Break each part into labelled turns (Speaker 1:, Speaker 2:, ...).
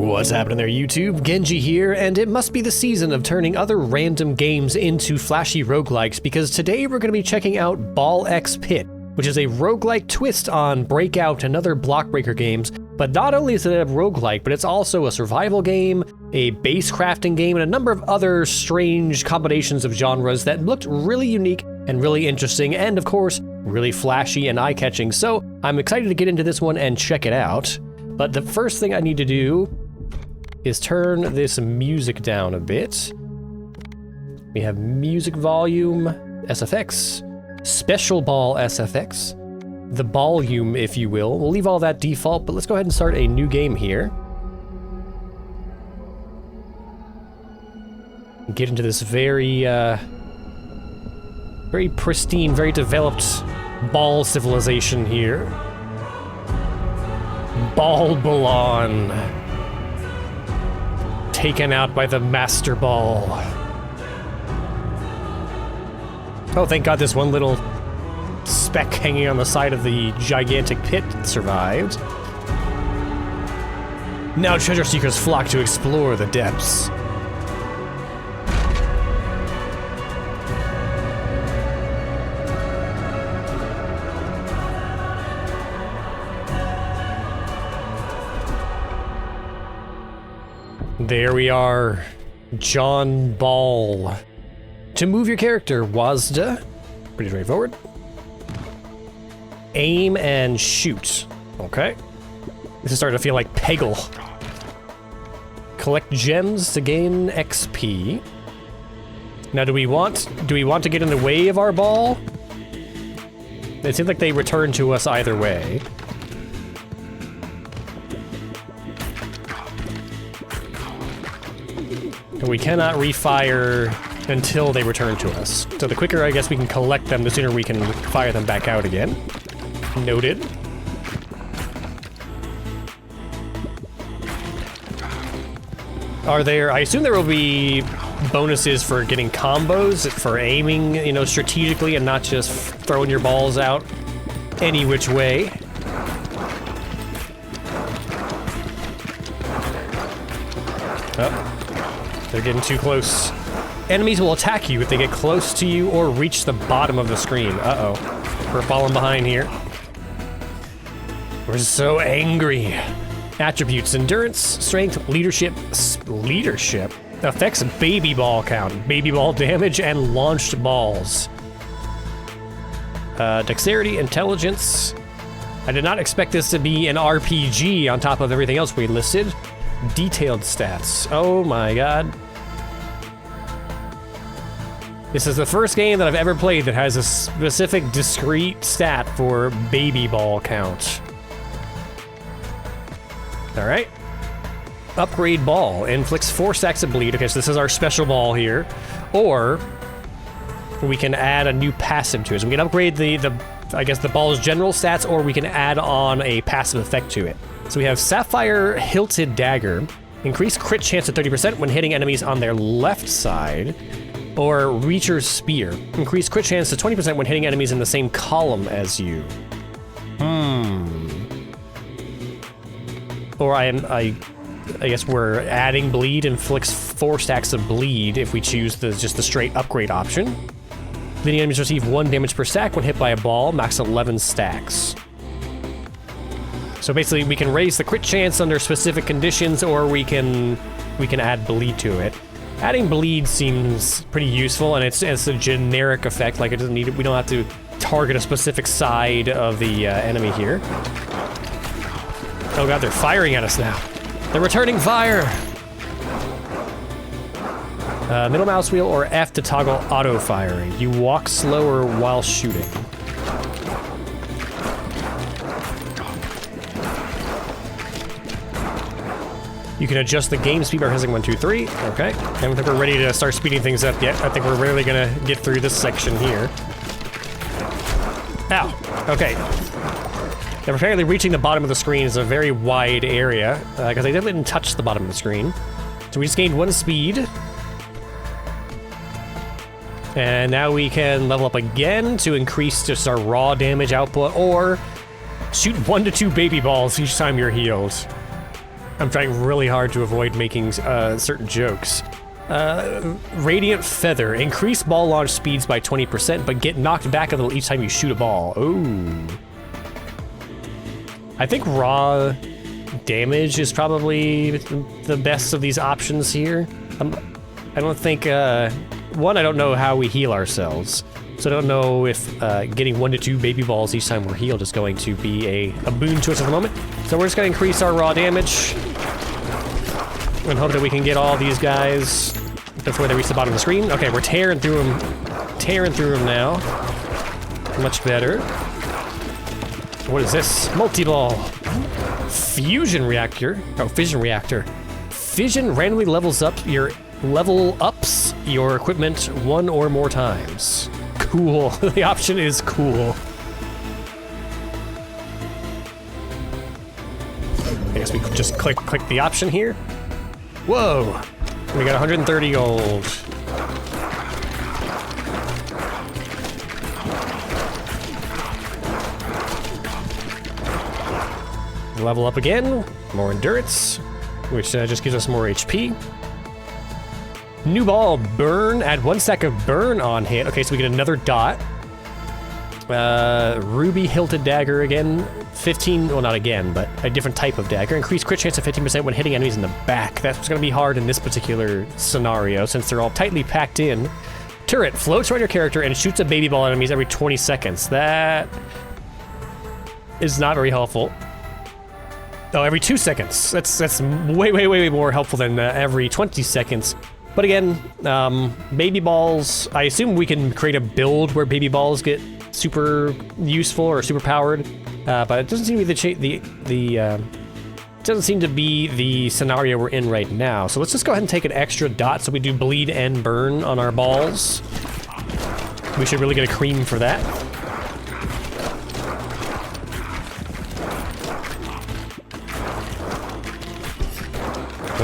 Speaker 1: What's happening there, YouTube? Genji here, and it must be the season of turning other random games into flashy roguelikes, because today we're going to be checking out Ball X Pit, which is a roguelike twist on Breakout and other block breaker games. But not only is it a roguelike, but it's also a survival game, a base crafting game, and a number of other strange combinations of genres that looked really unique and really interesting, and of course, really flashy and eye-catching. So I'm excited to get into this one and check it out. But the first thing I need to do is turn this music down a bit. We have music volume, SFX, special ball SFX, the volume, if you will. We'll leave all that default, but let's go ahead and start a new game here. Get into this very pristine, very developed ball civilization here. Ballbylon. Taken out by the Master Ball. Oh, thank God this one little speck hanging on the side of the gigantic pit survived. Now treasure seekers flock to explore the depths. There we are, John Ball. To move your character, WASD, pretty straightforward. Aim and shoot, okay. This is starting to feel like Peggle. Collect gems to gain XP. Now do we want to get in the way of our ball? It seems like they return to us either way. And we cannot refire until they return to us. So the quicker I guess we can collect them, the sooner we can fire them back out again. Noted. Are there, I assume there will be bonuses for getting combos, for aiming, you know, strategically and not just throwing your balls out any which way. Oh. They're getting too close. Enemies will attack you if they get close to you or reach the bottom of the screen. Uh-oh. We're falling behind here. We're so angry. Attributes: endurance, strength, leadership. Leadership affects baby ball count, baby ball damage, and launched balls. Dexterity, intelligence. I did not expect this to be an RPG on top of everything else we listed. Detailed stats. Oh my god. This is the first game that I've ever played that has a specific discrete stat for baby ball count. Alright. Upgrade ball. Inflicts 4 stacks of bleed. Okay, so this is our special ball here. Or we can add a new passive to it. So we can upgrade I guess the ball's general stats, or we can add on a passive effect to it. So we have Sapphire Hilted Dagger. Increase crit chance to 30% when hitting enemies on their left side. Or Reacher's Spear. Increase crit chance to 20% when hitting enemies in the same column as you. Or I guess we're adding bleed. Inflicts 4 stacks of bleed if we choose just the straight upgrade option. The enemies receive 1 damage per stack when hit by a ball, max 11 stacks. So basically, we can raise the crit chance under specific conditions, or we can add bleed to it. Adding bleed seems pretty useful, and it's a generic effect. Like, it doesn't need it. We don't have to target a specific side of the enemy here. Oh god, they're firing at us now. They're returning fire. Middle mouse wheel or F to toggle auto firing. You walk slower while shooting. You can adjust the game speed by pressing 1, 2, 3. Okay. I don't think we're ready to start speeding things up yet. I think we're really gonna get through this section here. Ow. Okay. Now, apparently reaching the bottom of the screen is a very wide area, because I didn't touch the bottom of the screen. So we just gained 1 speed. And now we can level up again to increase just our raw damage output, or shoot 1 to 2 baby balls each time you're healed. I'm trying really hard to avoid making certain jokes. Radiant Feather. Increase ball launch speeds by 20%, but get knocked back a little each time you shoot a ball. Ooh. I think raw damage is probably the best of these options here. I don't think, one, I don't know how we heal ourselves. So I don't know if getting 1 to 2 baby balls each time we're healed is going to be a boon to us at the moment. So we're just going to increase our raw damage and hope that we can get all these guys before they reach the bottom of the screen. Okay, we're tearing through them now. Much better. What is this? Multi-ball. Fusion reactor. Oh, fission reactor. Fission randomly level ups your equipment 1 or more times. Cool. The option is cool. I guess we could just click the option here. Whoa! We got 130 gold. Level up again. More endurance, which just gives us more HP. New ball, burn. Add 1 stack of burn on hit. Okay, so we get another dot. Ruby hilted dagger again. 15, well not again, but a different type of dagger. Increased crit chance of 15% when hitting enemies in the back. That's gonna be hard in this particular scenario since they're all tightly packed in. Turret, floats around your character and shoots a baby ball at enemies every 20 seconds. That is not very helpful. Oh, every 2 seconds. That's way more helpful than every 20 seconds. But again, baby balls, I assume we can create a build where baby balls get super useful or super powered, but it doesn't seem to be doesn't seem to be the scenario we're in right now. So let's just go ahead and take an extra dot so we do bleed and burn on our balls. We should really get a cream for that.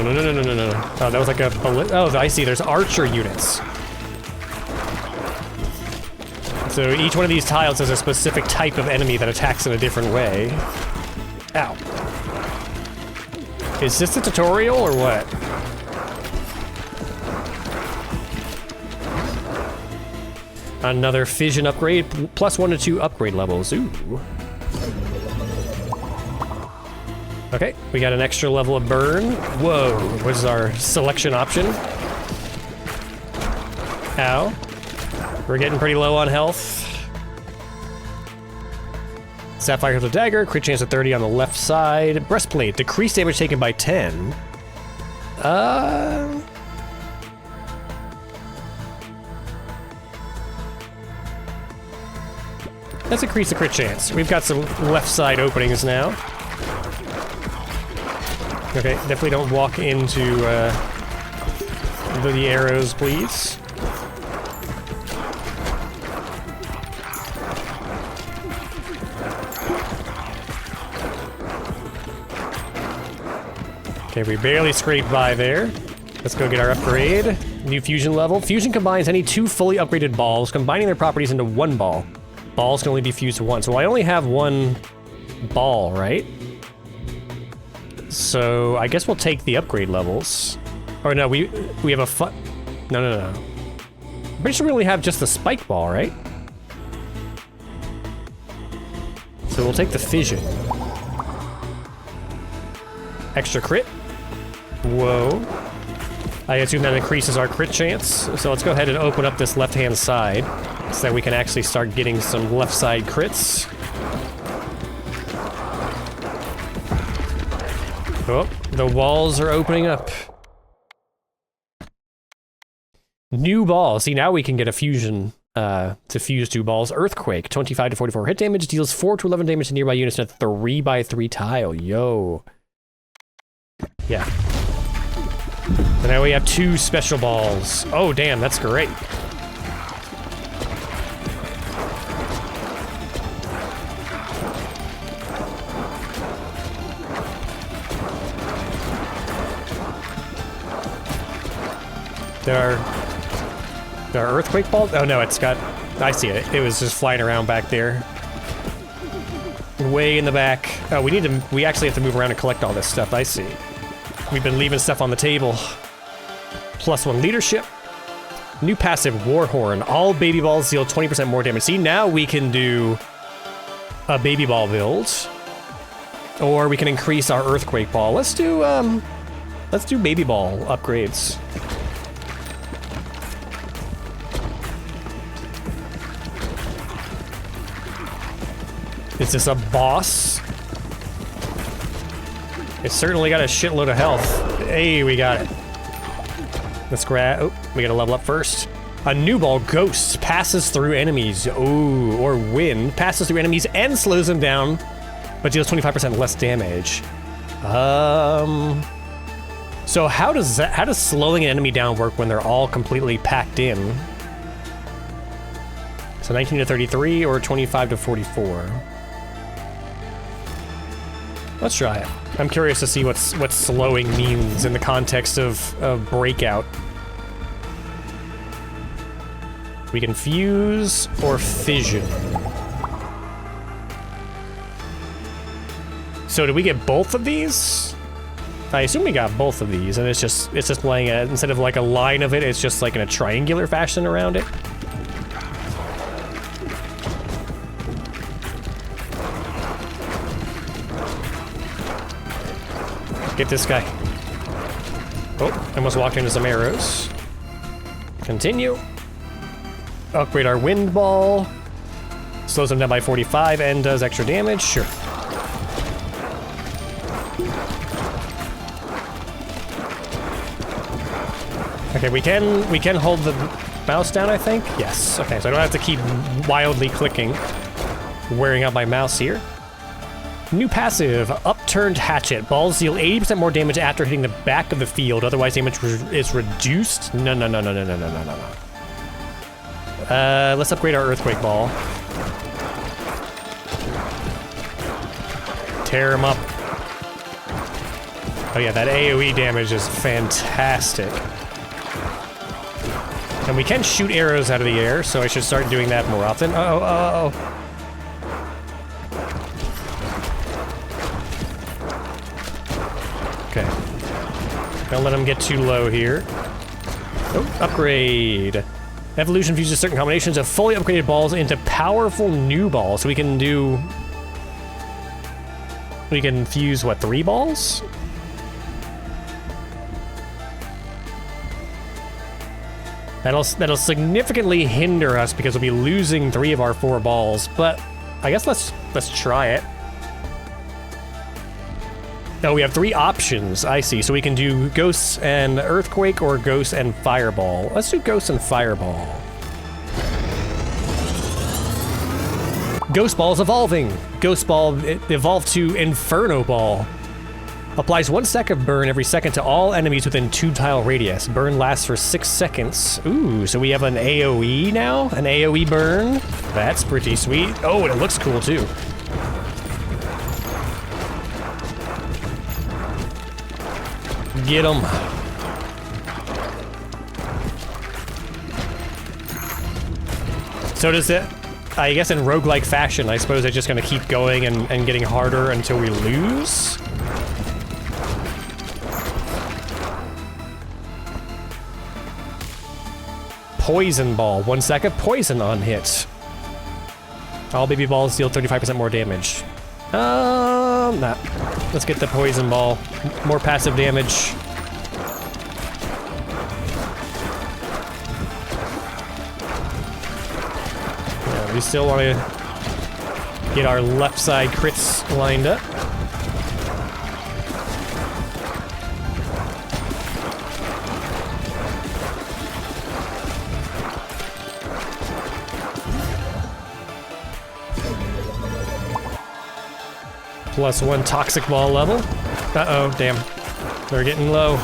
Speaker 1: No. Oh, that was like oh, I see. There's archer units. So each one of these tiles has a specific type of enemy that attacks in a different way. Ow. Is this a tutorial or what? Another fission upgrade, plus 1 to 2 upgrade levels. Ooh. Okay, we got an extra level of burn. Whoa, what is our selection option? Ow. We're getting pretty low on health. Sapphire Hilted Dagger, crit chance of 30 on the left side. Breastplate, decreased damage taken by 10. Let's increase the crit chance. We've got some left side openings now. Okay, definitely don't walk into the arrows, please. Okay, we barely scraped by there. Let's go get our upgrade. New fusion level. Fusion combines any 2 fully upgraded balls, combining their properties into 1 ball. Balls can only be fused to 1, so I only have 1 ball, right? So I guess we'll take the upgrade levels. Or no, we have a No. I'm pretty sure we only have just the spike ball, right? So we'll take the fission. Extra crit. Whoa. I assume that increases our crit chance. So let's go ahead and open up this left-hand side so that we can actually start getting some left side crits. Oh, the walls are opening up. New ball. See, now we can get a fusion to fuse 2 balls. Earthquake, 25 to 44 hit damage, deals 4 to 11 damage to nearby units in a 3x3 tile. Yo. Yeah. So now we have 2 special balls. Oh, damn, that's great. There are earthquake balls? Oh no, it's got... I see it. It was just flying around back there. Way in the back. Oh, we actually have to move around and collect all this stuff. I see. We've been leaving stuff on the table. +1 leadership. New passive War Horn. All baby balls deal 20% more damage. See, now we can do a baby ball build. Or we can increase our earthquake ball. Let's do baby ball upgrades. Is this a boss? It's certainly got a shitload of health. Hey, we got it. Let's grab, oh, we gotta level up first. A new ball, Ghost, passes through enemies. Oh, or Wind, passes through enemies and slows them down, but deals 25% less damage. So how does slowing an enemy down work when they're all completely packed in? So 19 to 33 or 25 to 44? Let's try it. I'm curious to see what slowing means in the context of Breakout. We can fuse or fission. So do we get both of these? I assume we got both of these, and it's just laying it instead of like a line of it, it's just like in a triangular fashion around it. Get this guy. Oh, almost walked into some arrows. Continue. Upgrade our wind ball. Slows them down by 45 and does extra damage. Sure. Okay, we can hold the mouse down, I think. Yes. Okay, so I don't have to keep wildly clicking. Wearing out my mouse here. New passive, Upturned Hatchet. Balls deal 80% more damage after hitting the back of the field, otherwise damage is reduced. No. Let's upgrade our Earthquake Ball. Tear him up. Oh yeah, that AoE damage is fantastic. And we can shoot arrows out of the air, so I should start doing that more often. Uh-oh. Okay. Don't let him get too low here. Oh, upgrade. Evolution fuses certain combinations of fully upgraded balls into powerful new balls. So we can fuse, what, 3 balls? That'll significantly hinder us because we'll be losing 3 of our 4 balls, but I guess let's try it. No, we have 3 options, I see. So we can do Ghosts and Earthquake or Ghost and Fireball. Let's do Ghost and Fireball. Ghost Ball is evolving. Ghost Ball evolved to Inferno Ball. Applies 1 stack of burn every second to all enemies within 2 tile radius. Burn lasts for 6 seconds. Ooh, so we have an AoE now? An AoE burn? That's pretty sweet. Oh, and it looks cool too. Get him. So does it, I guess in roguelike fashion, I suppose it's just gonna keep going and getting harder until we lose? Poison Ball, 1 stack of poison on hit. All baby balls deal 35% more damage. Nah. Let's get the Poison Ball. More passive damage. Yeah, we still want to get our left side crits lined up. +1 toxic ball level. Uh-oh, damn. They're getting low.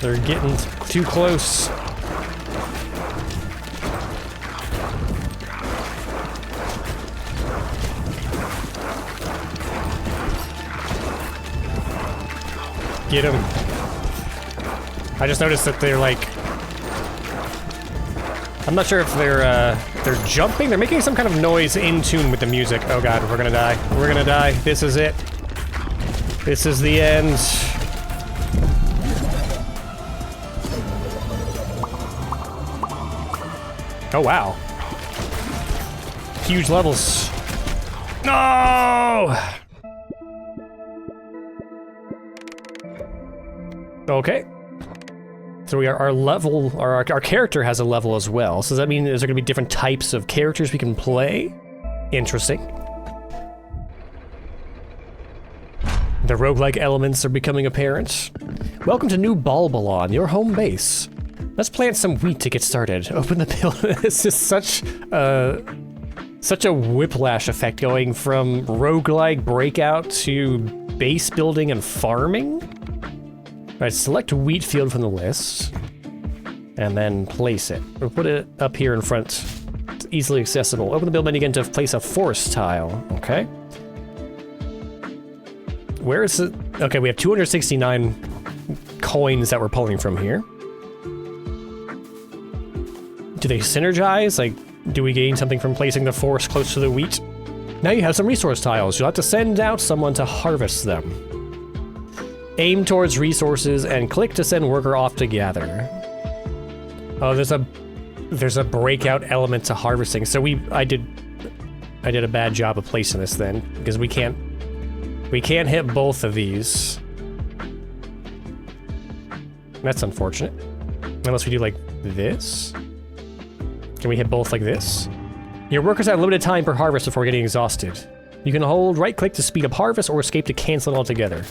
Speaker 1: They're getting too close. Get him. I just noticed that they're like... I'm not sure if they're jumping. They're making some kind of noise in tune with the music. Oh god, we're gonna die. We're gonna die. This is it. This is the end. Oh wow. Huge levels. No! Okay. So we are our level, our character has a level as well. So does that mean is there gonna be different types of characters we can play? Interesting. The roguelike elements are becoming apparent. Welcome to New Ballbylon, your home base. Let's plant some wheat to get started. Open the building. This is such a whiplash effect going from roguelike breakout to base building and farming. All right, select wheat field from the list, and then place it. We'll put it up here in front. It's easily accessible. Open the build menu again to place a forest tile, okay? Where is it? Okay, we have 269 coins that we're pulling from here. Do they synergize? Like, do we gain something from placing the forest close to the wheat? Now you have some resource tiles. You'll have to send out someone to harvest them. Aim towards resources and click to send worker off to gather. Oh, there's a breakout element to harvesting. So I did a bad job of placing this then, because we can't hit both of these. That's unfortunate. Unless we do like this. Can we hit both like this? Your workers have limited time per harvest before getting exhausted. You can hold right click to speed up harvest or escape to cancel it altogether.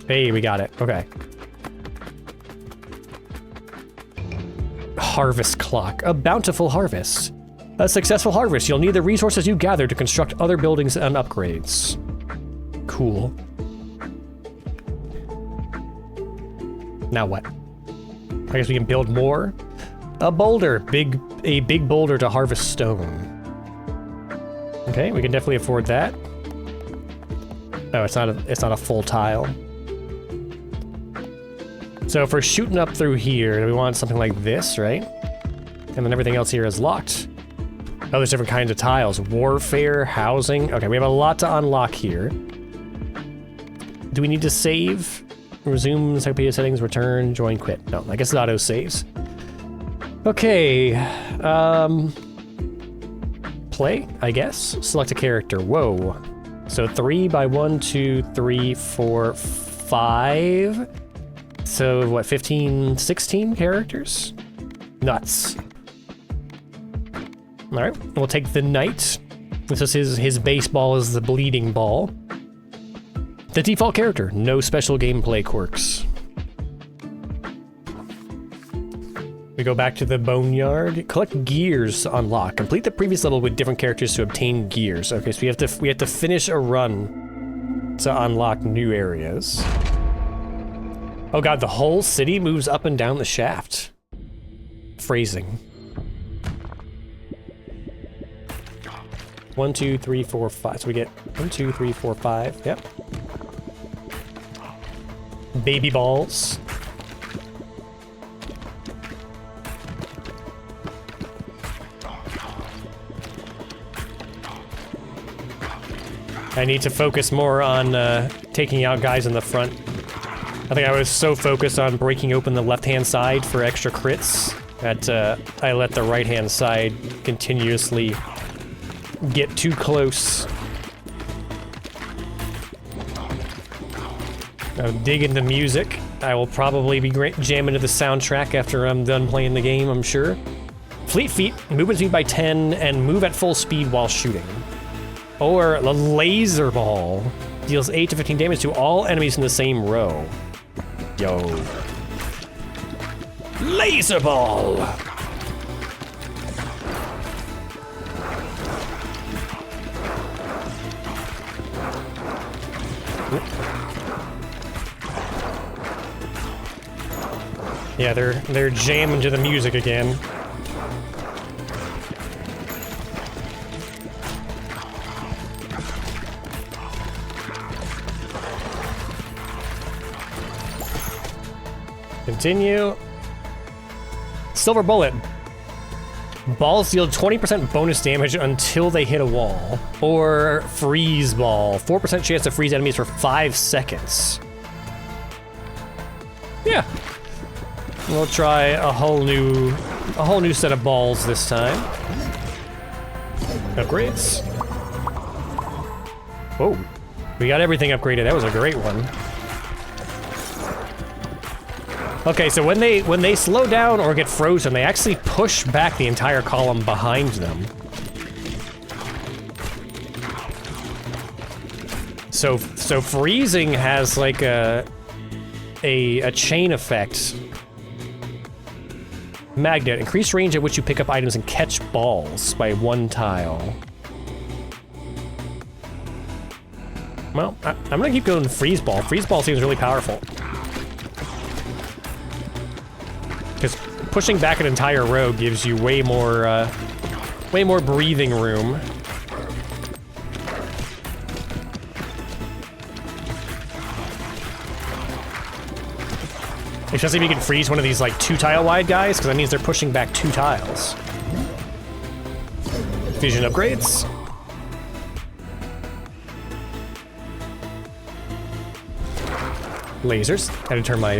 Speaker 1: Hey, we got it. Okay. Harvest clock. A bountiful harvest. A successful harvest. You'll need the resources you gather to construct other buildings and upgrades. Cool. Now what? I guess we can build more. A boulder. A big boulder to harvest stone. Okay, we can definitely afford that. Oh, it's not a full tile. So if we're shooting up through here, we want something like this, right? And then everything else here is locked. Oh, there's different kinds of tiles. Warfare, housing. Okay, we have a lot to unlock here. Do we need to save? Resume encyclopedia settings, return, join, quit. No, I guess it auto saves. Okay, play, I guess. Select a character. Whoa. So 3 by 1, 2, 3, 4, 5. So what, 15, 16 characters? Nuts. All right, we'll take the knight. This is his base ball is the bleeding ball. The default character, no special gameplay quirks. We go back to the boneyard. Collect gears to unlock. Complete the previous level with different characters to obtain gears. Okay, so we have to finish a run to unlock new areas. Oh god, the whole city moves up and down the shaft. Phrasing. 1, 2, 3, 4, 5. So we get 1, 2, 3, 4, 5. Yep. Baby balls. I need to focus more on taking out guys in the front. I think I was so focused on breaking open the left-hand side for extra crits that I let the right-hand side continuously get too close. Now, dig into music. I will probably be jamming to the soundtrack after I'm done playing the game, I'm sure. Fleet feet, movement speed by 10, and move at full speed while shooting. Or the laser ball. Deals 8 to 15 damage to all enemies in the same row. Yo. Laser ball! Yeah, they're jamming to the music again. Continue. Silver bullet. Balls deal 20% bonus damage until they hit a wall. Or freeze ball. 4% chance to freeze enemies for 5 seconds. Yeah. We'll try a whole new set of balls this time. Upgrades. Whoa. We got everything upgraded. That was a great one. Okay, so when they slow down or get frozen, they actually push back the entire column behind them. So freezing has like a chain effect. Magnet, increased range at which you pick up items and catch balls by 1 tile. Well, I'm gonna keep going freeze ball. Freeze ball seems really powerful. Because pushing back an entire row gives you way more breathing room. Especially if you can freeze one of these like 2 tile wide guys, because that means they're pushing back 2 tiles. Fusion upgrades. Lasers. Had to turn my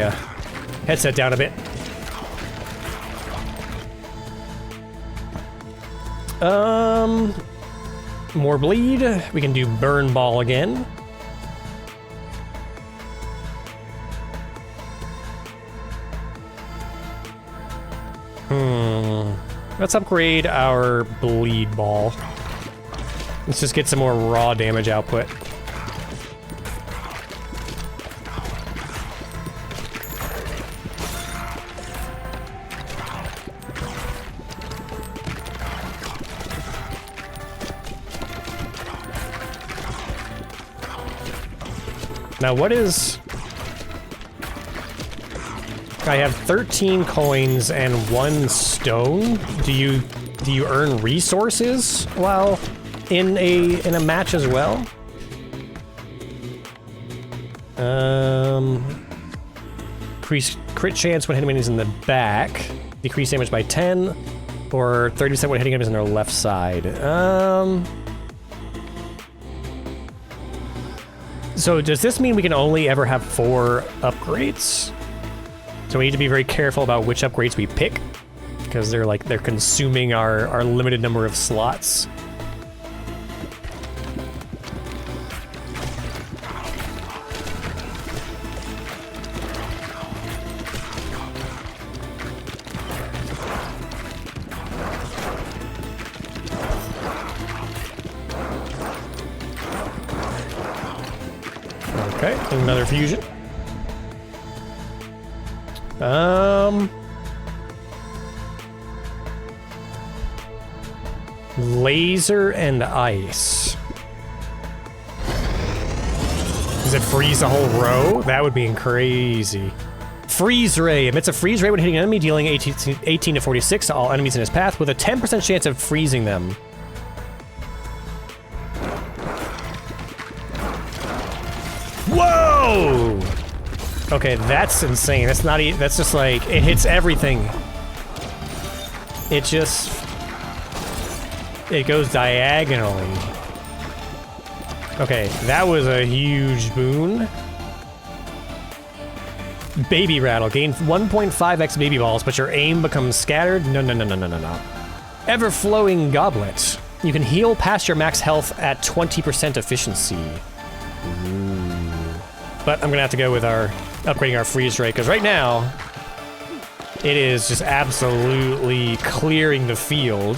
Speaker 1: headset down a bit. More bleed. We can do burn ball again. Let's upgrade our bleed ball. Let's just get some more raw damage output. Now what is... I have 13 coins and 1 stone. Do you earn resources while in a match as well? Increase crit chance when hitting enemies in the back. Decrease damage by 10, or 30% when hitting enemies on their left side. So does this mean we can only ever have 4 upgrades? So we need to be very careful about which upgrades we pick, because they're consuming our limited number of slots. Okay, another fusion. Laser and ice. Does it freeze the whole row? That would be crazy. Freeze ray emits a freeze ray when hitting an enemy, dealing 18 to 46 to all enemies in his path, with a 10% chance of freezing them. Whoa! Okay, that's insane. That's not even, that's just like, it hits everything. It goes diagonally. Okay, that was a huge boon. Baby rattle. Gain 1.5x baby balls, but your aim becomes scattered. No. Ever-flowing goblet. You can heal past your max health at 20% efficiency. Ooh. But I'm gonna have to go with upgrading our freeze rate, because right now, it is just absolutely clearing the field.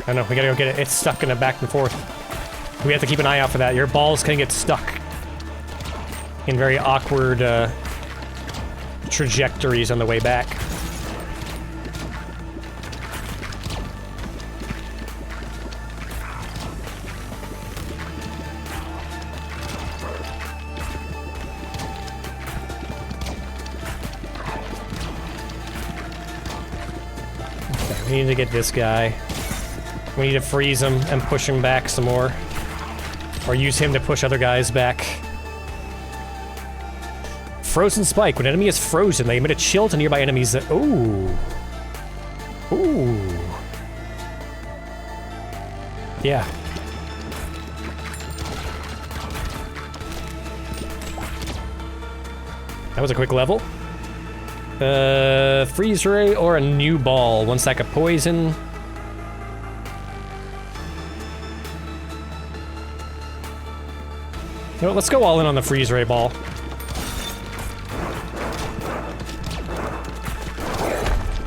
Speaker 1: I know, we gotta go get it. It's stuck in a back and forth. We have to keep an eye out for that. Your balls can get stuck in very awkward trajectories on the way back. Okay, we need to get this guy. We need to freeze him and push him back some more. Or use him to push other guys back. Frozen Spike. When an enemy is frozen, they emit a chill to nearby enemies that... Ooh. Ooh. Yeah. That was a quick level. Freeze ray or a new ball. One stack of poison. You know what, let's go all in on the freeze ray ball.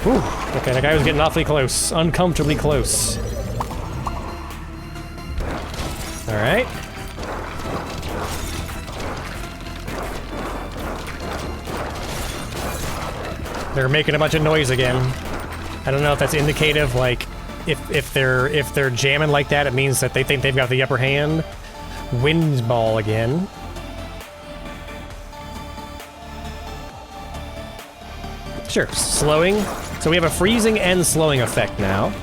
Speaker 1: Whew. Okay, that guy was getting awfully close. Uncomfortably close. Alright. They're making a bunch of noise again. I don't know if that's indicative, like, if they're jamming like that, it means that they think they've got the upper hand. Wind ball again. Sure, slowing. So we have a freezing and slowing effect now.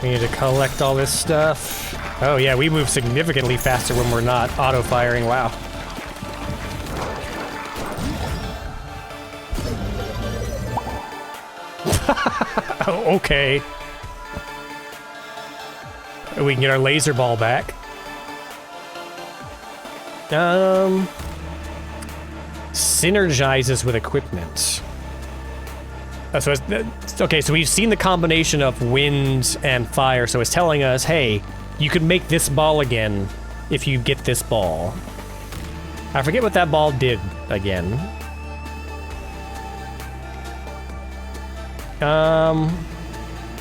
Speaker 1: We need to collect all this stuff. Oh yeah, we move significantly faster when we're not auto-firing, wow. Oh, okay. We can get our laser ball back. Synergizes with equipment. Okay, so we've seen the combination of wind and fire, so it's telling us, hey, you could make this ball again if you get this ball. I forget what that ball did again.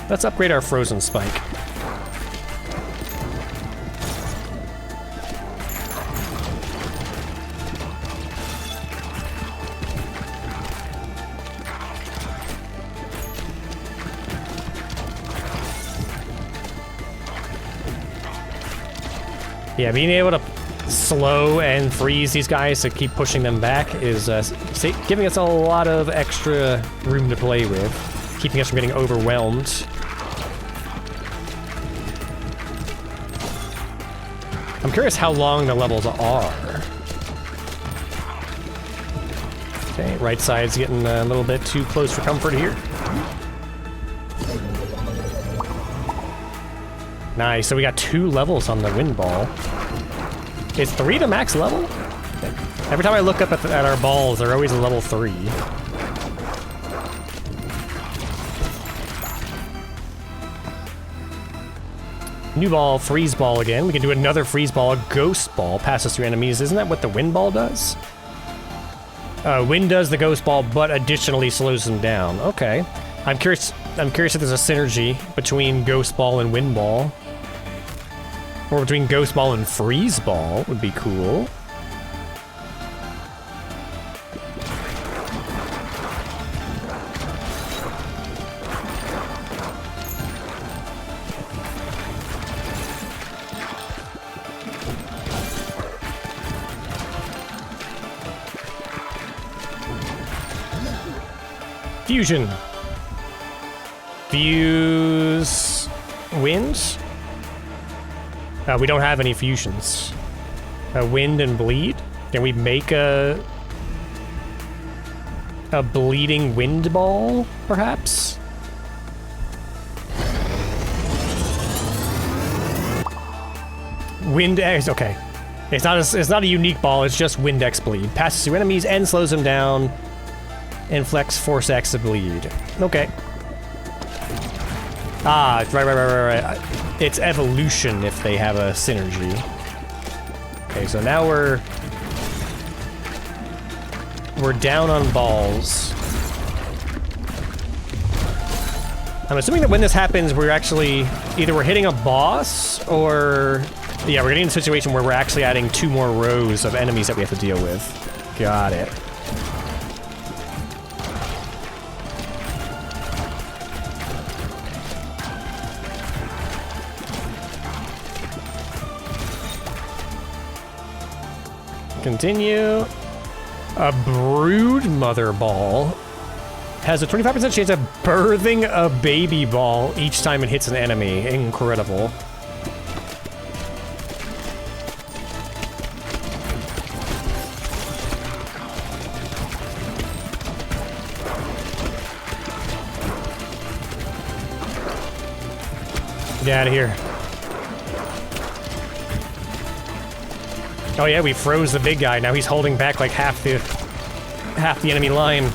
Speaker 1: Let's upgrade our Frozen Spike. Yeah, being able to slow and freeze these guys to keep pushing them back is giving us a lot of extra room to play with, keeping us from getting overwhelmed. I'm curious how long the levels are. Okay, right side's getting a little bit too close for comfort here. Nice, so we got 2 levels on the wind ball. Is 3 the max level? Every time I look up at our balls, they're always a level 3. New ball, freeze ball again. We can do another freeze ball, a ghost ball, passes through enemies. Isn't that what the wind ball does? Wind does the ghost ball, but additionally slows them down. Okay. I'm curious if there's a synergy between ghost ball and wind ball. Or between ghost ball and freeze ball would be cool. Fusion. Fuse wind? We don't have any fusions. Wind and bleed? Can we make a bleeding wind ball, perhaps? Wind X, okay. It's not a unique ball, it's just Wind X bleed. Passes through enemies and slows them down. Inflects Force X to bleed. Okay. Ah, right. It's evolution if they have a synergy. Okay, so now we're down on balls. I'm assuming that when this happens, we're actually either we're hitting a boss or yeah, we're getting in a situation where we're actually adding 2 more rows of enemies that we have to deal with. Got it. Continue. A brood mother ball has a 25% chance of birthing a baby ball each time it hits an enemy. Incredible. Get out of here. Oh yeah, we froze the big guy. Now he's holding back like half the enemy line.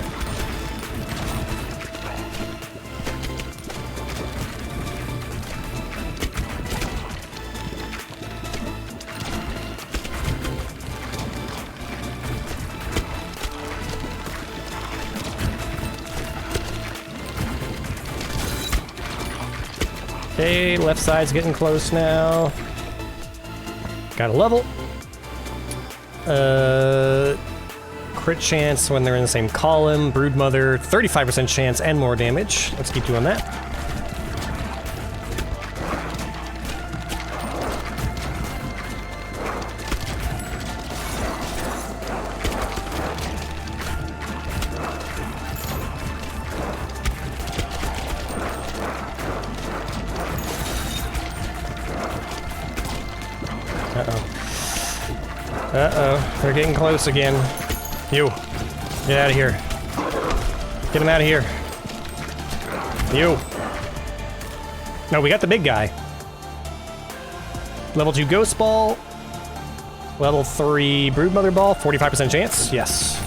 Speaker 1: Okay, left side's getting close now. Got a level. Crit chance when they're in the same column. Broodmother, 35% chance and more damage. Let's keep doing that. Uh-oh, they're getting close again. You, get out of here. Get him out of here. You. No, we got the big guy. Level 2 Ghost Ball. Level 3 Broodmother Ball, 45% chance, yes.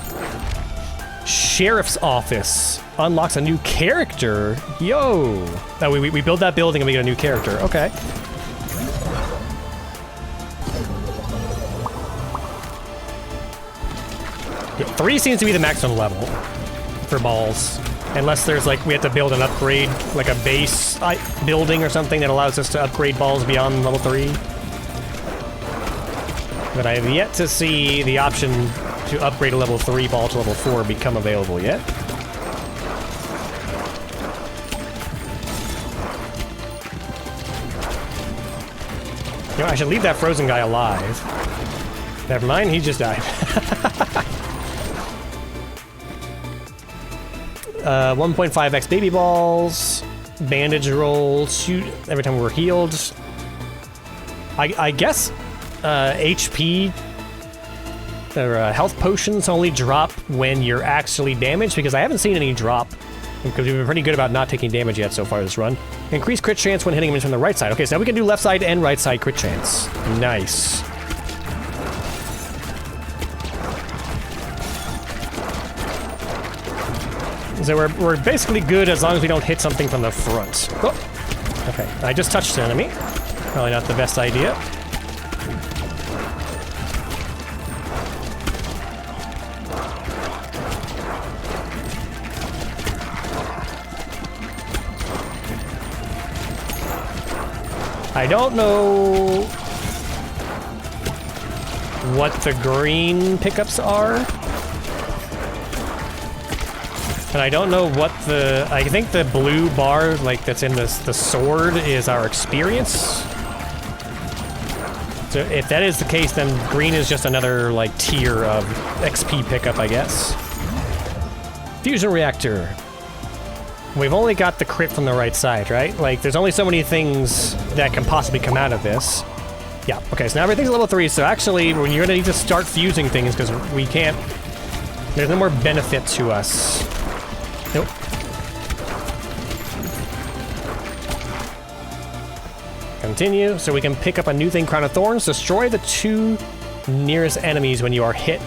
Speaker 1: Sheriff's Office unlocks a new character. Yo! Oh, we build that building and we get a new character, okay. Yeah, 3 seems to be the maximum level for balls. Unless there's like, we have to build an upgrade, like a base building or something that allows us to upgrade balls beyond level 3. But I have yet to see the option to upgrade a level 3 ball to level 4 become available yet. You know, I should leave that frozen guy alive. Never mind, he just died. 1.5x baby balls, bandage roll, shoot every time we're healed. I guess HP or health potions only drop when you're actually damaged, because I haven't seen any drop, because we've been pretty good about not taking damage yet so far this run. Increased crit chance when hitting enemies from the right side. Okay, so now we can do left side and right side crit chance. Nice. So we're basically good as long as we don't hit something from the front. Oh, okay, I just touched an enemy. Probably not the best idea. I don't know what the green pickups are. And I don't know what the... I think the blue bar, like, that's in the sword is our experience. So if that is the case, then green is just another, like, tier of XP pickup, I guess. Fusion reactor. We've only got the crit from the right side, right? Like, there's only so many things that can possibly come out of this. Yeah, okay, so now everything's level 3, so actually, when you're gonna need to start fusing things, because we can't... There's no more benefit to us. Nope. Continue, so we can pick up a new thing, Crown of Thorns. Destroy the 2 nearest enemies when you are hit.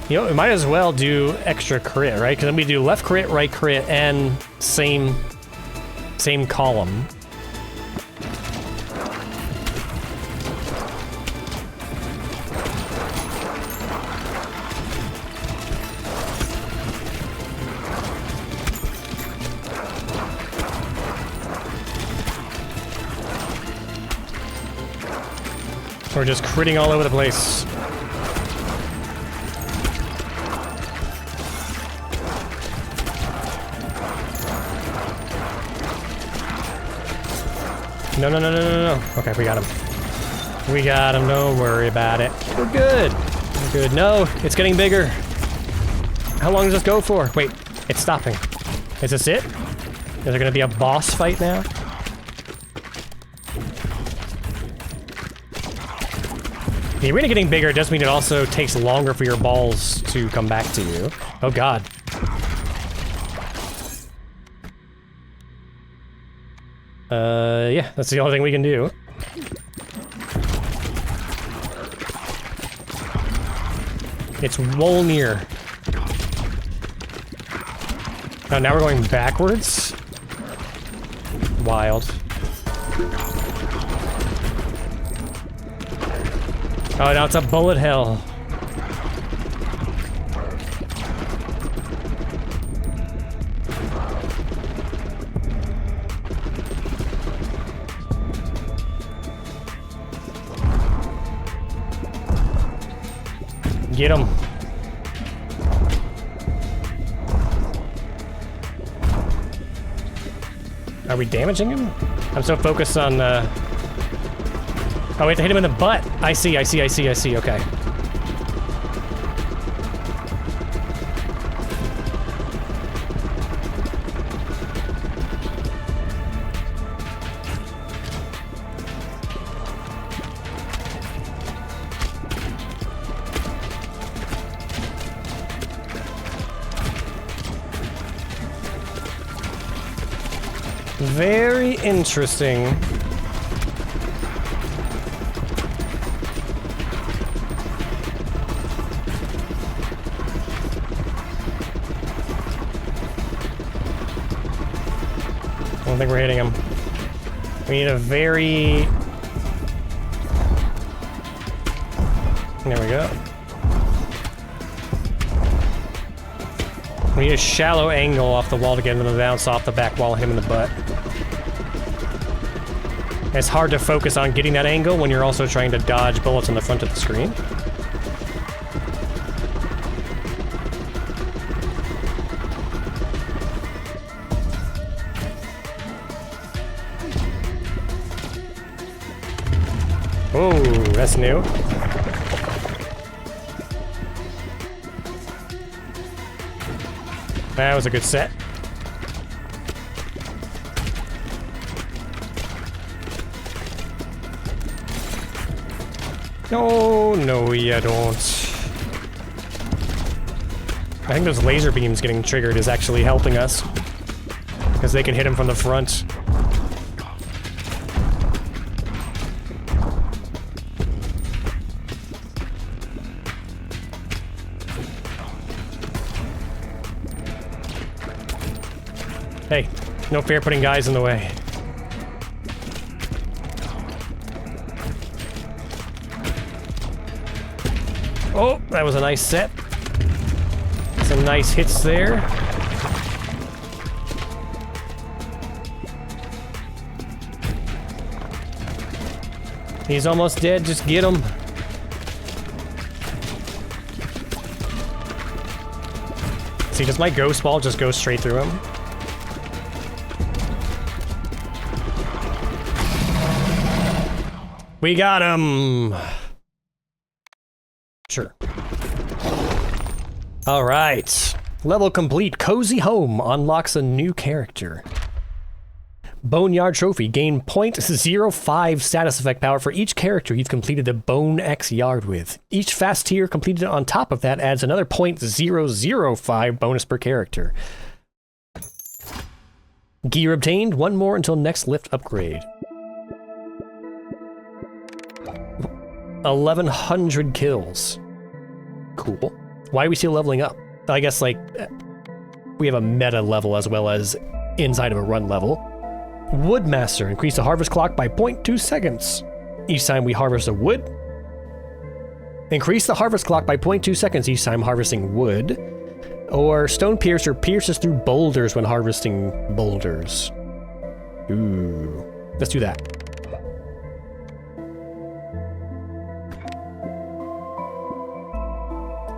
Speaker 1: You know, we might as well do extra crit, right? Because then we do left crit, right crit, and same column. We're just critting all over the place. No, no, no, no, no, no. Okay, we got him. We got him, don't worry about it. We're good. We're good. No, it's getting bigger. How long does this go for? Wait, it's stopping. Is this it? Is there gonna be a boss fight now? The arena getting bigger does mean it also takes longer for your balls to come back to you. Oh god. Yeah, that's the only thing we can do. It's Wolnir. Oh, now we're going backwards? Wild. Oh, now it's a bullet hell. Get him. Are we damaging him? I'm so focused on, Oh, we have to hit him in the butt. I see, okay. Very interesting. I don't think we're hitting him. We need a very... There we go. We need a shallow angle off the wall to get him to bounce off the back wall and hit him in the butt. It's hard to focus on getting that angle when you're also trying to dodge bullets on the front of the screen. Oh, that's new. That was a good set. No, no, you don't. I think those laser beams getting triggered is actually helping us. Because they can hit him from the front. Hey, no fair putting guys in the way. Oh, that was a nice set. Some nice hits there. He's almost dead, just get him. See, does my ghost ball just go straight through him? We got him! Sure. All right. Level complete. Cozy Home unlocks a new character. Boneyard Trophy. Gain 0.05 status effect power for each character you've completed the Bone X Yard with. Each fast tier completed on top of that adds another 0.005 bonus per character. Gear obtained. One more until next lift upgrade. 1,100 kills. Cool. Why are we still leveling up? I guess, like, we have a meta level as well as inside of a run level. Woodmaster. Increase the harvest clock by 0.2 seconds. Each time we harvest a wood. Increase the harvest clock by 0.2 seconds each time harvesting wood. Or Stone Piercer pierces through boulders when harvesting boulders. Ooh. Let's do that.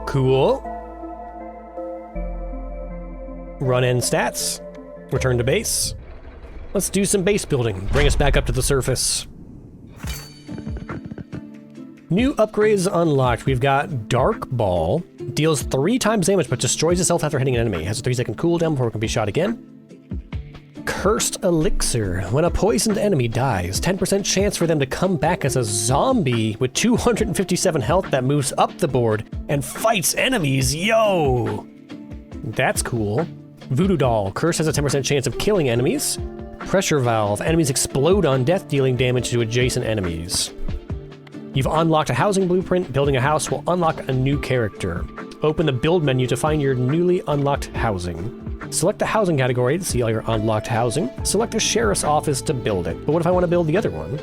Speaker 1: Cool. Run in stats. Return to base. Let's do some base building. Bring us back up to the surface. New upgrades unlocked. We've got Dark Ball. Deals 3 times damage but destroys itself after hitting an enemy. Has a 3-second cooldown before it can be shot again. Cursed Elixir. When a poisoned enemy dies, 10% chance for them to come back as a zombie with 257 health that moves up the board and fights enemies. Yo! That's cool. Voodoo Doll. Curse has a 10% chance of killing enemies. Pressure valve. Enemies explode on death, dealing damage to adjacent enemies. You've unlocked a housing blueprint. Building a house will unlock a new character. Open the build menu to find your newly unlocked housing. Select the housing category to see all your unlocked housing. Select the sheriff's office to build it. But what if I want to build the other one?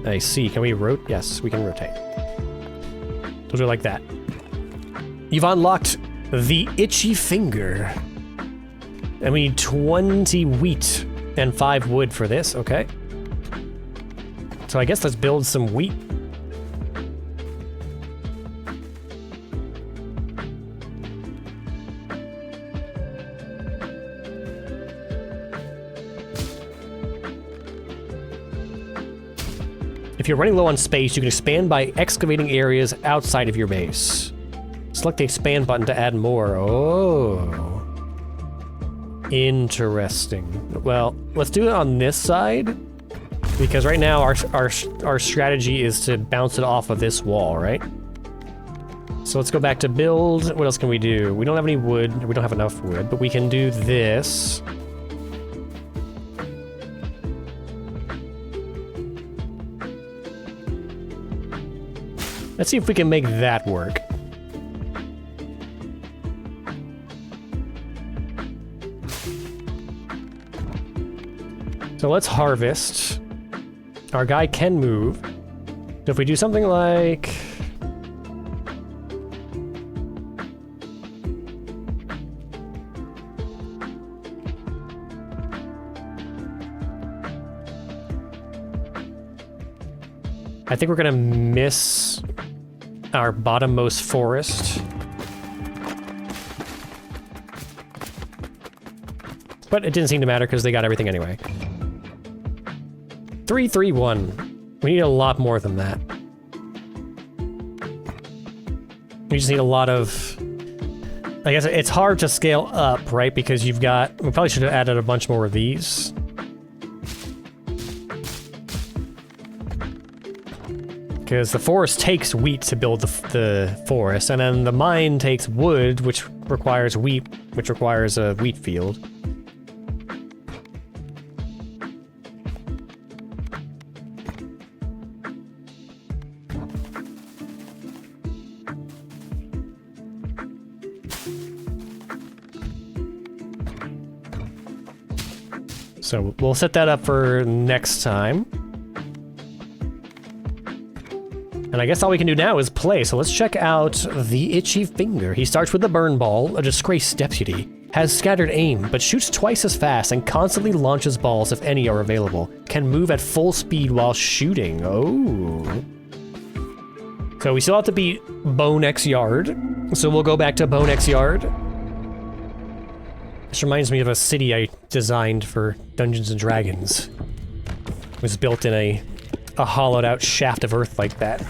Speaker 1: I see. Can we rotate? Yes, we can rotate. We'll do it like that. You've unlocked the itchy finger. And we need 20 wheat and 5 wood for this. Okay. So I guess let's build some wheat. If you're running low on space, you can expand by excavating areas outside of your base. Select the expand button to add more. Oh. Interesting. Well, let's do it on this side. Because right now our strategy is to bounce it off of this wall, right? So let's go back to build. What else can we do? We don't have any wood. We don't have enough wood, but we can do this. Let's see if we can make that work. So let's harvest. Our guy can move. So if we do something like... I think we're gonna miss our bottommost forest. But it didn't seem to matter because they got everything anyway. 331. We need a lot more than that. We just need a lot of... I guess it's hard to scale up, right? Because you've got... We probably should have added a bunch more of these. Because the forest takes wheat to build the forest, and then the mine takes wood, which requires wheat, which requires a wheat field. So we'll set that up for next time. And I guess all we can do now is play, so let's check out the Itchy Finger. He starts with the Burn Ball, a disgraced deputy. Has scattered aim, but shoots twice as fast and constantly launches balls if any are available. Can move at full speed while shooting. Oh. So we still have to beat Bone X Yard. So we'll go back to Bone X Yard. This reminds me of a city I designed for Dungeons and Dragons. It was built in a hollowed out shaft of earth like that.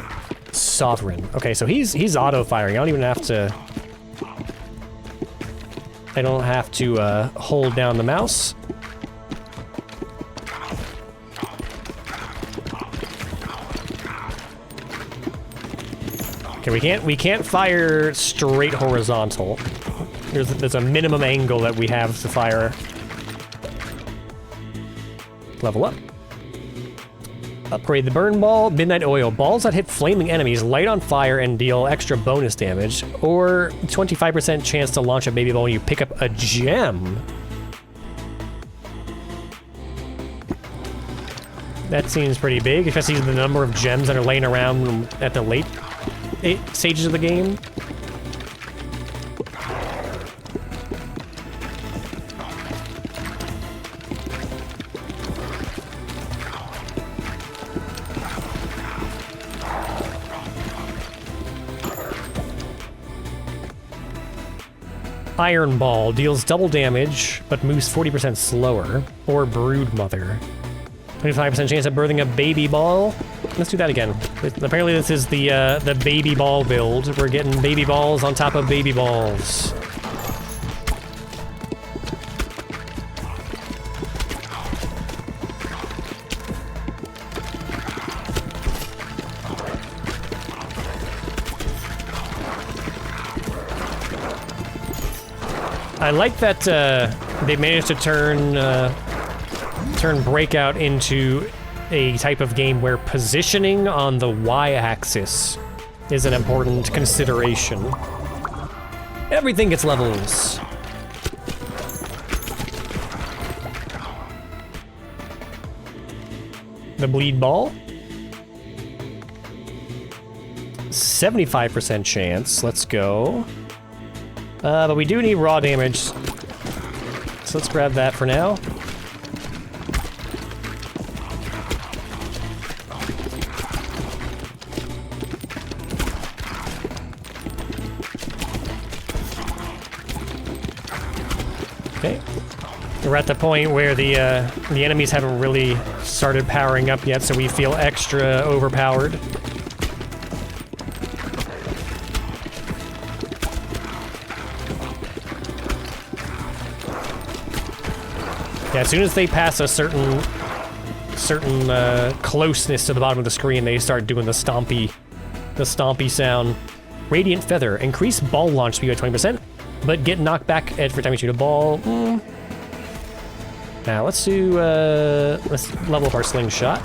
Speaker 1: Sovereign. Okay, so he's auto-firing. I don't even have to... I don't have to hold down the mouse. Okay, we can't fire straight horizontal. There's a minimum angle that we have to fire. Level up. Upgrade the Burn Ball, Midnight Oil. Balls that hit flaming enemies light on fire and deal extra bonus damage, or 25% chance to launch a baby ball when you pick up a gem. That seems pretty big, especially the number of gems that are laying around at the late stages of the game. Iron Ball deals double damage, but moves 40% slower. Or Brood Mother. 25% chance of birthing a baby ball. Let's do that again. Apparently this is the baby ball build. We're getting baby balls on top of baby balls. I like that they managed to turn Breakout into a type of game where positioning on the y-axis is an important consideration. Everything gets levels. The bleed ball. 75% chance. Let's go. But we do need raw damage. So let's grab that for now. Okay. We're at the point where the enemies haven't really started powering up yet, so we feel extra overpowered. Yeah, as soon as they pass a certain closeness to the bottom of the screen, they start doing the stompy sound. Radiant Feather. Increase ball launch speed by 20%, but get knocked back every time you shoot a ball. Now let's level up our slingshot.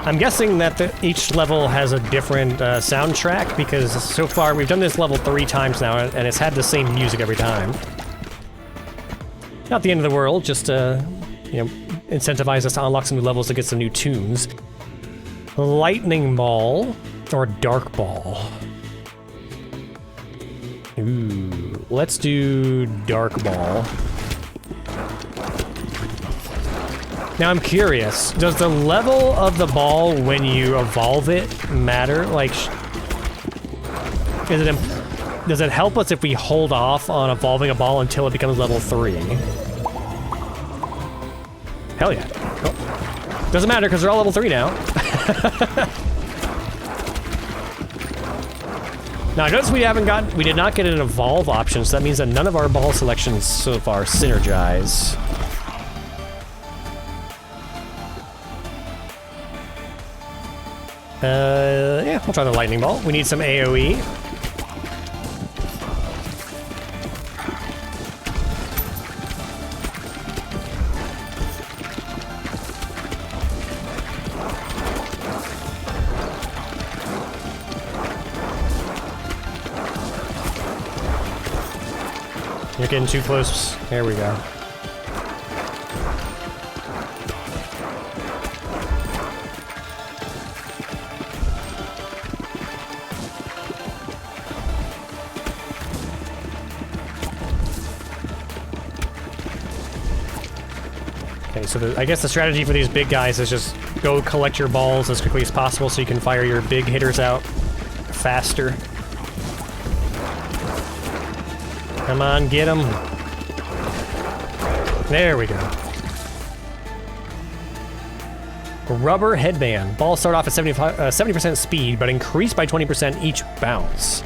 Speaker 1: I'm guessing that each level has a different soundtrack, because so far we've done this level 3 times now, and it's had the same music every time. Not the end of the world, just you know, incentivize us to unlock some new levels to get some new tunes. Lightning Ball or Dark Ball. Ooh, let's do Dark Ball. Now I'm curious, does the level of the ball when you evolve it matter? Like, does it help us if we hold off on evolving a ball until it becomes level 3? Hell yeah. Oh. Doesn't matter because they're all level 3 now. Now I notice we did not get an evolve option, so that means that none of our ball selections so far synergize. Yeah, we'll try the lightning ball. We need some AoE. You're getting too close. There we go. So I guess the strategy for these big guys is just go collect your balls as quickly as possible so you can fire your big hitters out faster. Come on, get them. There we go. Rubber Headband. Balls start off at 70% speed, but increase by 20% each bounce.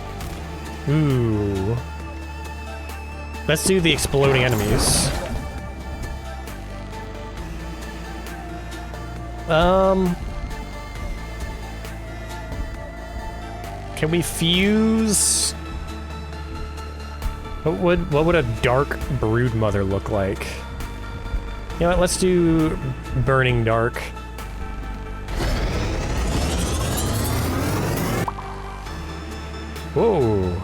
Speaker 1: Ooh. Let's do the exploding enemies. Can we fuse? What would a dark broodmother look like? You know what, let's do Burning Dark. Whoa.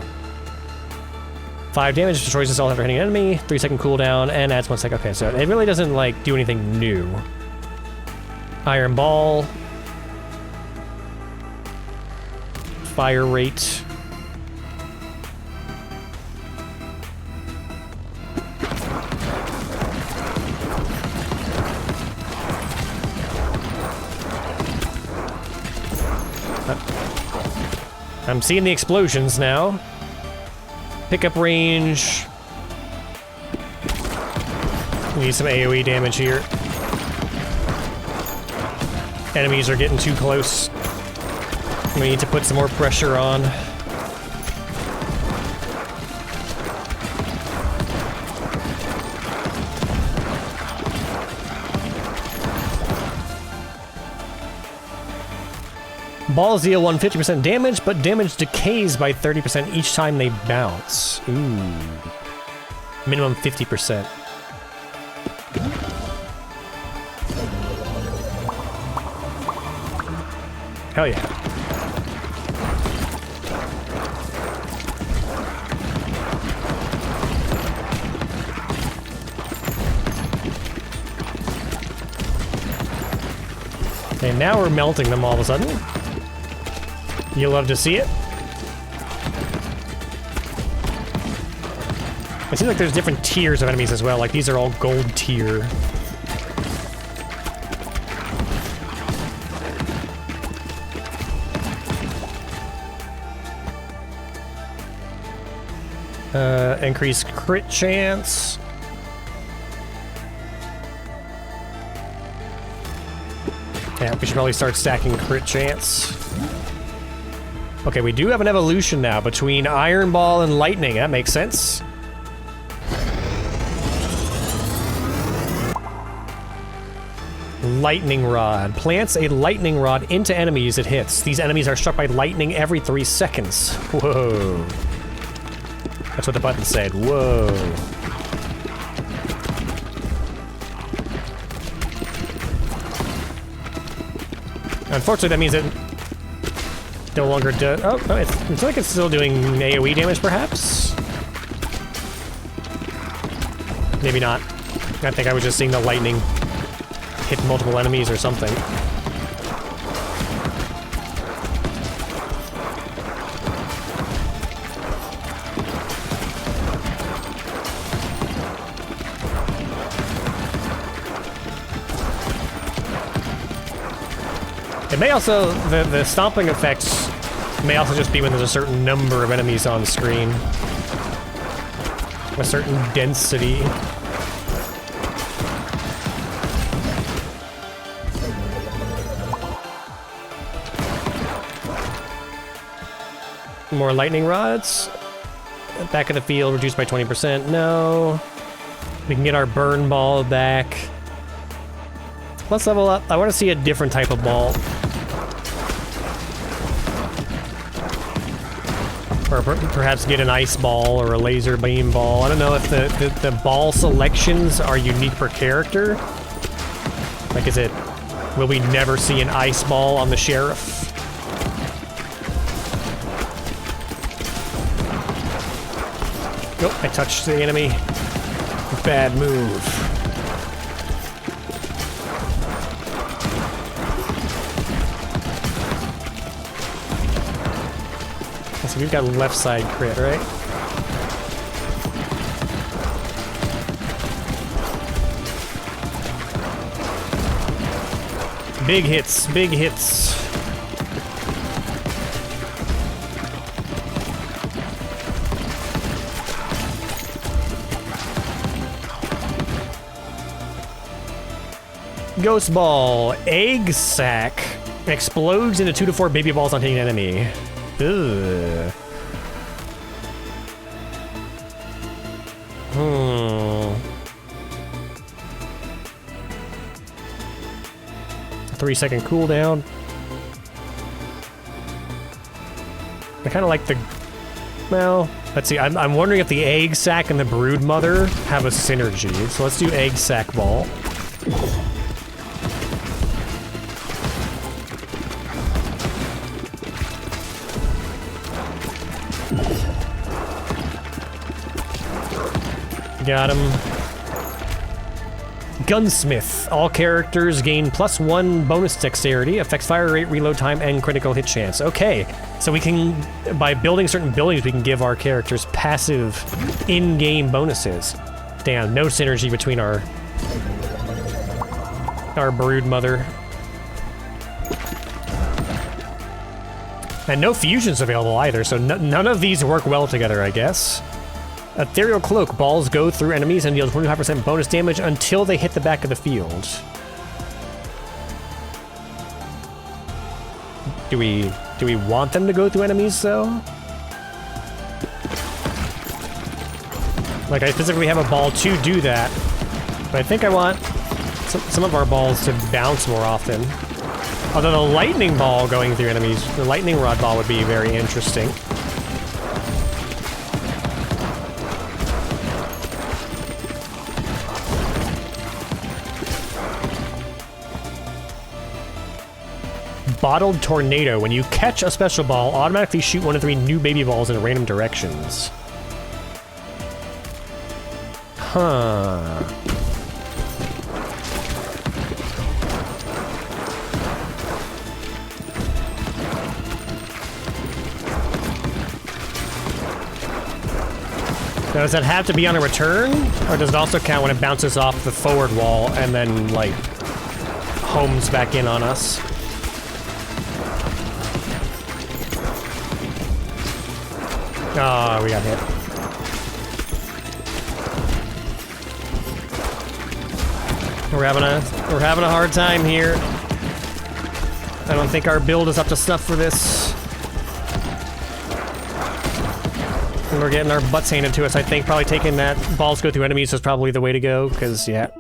Speaker 1: 5 damage, destroys this all after hitting an enemy, 3-second cooldown, and adds 1 second. Okay, so it really doesn't like do anything new. Iron Ball. Fire rate. I'm seeing the explosions now. Pickup range. We need some AoE damage here. Enemies are getting too close. We need to put some more pressure on. Balls deal 150% damage, but damage decays by 30% each time they bounce. Ooh. Minimum 50%. Hell yeah. Okay, now we're melting them all of a sudden. You love to see it. It seems like there's different tiers of enemies as well, like these are all gold tier. Increased crit chance. Yeah, we should probably start stacking crit chance. Okay, we do have an evolution now between Iron Ball and Lightning. That makes sense. Lightning Rod. Plants a lightning rod into enemies it hits. These enemies are struck by lightning every 3 seconds. Whoa. That's what the button said. Whoa. Unfortunately, that means it no longer does. Oh, it's like it's still doing AoE damage, perhaps? Maybe not. I think I was just seeing the lightning hit multiple enemies or something. It may also, the stomping effects may also just be when there's a certain number of enemies on screen. A certain density. More lightning rods. Back of the field, reduced by 20%. No. We can get our burn ball back. Let's level up. I want to see a different type of ball. Or perhaps get an ice ball or a laser beam ball. I don't know if the ball selections are unique per character. Like, is it... will we never see an ice ball on the sheriff? Nope, I touched the enemy. Bad move. So we've got left side crit, right? Big hits, big hits. Ghost Ball, Egg Sack, explodes into 2 to 4 baby balls on hitting an enemy. Ugh. 3-second cooldown. I kind of like the... well, let's see. I'm wondering if the Egg Sack and the Brood Mother have a synergy. So let's do Egg Sack Ball. Got him. Gunsmith. All characters gain +1 bonus dexterity, affects fire rate, reload time, and critical hit chance. Okay, so we can, by building certain buildings, we can give our characters passive in-game bonuses. Damn, no synergy between our Brood Mother. And no fusions available either, so none of these work well together, I guess. Ethereal Cloak. Balls go through enemies and deal 25% bonus damage until they hit the back of the field. Do we want them to go through enemies, though? Like, I specifically have a ball to do that, but I think I want some of our balls to bounce more often. Although the lightning ball going through enemies, the lightning rod ball would be very interesting. Bottled Tornado. When you catch a special ball, automatically shoot 1 of 3 new baby balls in random directions. Huh. Now, does that have to be on a return? Or does it also count when it bounces off the forward wall and then, like, homes back in on us? Oh, we got hit. We're having a hard time here. I don't think our build is up to snuff for this. And we're getting our butts handed to us. I think probably taking that balls go through enemies is probably the way to go, because, yeah.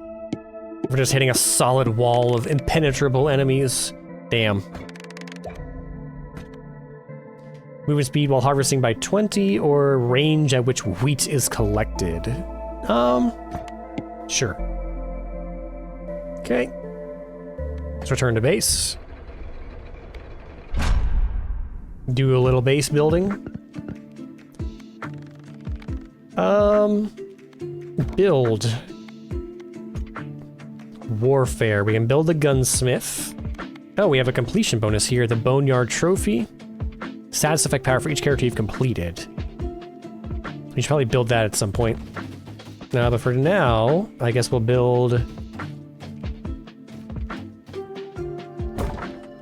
Speaker 1: We're just hitting a solid wall of impenetrable enemies. Damn. Movement speed while harvesting by 20, or range at which wheat is collected. Sure. Okay. Let's return to base. Do a little base building. Build. Warfare. We can build a gunsmith. Oh, we have a completion bonus here. The Boneyard Trophy. Status effect power for each character you've completed. We should probably build that at some point. No, but for now, I guess we'll build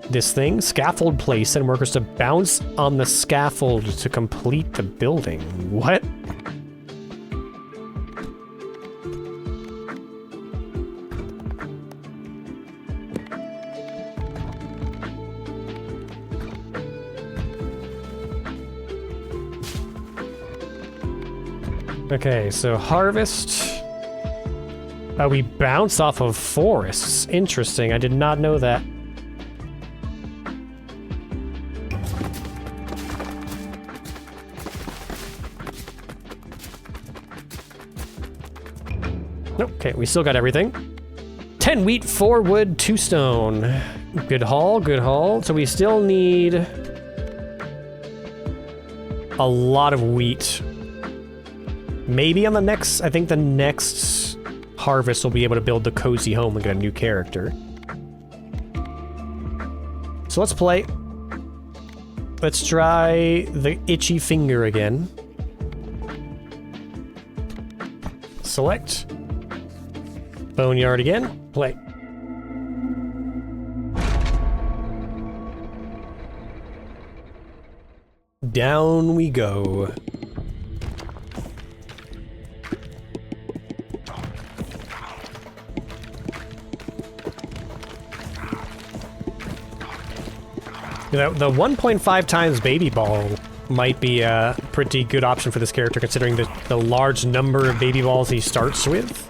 Speaker 1: this thing. Scaffold place. Send workers to bounce on the scaffold to complete the building. What? Okay, so harvest. We bounce off of forests. Interesting, I did not know that. Okay, we still got everything. 10 wheat, 4 wood, 2 stone. Good haul, good haul. So we still need a lot of wheat. Maybe on the next, I think the next harvest we'll be able to build the cozy home and get a new character. So let's play. Let's try the itchy finger again. Select. Boneyard again. Play. Down we go. The 1.5 times baby ball might be a pretty good option for this character, considering the large number of baby balls he starts with.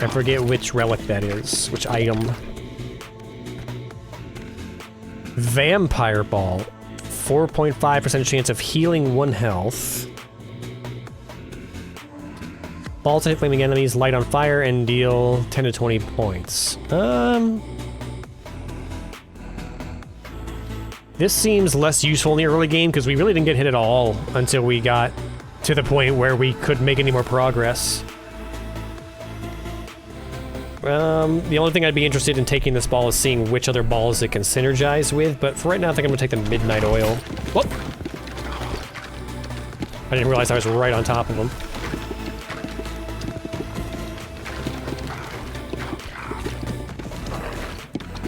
Speaker 1: I forget which relic that is, which item. Vampire Ball. 4.5% chance of healing 1 health. Balls hit flaming enemies, light on fire, and deal 10 to 20 points. This seems less useful in the early game because we really didn't get hit at all until we got to the point where we couldn't make any more progress. The only thing I'd be interested in taking this ball is seeing which other balls it can synergize with, but for right now I think I'm gonna take the Midnight Oil. Whoop! I didn't realize I was right on top of him.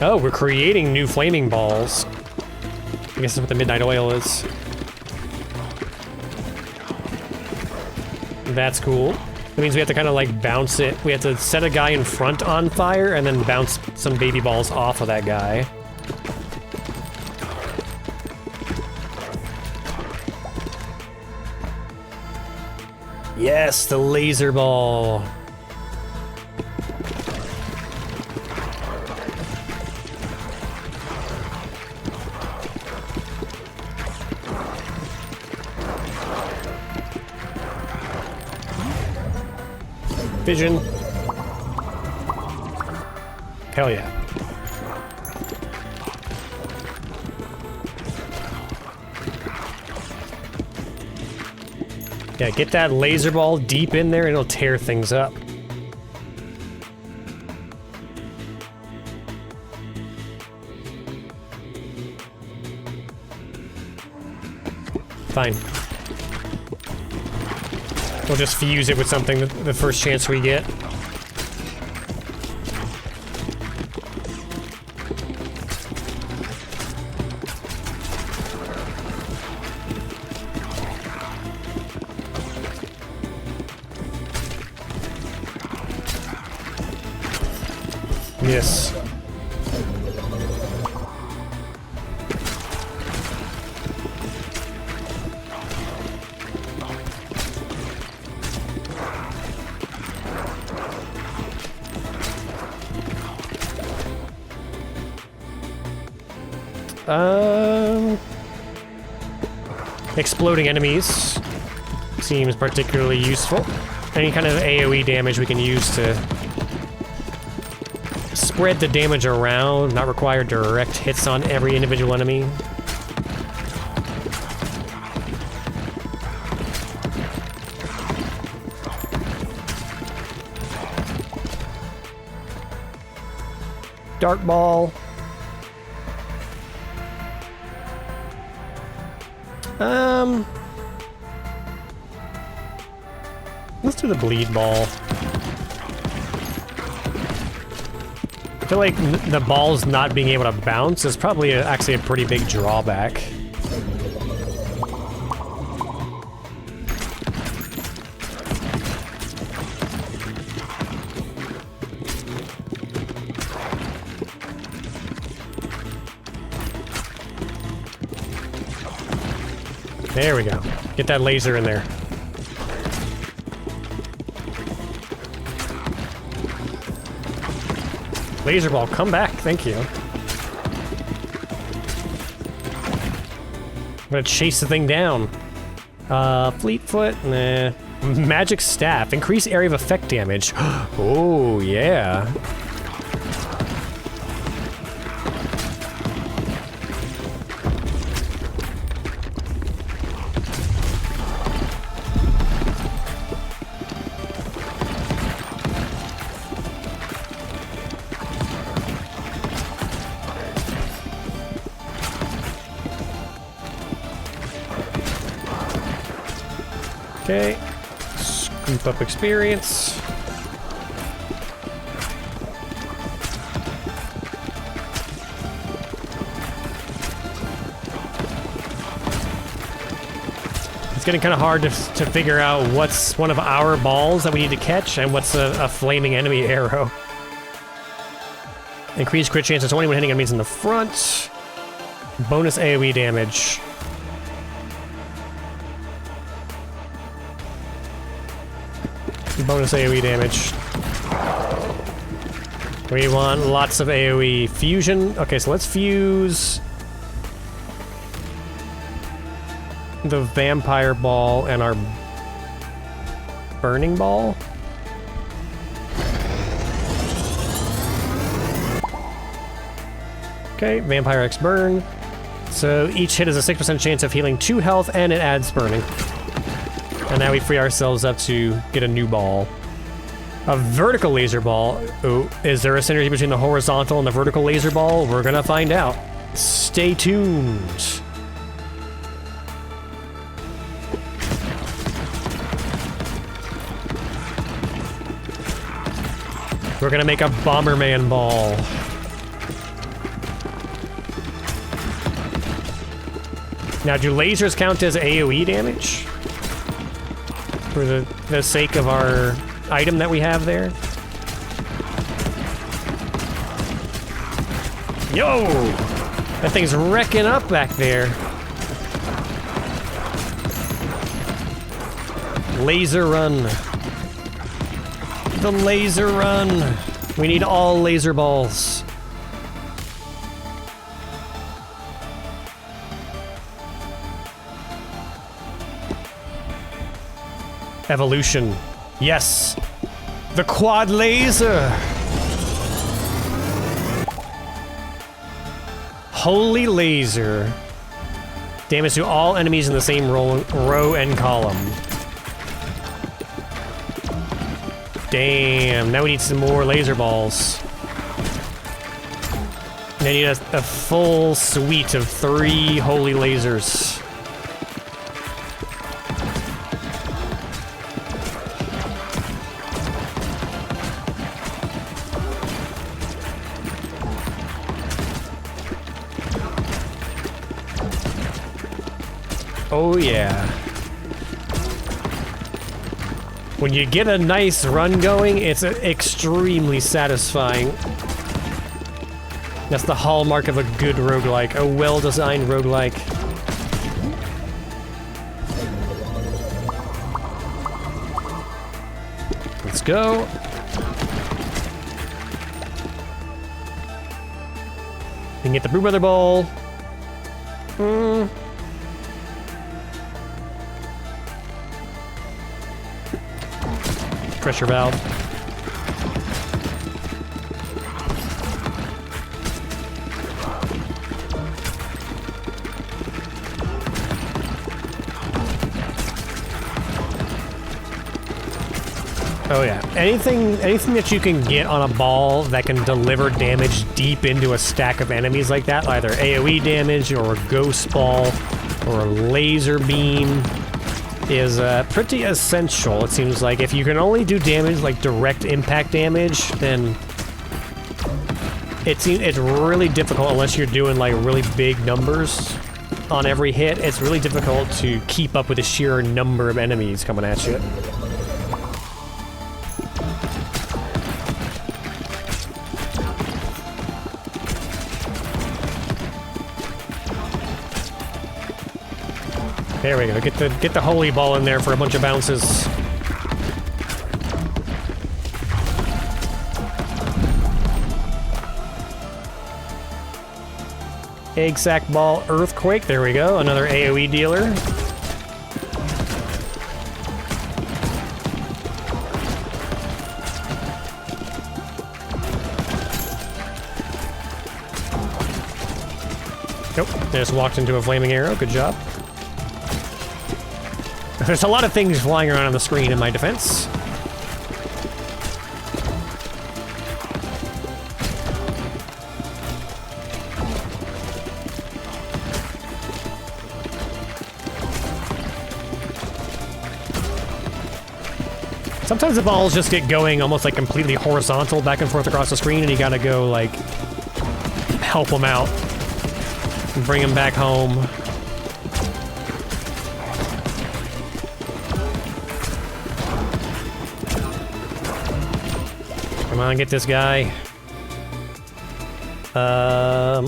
Speaker 1: Oh, we're creating new flaming balls. I guess that's what the Midnight Oil is. That's cool. That means we have to kind of like bounce it. We have to set a guy in front on fire and then bounce some baby balls off of that guy. Yes, the laser ball. Vision. Hell yeah. Yeah, get that laser ball deep in there and it'll tear things up. Fine. We'll just fuse it with something the first chance we get. Yes. Exploding enemies seems particularly useful. Any kind of AoE damage we can use to spread the damage around, not require direct hits on every individual enemy. Dart ball. Let's do the bleed ball. I feel like the balls not being able to bounce is probably actually a pretty big drawback. There we go. Get that laser in there. Laser ball, come back, thank you. I'm gonna chase the thing down. Fleetfoot, nah. Magic staff, increase area of effect damage. Oh, yeah. Okay, scoop up experience. It's getting kind of hard to figure out what's one of our balls that we need to catch and what's a flaming enemy arrow. Increased crit chance of 20 when hitting enemies in the front. Bonus AoE damage. Bonus AoE damage. We want lots of AoE. Fusion. Okay, so let's fuse the vampire ball and our burning ball. Okay, Vampire X Burn. So each hit is a 6% chance of healing 2 health and it adds burning. And now we free ourselves up to get a new ball. A vertical laser ball. Oh, is there a synergy between the horizontal and the vertical laser ball? We're gonna find out. Stay tuned. We're gonna make a Bomberman ball. Now, do lasers count as AoE damage? For the the sake of our item that we have there. Yo! That thing's wrecking up back there. Laser run. The laser run. We need all laser balls. Evolution. Yes. The quad laser. Holy laser. Damage to all enemies in the same row and column. Damn, now we need some more laser balls. And I need a full suite of 3 holy lasers. Oh yeah. When you get a nice run going, it's extremely satisfying. That's the hallmark of a good roguelike, a well-designed roguelike. Let's go. You can get the Brew Brother Bowl. Pressure valve. Oh yeah, anything that you can get on a ball that can deliver damage deep into a stack of enemies like that, either AoE damage or a ghost ball or a laser beam, is pretty essential, it seems like. If you can only do damage like direct impact damage, then it's really difficult unless you're doing like really big numbers on every hit. It's really difficult to keep up with the sheer number of enemies coming at you. There we go. Get the holy ball in there for a bunch of bounces. Egg sack ball earthquake. There we go. Another AoE dealer. Nope. They just walked into a flaming arrow. Good job. There's a lot of things flying around on the screen in my defense. Sometimes the balls just get going almost like completely horizontal back and forth across the screen, and you gotta go, like, help them out and bring them back home. Come on, get this guy. Yeah,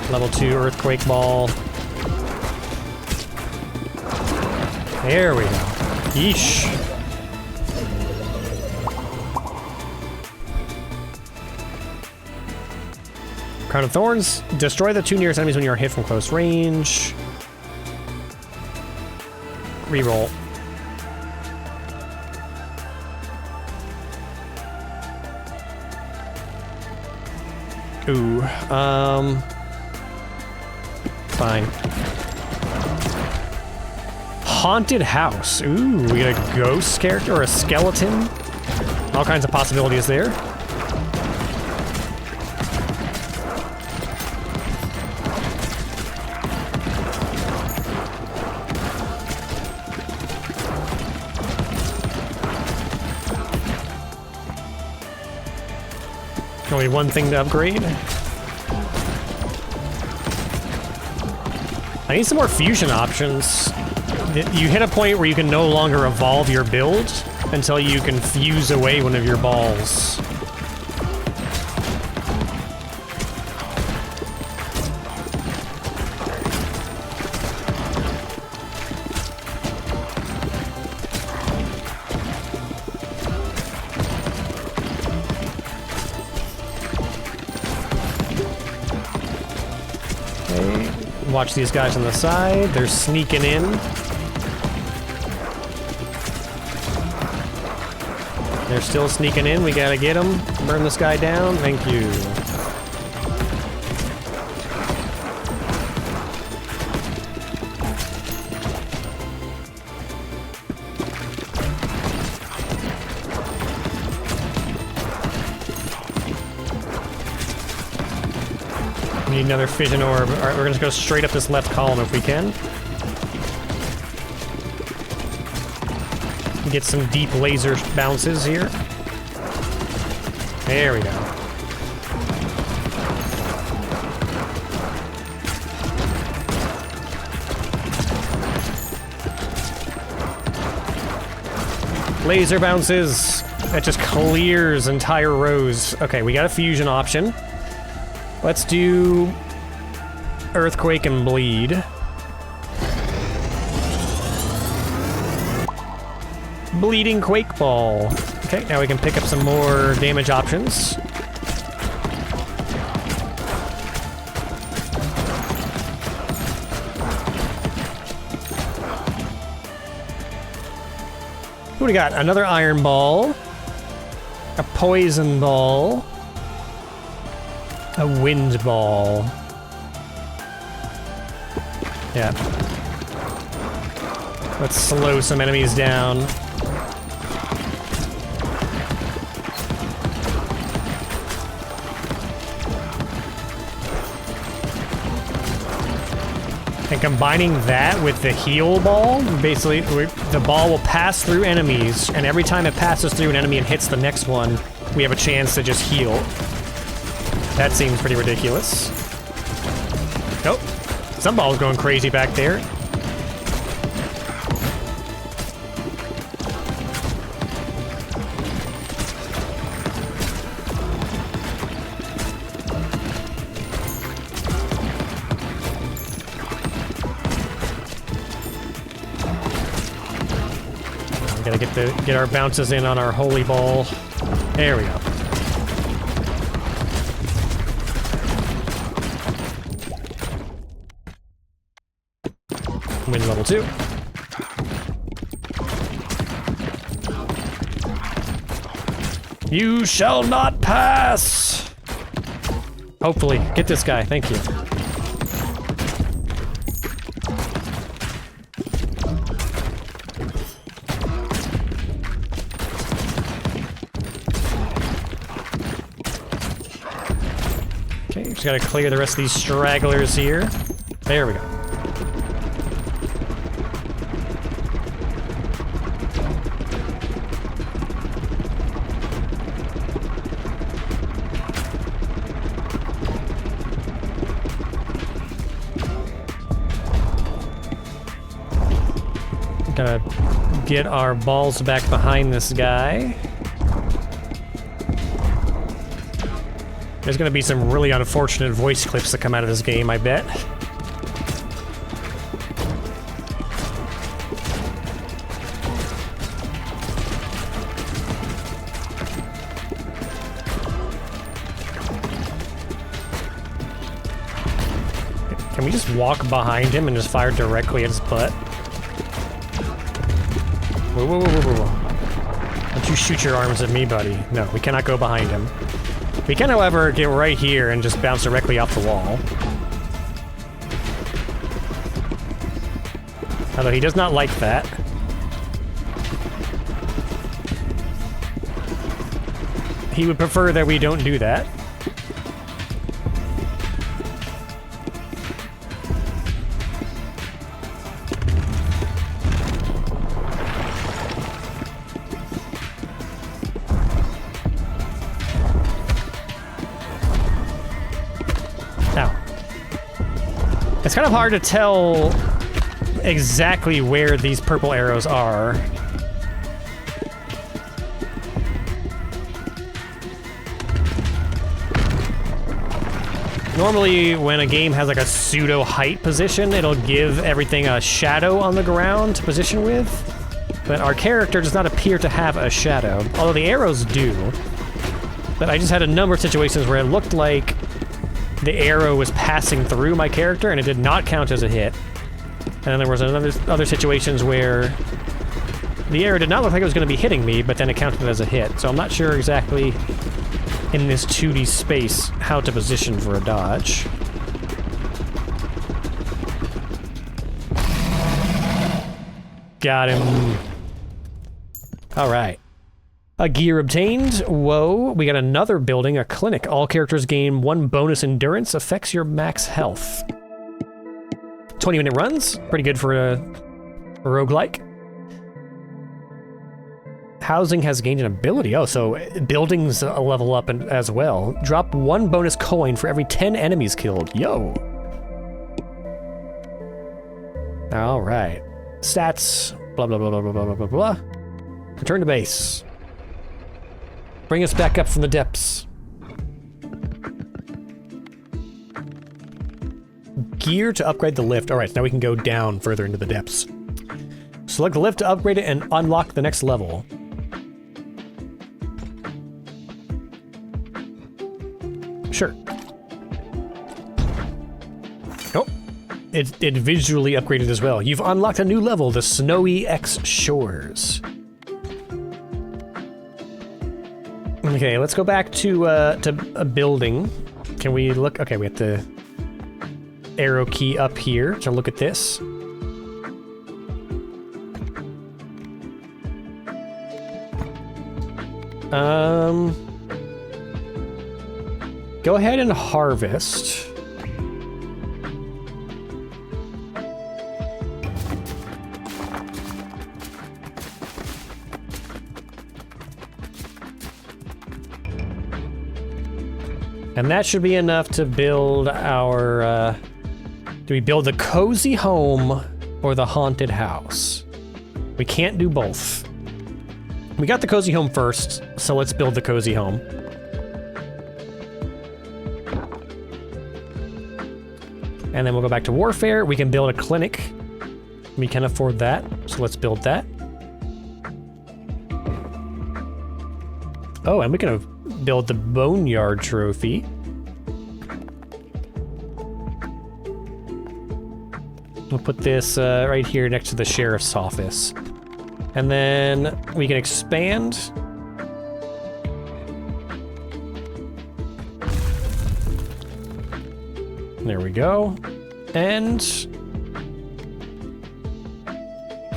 Speaker 1: level 2 earthquake ball. There we go. Yeesh. Crown of Thorns. Destroy the 2 nearest enemies when you are hit from close range. Reroll. Ooh, fine. Haunted house. Ooh, we get a ghost character or a skeleton. All kinds of possibilities there. Only one thing to upgrade. I need some more fusion options. You hit a point where you can no longer evolve your build until you can fuse away one of your balls. Watch these guys on the side. They're sneaking in. They're still sneaking in. We gotta get them. Burn this guy down. Thank you. Need another fission orb. Alright, we're gonna go straight up this left column if we can. Get some deep laser bounces here. There we go. Laser bounces! That just clears entire rows. Okay, we got a fusion option. Let's do Earthquake and Bleed. Bleeding Quake Ball. Okay, now we can pick up some more damage options. What do we got? Another Iron Ball. A Poison Ball. A Wind Ball. Yeah. Let's slow some enemies down. And combining that with the heal ball, basically the ball will pass through enemies, and every time it passes through an enemy and hits the next one, we have a chance to just heal. That seems pretty ridiculous. Oh, some ball's going crazy back there. We gotta get our bounces in on our holy ball. There we go. Win level 2. You shall not pass! Hopefully. Get this guy. Thank you. Okay, just gotta clear the rest of these stragglers here. There we go. Gotta get our balls back behind this guy. There's gonna be some really unfortunate voice clips that come out of this game, I bet. Can we just walk behind him and just fire directly at his butt? Whoa, whoa, whoa, whoa, whoa. Don't you shoot your arms at me, buddy. No, we cannot go behind him. We can, however, get right here and just bounce directly off the wall. Although he does not like that. He would prefer that we don't do that. It's kind of hard to tell exactly where these purple arrows are. Normally, when a game has like a pseudo height position, it'll give everything a shadow on the ground to position with. But our character does not appear to have a shadow, although the arrows do. But I just had a number of situations where it looked like the arrow was passing through my character and it did not count as a hit. And then there was other situations where the arrow did not look like it was going to be hitting me, but then it counted as a hit. So I'm not sure exactly in this 2D space how to position for a dodge. Got him. All right. A gear obtained. Whoa. We got another building, a clinic. All characters gain 1 bonus endurance, affects your max health. 20-minute runs. Pretty good for a roguelike. Housing has gained an ability. Oh, so buildings level up as well. Drop 1 bonus coin for every 10 enemies killed. Yo. All right. Stats. Blah, blah, blah, blah, blah, blah, blah, blah. Return to base. Bring us back up from the depths. Gear to upgrade the lift. All right, so now we can go down further into the depths. Select the lift to upgrade it and unlock the next level. Sure. Oh, it visually upgraded as well. You've unlocked a new level, the Snowy X Shores. Okay, let's go back to a building. Can we look? Okay, we have the arrow key up here to look at this. Go ahead and harvest. And that should be enough to build our, do we build the cozy home or the haunted house? We can't do both. We got the cozy home first, so let's build the cozy home. And then we'll go back to warfare. We can build a clinic. We can afford that, so let's build that. Oh, and we can build the Boneyard Trophy. We'll put this right here next to the sheriff's office. And then we can expand. There we go. And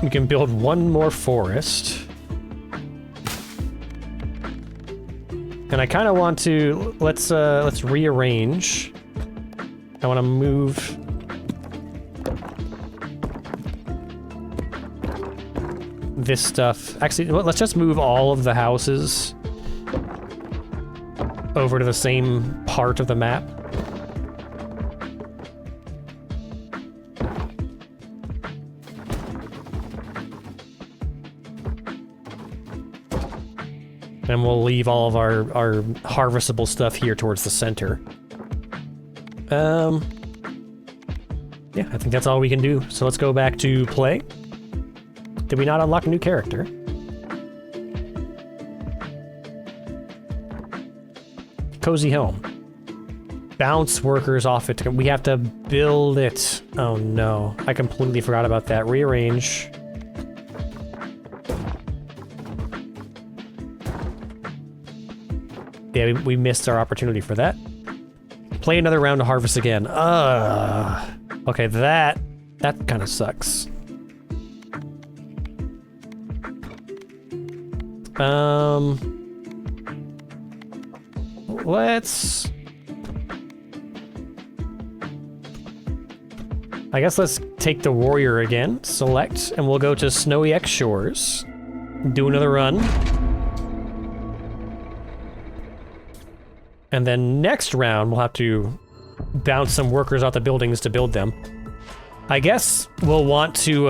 Speaker 1: we can build 1 more forest. And I kind of want to, let's rearrange. I want to move this stuff. Actually, let's just move all of the houses over to the same part of the map. And we'll leave all of our harvestable stuff here towards the center. Yeah, I think that's all we can do. So let's go back to play. Did we not unlock a new character? Cozy home. Bounce workers off it. We have to build it. Oh no, I completely forgot about that. Rearrange. Yeah, we missed our opportunity for that. Play another round to harvest again. Okay, that kind of sucks. Let's... I guess let's take the warrior again, select, and we'll go to Snowy X Shores. Do another run. And then next round, we'll have to bounce some workers out the buildings to build them. I guess we'll want to,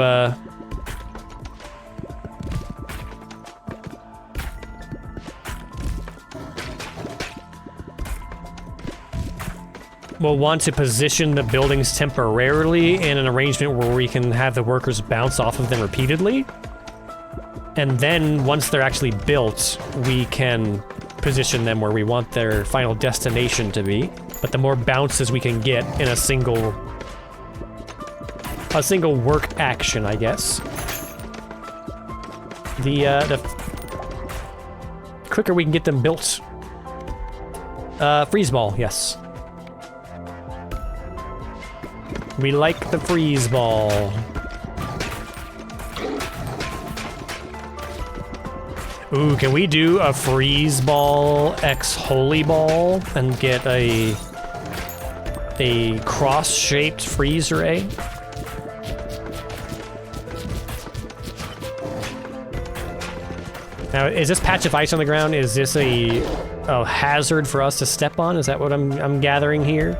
Speaker 1: we'll want to position the buildings temporarily in an arrangement where we can have the workers bounce off of them repeatedly. And then, once they're actually built, we can position them where we want their final destination to be. But the more bounces we can get in a single work action, I guess. The quicker we can get them built. Freeze ball, yes. We like the freeze ball. Ooh, can we do a freeze ball X holy ball and get a cross-shaped freeze ray? Now, is this patch of ice on the ground? Is this a hazard for us to step on? Is that what I'm gathering here?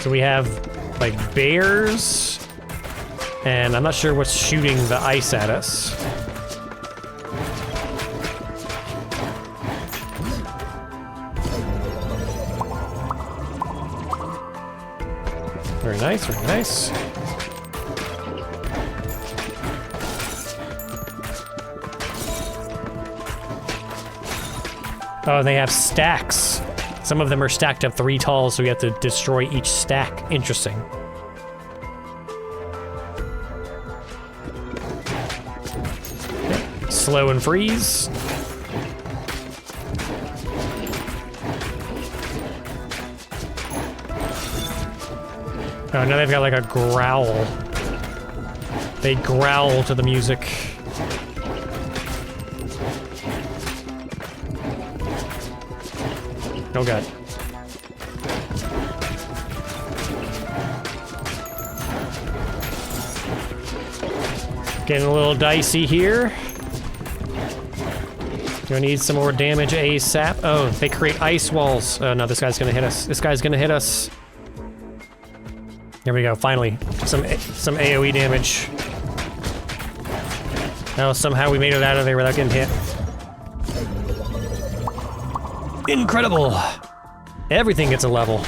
Speaker 1: So we have, like, bears, and I'm not sure what's shooting the ice at us. Very nice, very nice. Oh, they have stacks. Some of them are stacked up 3 tall, so we have to destroy each stack. Interesting. Okay. Slow and freeze. Oh, now they've got like a growl. They growl to the music. Oh god. Getting a little dicey here. Gonna need some more damage ASAP. Oh, they create ice walls. Oh no, this guy's gonna hit us. This guy's gonna hit us. Here we go, finally. Some AoE damage. Now somehow we made it out of there without getting hit. Incredible! Everything gets a level.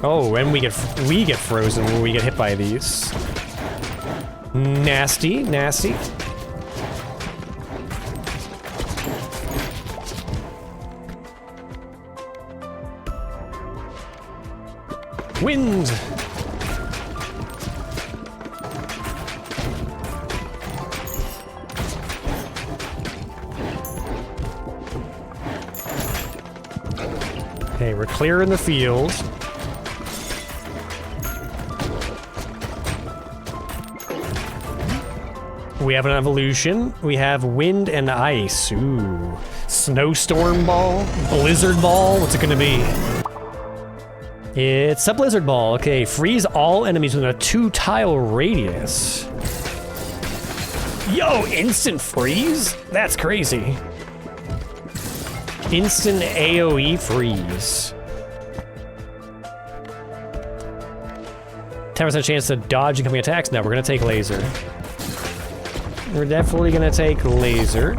Speaker 1: Oh, and we get frozen when we get hit by these. Nasty, nasty. Wind! Okay, we're clearing the field. We have an evolution. We have wind and ice. Ooh. Snowstorm ball? Blizzard ball? What's it gonna be? It's a blizzard ball. Okay, freeze all enemies within a 2-tile radius. Yo, instant freeze? That's crazy. Instant AoE freeze. 10% chance to dodge incoming attacks. No, we're gonna take laser. We're definitely gonna take laser.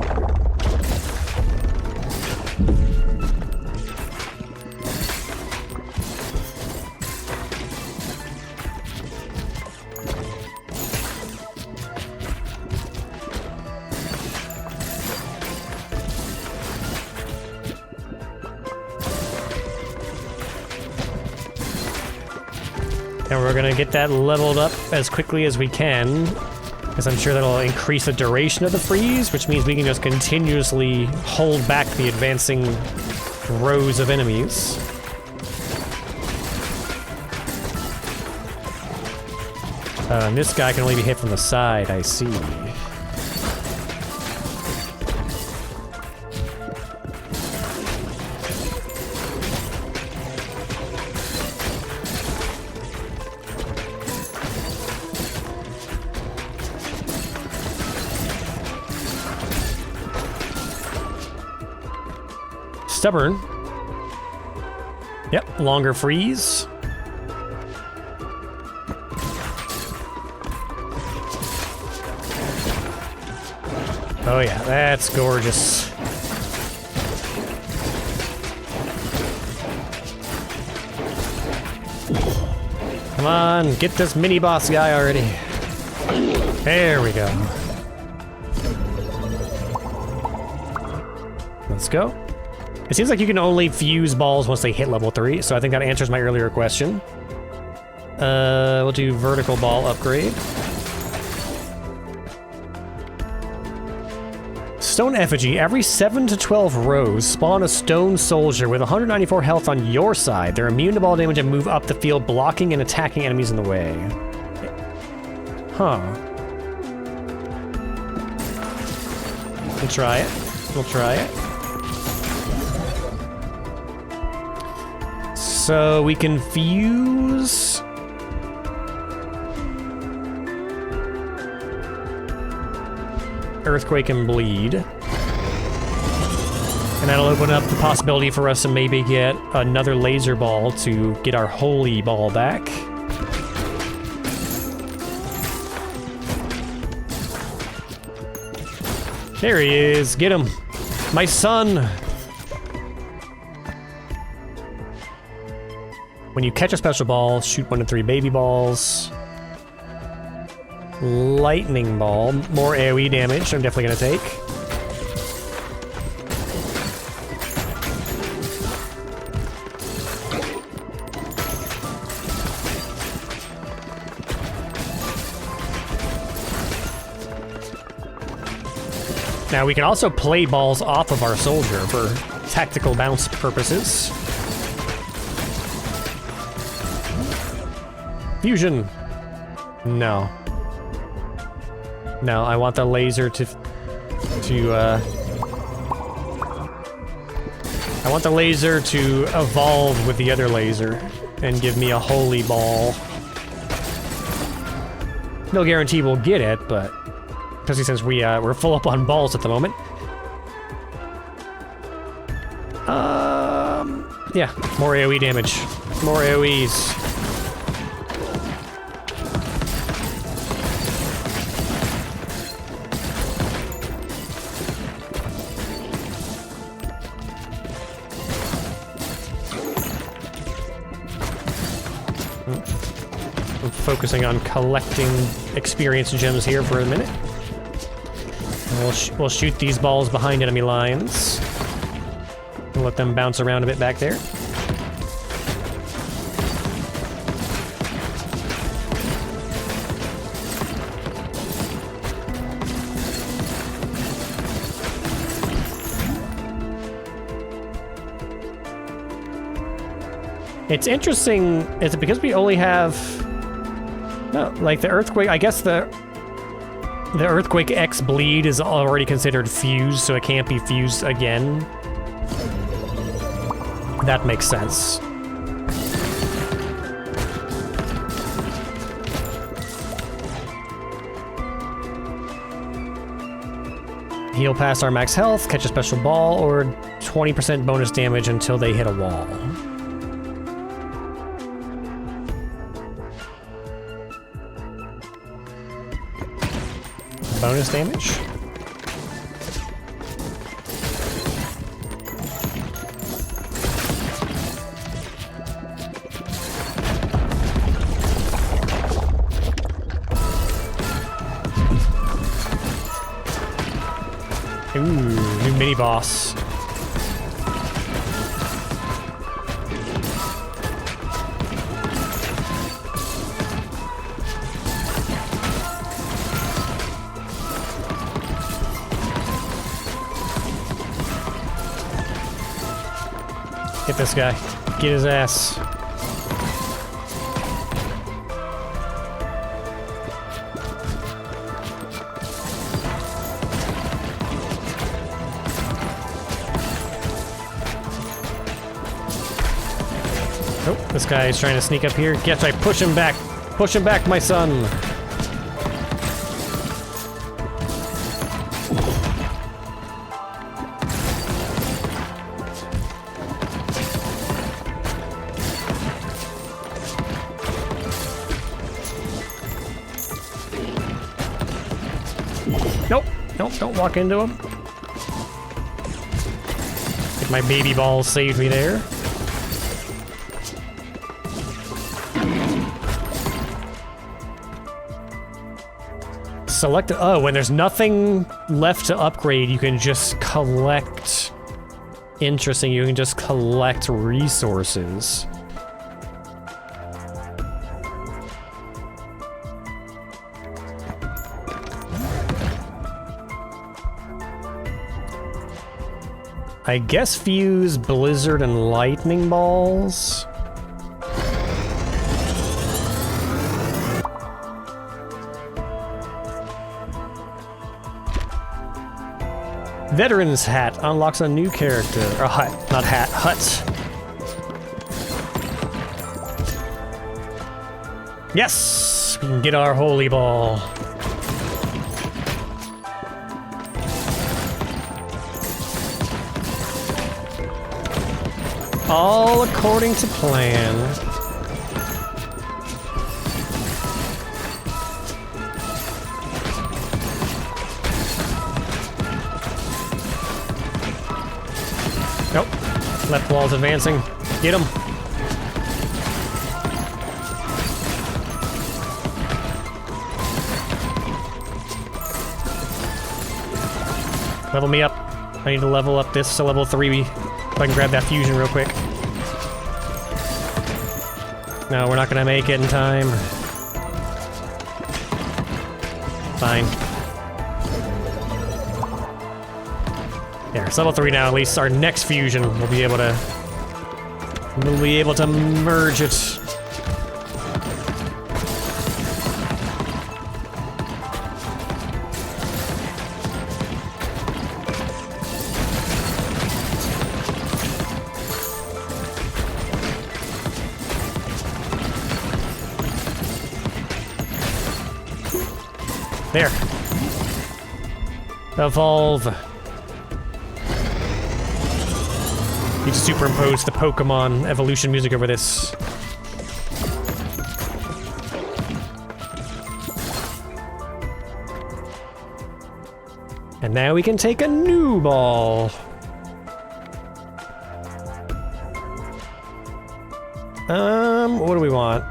Speaker 1: And we're gonna get that leveled up as quickly as we can, because I'm sure that'll increase the duration of the freeze, which means we can just continuously hold back the advancing rows of enemies. And this guy can only be hit from the side, I see. stubborn. Yep, longer freeze. Oh yeah, that's gorgeous. Come on, get this mini boss guy already. There we go. Let's go. It seems like you can only fuse balls once they hit level 3, so I think that answers my earlier question. We'll do vertical ball upgrade. Stone Effigy. Every 7 to 12 rows, spawn a stone soldier with 194 health on your side. They're immune to ball damage and move up the field, blocking and attacking enemies in the way. Huh. We'll try it. We'll try it. So we can fuse... Earthquake and Bleed. And that'll open up the possibility for us to maybe get another laser ball to get our holy ball back. There he is. Get him. My son. When you catch a special ball, shoot 1 to 3 baby balls. Lightning ball, more AoE damage, I'm definitely gonna take. Now we can also play balls off of our soldier for tactical bounce purposes. Fusion. No. No, I want the laser I want the laser to evolve with the other laser and give me a holy ball. No guarantee we'll get it, but especially since we're full up on balls at the moment. Yeah, more AoE damage. More AoEs. I'm focusing on collecting experience gems here for a minute. And we'll shoot these balls behind enemy lines. We'll let them bounce around a bit back there. It's interesting, is it because we only have... No, like the Earthquake, I guess the Earthquake X Bleed is already considered fused, so it can't be fused again. That makes sense. Heal past our max health, catch a special ball, or 20% bonus damage until they hit a wall. Bonus damage? Ooh, new mini boss. Get this guy. Get his ass. Oh, this guy is trying to sneak up here. Guess I push him back. Push him back, my son. Nope, don't walk into him. Think my baby balls saved me there. Select, oh, when there's nothing left to upgrade, you can just collect. Interesting, you can just collect resources. I guess fuse blizzard and lightning balls. Veteran's hat unlocks a new character. Or hut, not hat, hut. Yes! We can get our holy ball. All according to plan. Nope. Left wall's advancing. Get him. Level me up. I need to level up this to level 3 so I can grab that fusion real quick. No, we're not gonna make it in time. Fine. There, it's level 3 now. At least our next fusion will be able to... We'll be able to merge it. There. Evolve. You just superimpose the Pokemon evolution music over this. And now we can take a new ball. What do we want?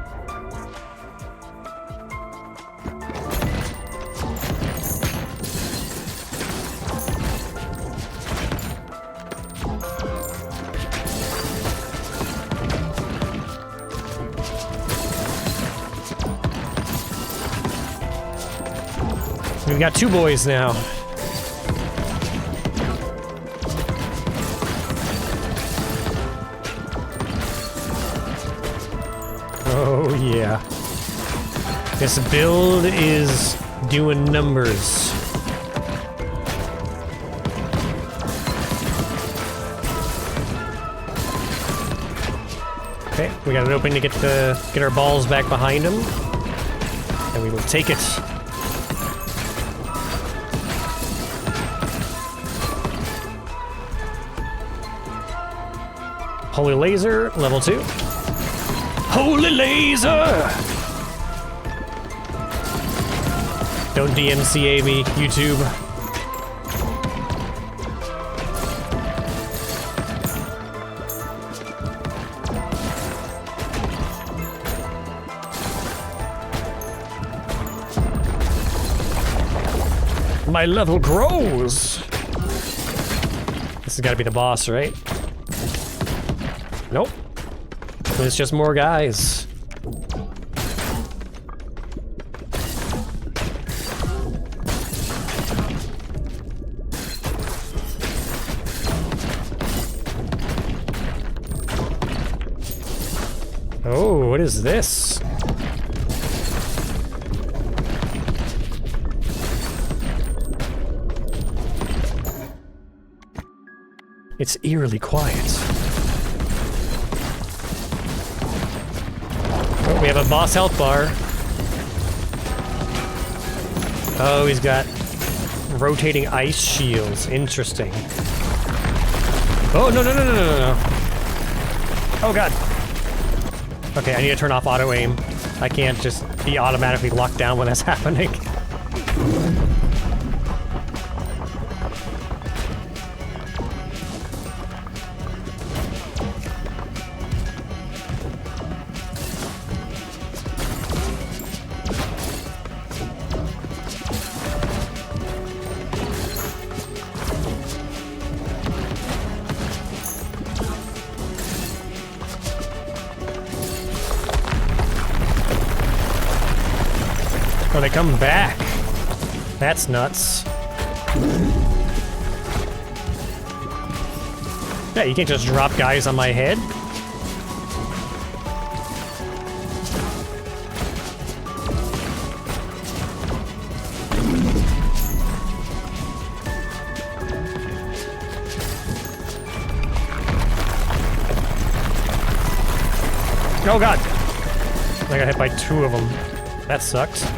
Speaker 1: We've got 2 boys now. Oh yeah. This build is doing numbers. Okay, we got an opening to get our balls back behind him. And we will take it. Holy Laser, level 2. Holy Laser! Don't DMCA me, YouTube. My level grows! This has got to be the boss, right? Nope. It's just more guys. Oh, what is this? It's eerily quiet. Oh, we have a boss health bar. Oh, he's got rotating ice shields. Interesting. Oh, no, no, no, no, no, no, no. Oh, God. Okay, I need to turn off auto aim. I can't just be automatically locked down when that's happening. Oh, they come back. That's nuts. Yeah, you can't just drop guys on my head. Oh god! I got hit by 2 of them. That sucks.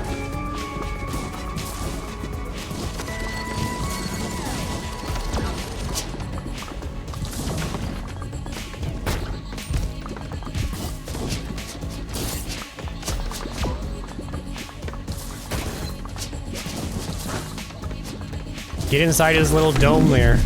Speaker 1: Get inside his little dome there.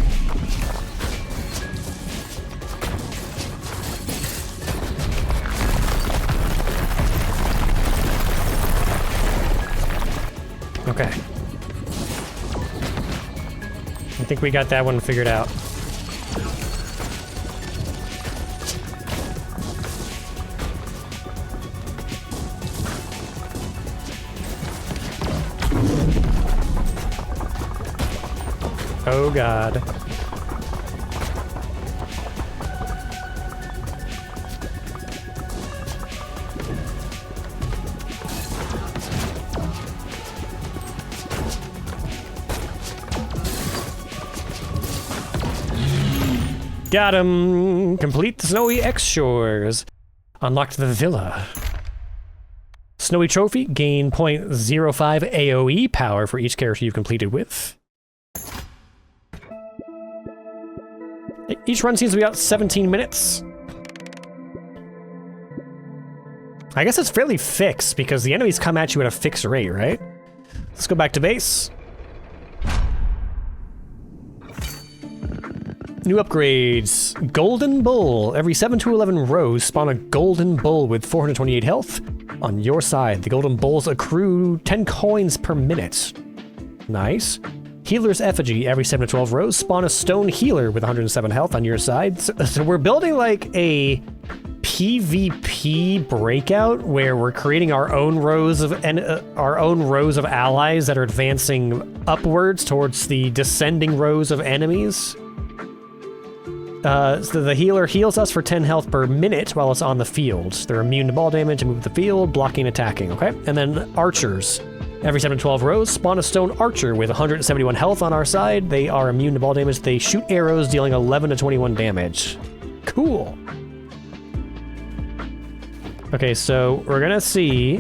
Speaker 1: Okay. I think we got that one figured out. Oh god. Got him! Complete the Snowy X Shores. Unlocked the villa. Snowy Trophy, gain 0.05 AoE power for each character you've completed with. Each run seems to be about 17 minutes. I guess it's fairly fixed because the enemies come at you at a fixed rate, right? Let's go back to base. New upgrades. Golden Bull. Every 7 to 11 rows spawn a Golden Bull with 428 health. On your side, the Golden Bulls accrue 10 coins per minute. Nice. Healer's Effigy. Every 7 to 12 rows spawn a Stone Healer with 107 health on your side. So we're building like a PvP breakout where we're creating our own rows of allies that are advancing upwards towards the descending rows of enemies. So the healer heals us for 10 health per minute while it's on the field. They're immune to ball damage and move the field, blocking, attacking, okay? And then archers. Every 7 to 12 rows, spawn a stone archer with 171 health on our side. They are immune to ball damage. They shoot arrows, dealing 11 to 21 damage. Cool. Okay, so we're gonna see.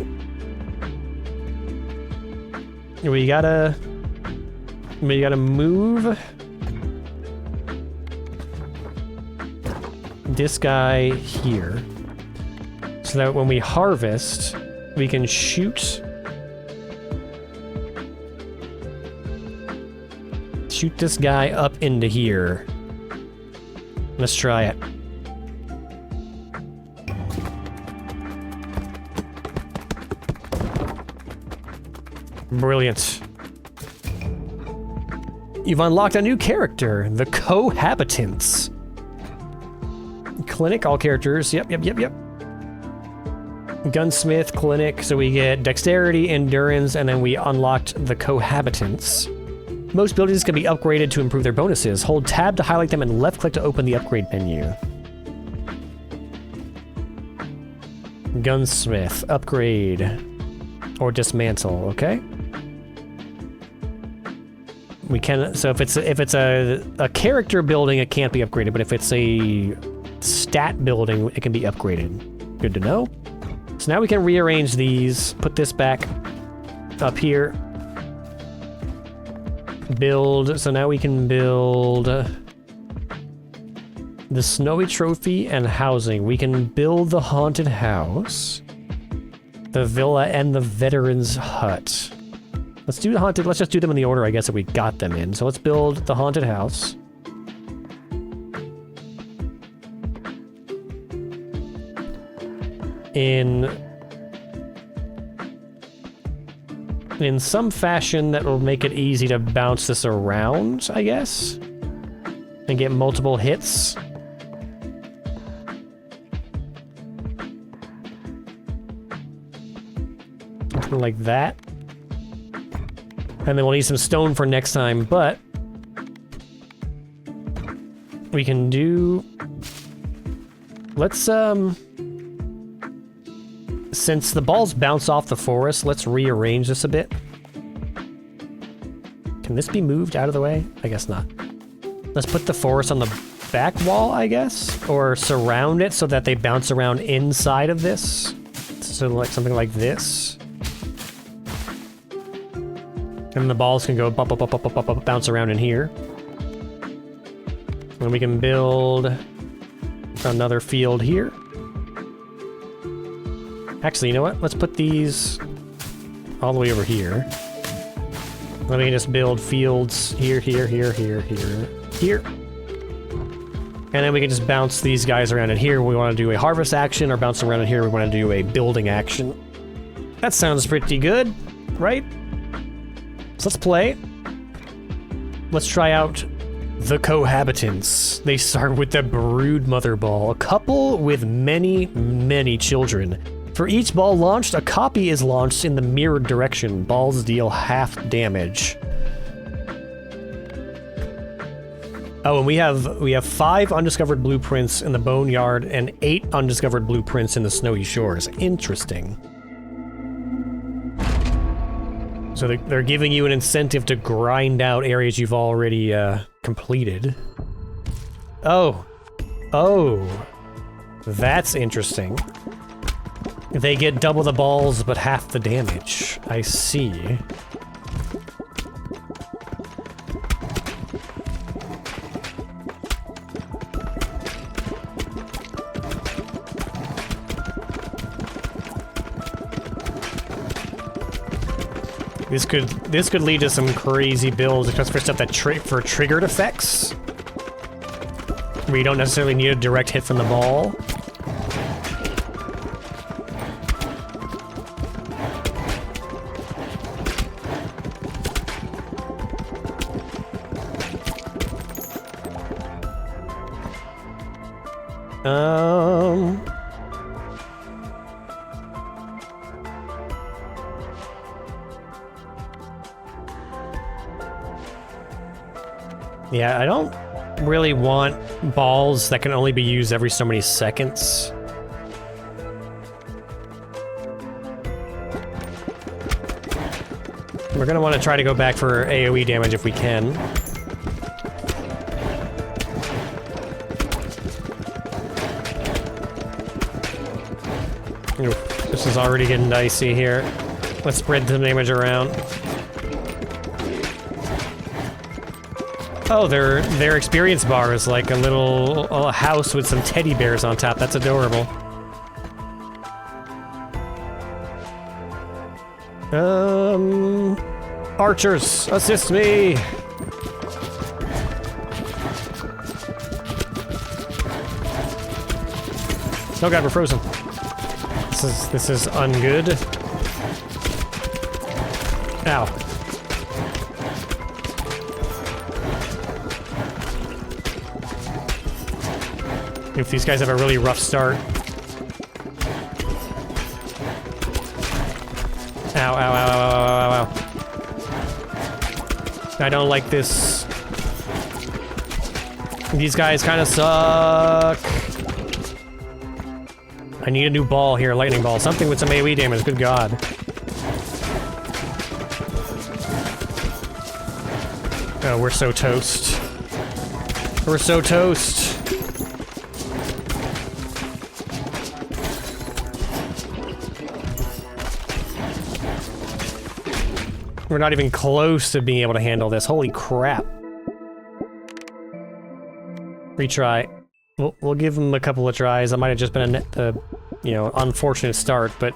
Speaker 1: We gotta move this guy here so that when we harvest, we can shoot this guy up into here. Let's try it. Brilliant. You've unlocked a new character, the Cohabitants. Clinic, all characters. Yep. Gunsmith, Clinic, so we get Dexterity, Endurance, and then we unlocked the Cohabitants. Most buildings can be upgraded to improve their bonuses. Hold tab to highlight them and left click to open the upgrade menu. Gunsmith, upgrade, or dismantle, okay? We can, so if it's a character building, it can't be upgraded, but if it's a stat building, it can be upgraded. Good to know. So now we can rearrange these, put this back up here. Build, so now we can build the Snowy Trophy and housing. We can build the Haunted House, the Villa, and the Veterans Hut. Let's do the Haunted, let's just do them in the order, I guess, that we got them in. So let's build the Haunted House. In some fashion that will make it easy to bounce this around, I guess, and get multiple hits. Something like that. And then we'll need some stone for next time, but we can do... Let's, since the balls bounce off the forest, let's rearrange this a bit. Can this be moved out of the way? I guess not. Let's put the forest on the back wall, I guess? Or surround it so that they bounce around inside of this. So like something like this. And the balls can go bounce around in here. And we can build another field here. Actually, you know what? Let's put these all the way over here. Then we can just build fields here, here, here, here, here, here. And then we can just bounce these guys around in here. We want to do a harvest action, or bounce around in here. We want to do a building action. That sounds pretty good, right? So let's play. Let's try out the cohabitants. They start with the brood mother ball, a couple with many, many children. For each ball launched, a copy is launched in the mirrored direction. Balls deal half damage. Oh, and we have 5 undiscovered blueprints in the Boneyard and 8 undiscovered blueprints in the Snowy Shores. Interesting. So they're giving you an incentive to grind out areas you've already completed. Oh. Oh. That's interesting. They get double the balls, but half the damage. I see. This could lead to some crazy builds, especially for stuff that for triggered effects, where you don't necessarily need a direct hit from the ball. Yeah, I don't really want balls that can only be used every so many seconds. We're gonna want to try to go back for AoE damage if we can. Ooh, this is already getting dicey here. Let's spread the damage around. Oh, their experience bar is like a little house with some teddy bears on top. That's adorable. Archers, assist me! Oh god, we're frozen. This is ungood. Ow. If these guys have a really rough start. Ow, ow, ow, ow, ow, ow, ow. I don't like this. These guys kind of suck. I need a new ball here, lightning ball. Something with some AoE damage, good god. Oh, we're so toast. We're so toast. We're not even close to being able to handle this. Holy crap. Retry. We'll give them a couple of tries. That might have just been a unfortunate start, but...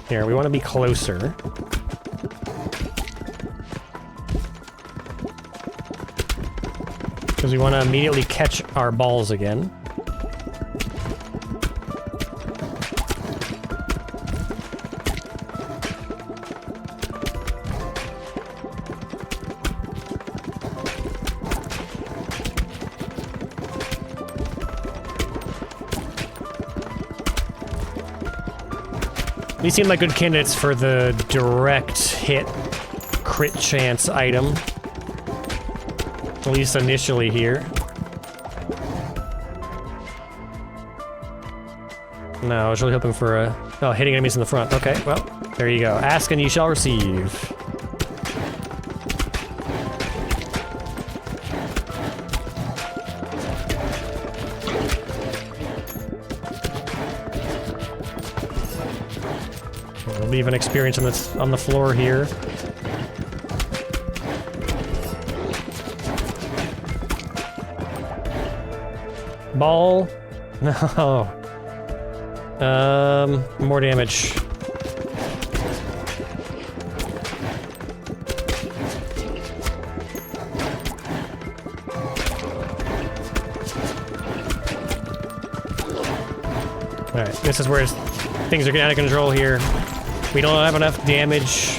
Speaker 1: Here, we want to be closer. Because we want to immediately catch our balls again. These seem like good candidates for the direct hit crit chance item. At least initially here. No, I was really hoping for a... Oh, hitting enemies in the front. Okay, well, there you go. Ask and you shall receive. We'll leave an experience on the floor here. Ball. No. More damage. Alright, this is where things are getting out of control here. We don't have enough damage.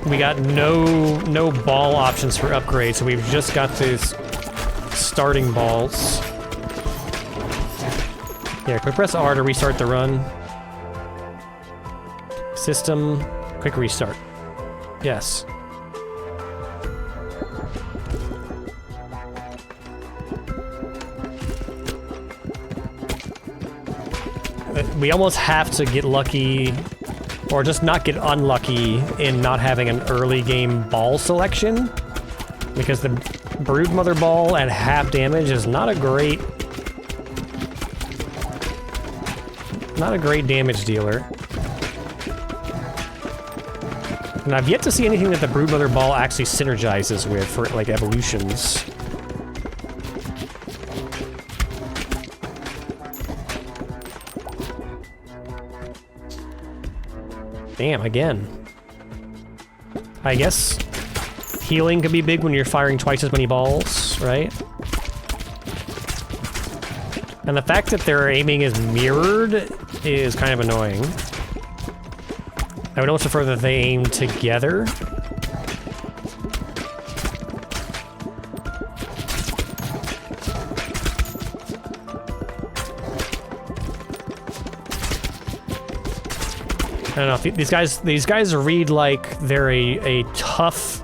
Speaker 1: We got no ball options for upgrades, so we've just got these starting balls. Yeah, quick press R to restart the run. System, quick restart. Yes. We almost have to get lucky, or just not get unlucky in not having an early game ball selection, because the Broodmother Ball at half damage is not a great damage dealer. And I've yet to see anything that the Broodmother Ball actually synergizes with for, like, evolutions. Damn, again. I guess healing could be big when you're firing twice as many balls, right? And the fact that their aiming is mirrored is kind of annoying. I would almost prefer that they aim together. I don't know, these guys read like they're a tough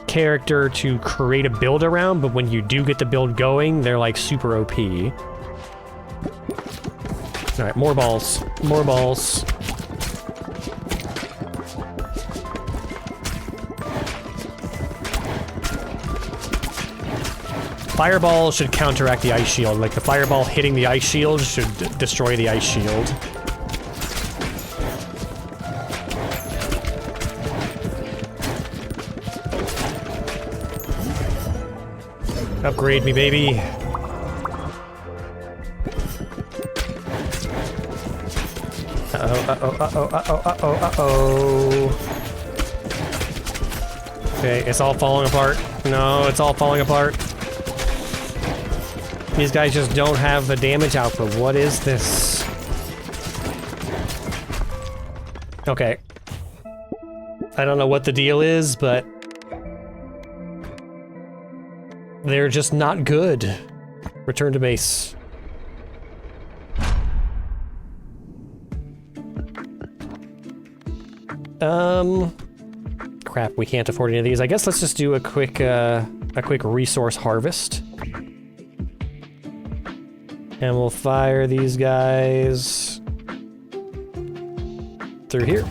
Speaker 1: character to create a build around, but when you do get the build going, they're like super OP. Alright, more balls. More balls. Fireball should counteract the ice shield. Like, the fireball hitting the ice shield should destroy the ice shield. Upgrade me, baby. Uh-oh. Okay, it's all falling apart. No, it's all falling apart. These guys just don't have the damage output. What is this? Okay. I don't know what the deal is, but they're just not good. Return to base. Crap, we can't afford any of these. I guess let's just do a quick resource harvest. And we'll fire these guys through here.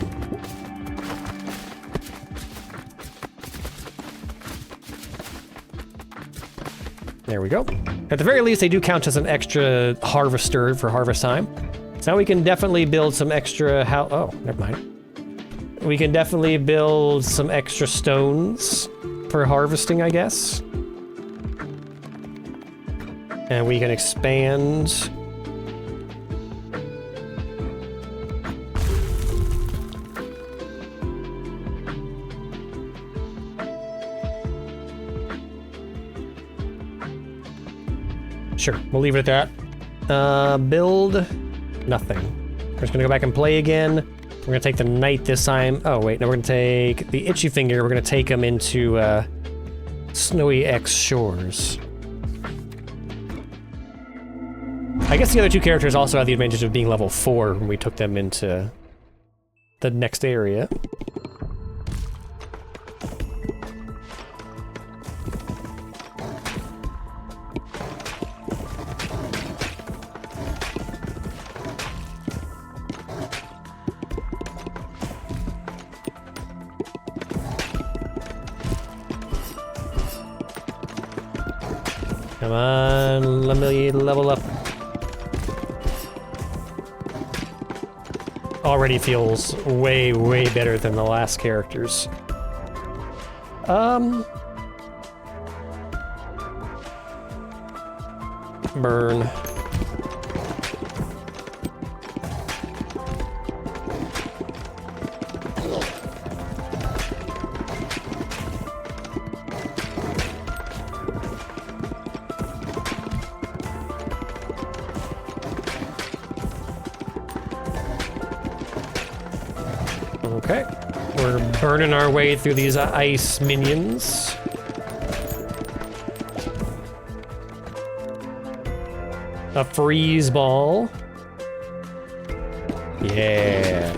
Speaker 1: There we go. At the very least, they do count as an extra harvester for harvest time. So now we can definitely build some extra oh, never mind. We can definitely build some extra stones for harvesting, I guess. And we can expand. Sure, we'll leave it at that. Build nothing. We're just gonna go back and play again. We're gonna take the knight this time. Oh wait, no, we're gonna take the itchy finger. We're gonna take him into Snowy X Shores. I guess the other two characters also had the advantage of being level 4 when we took them into the next area. Come on, let me level up. Already feels way, way better than the last characters. Burn. Okay, we're burning our way through these ice minions. A freeze ball. Yeah.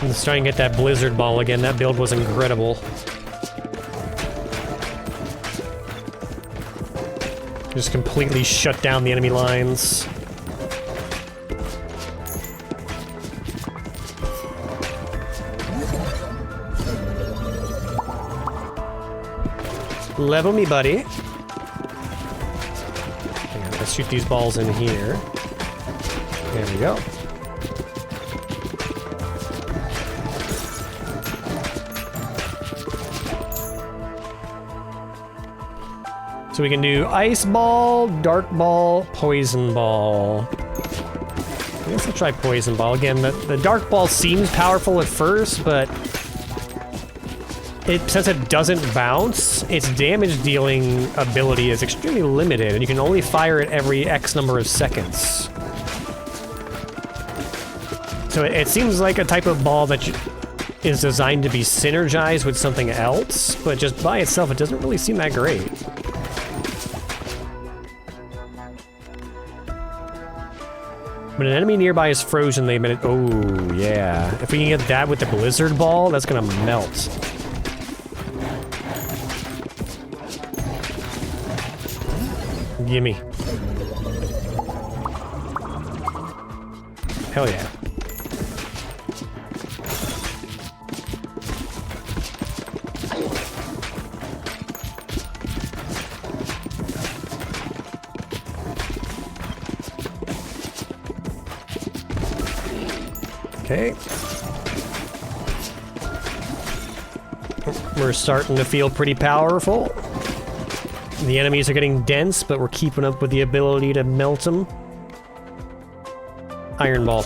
Speaker 1: Let's try and get that blizzard ball again. That build was incredible. Just completely shut down the enemy lines. Level me, buddy. And let's shoot these balls in here. There we go. So we can do ice ball, dark ball, poison ball. I guess I'll try poison ball. Again, the dark ball seems powerful at first, but since it doesn't bounce, its damage dealing ability is extremely limited, and you can only fire it every X number of seconds. So it seems like a type of ball that is designed to be synergized with something else, but just by itself it doesn't really seem that great. When an enemy nearby is frozen, they emit. Oh, yeah. If we can get that with the blizzard ball, that's gonna melt. Gimme. Hell yeah. Okay. We're starting to feel pretty powerful. The enemies are getting dense, but we're keeping up with the ability to melt them. Iron ball.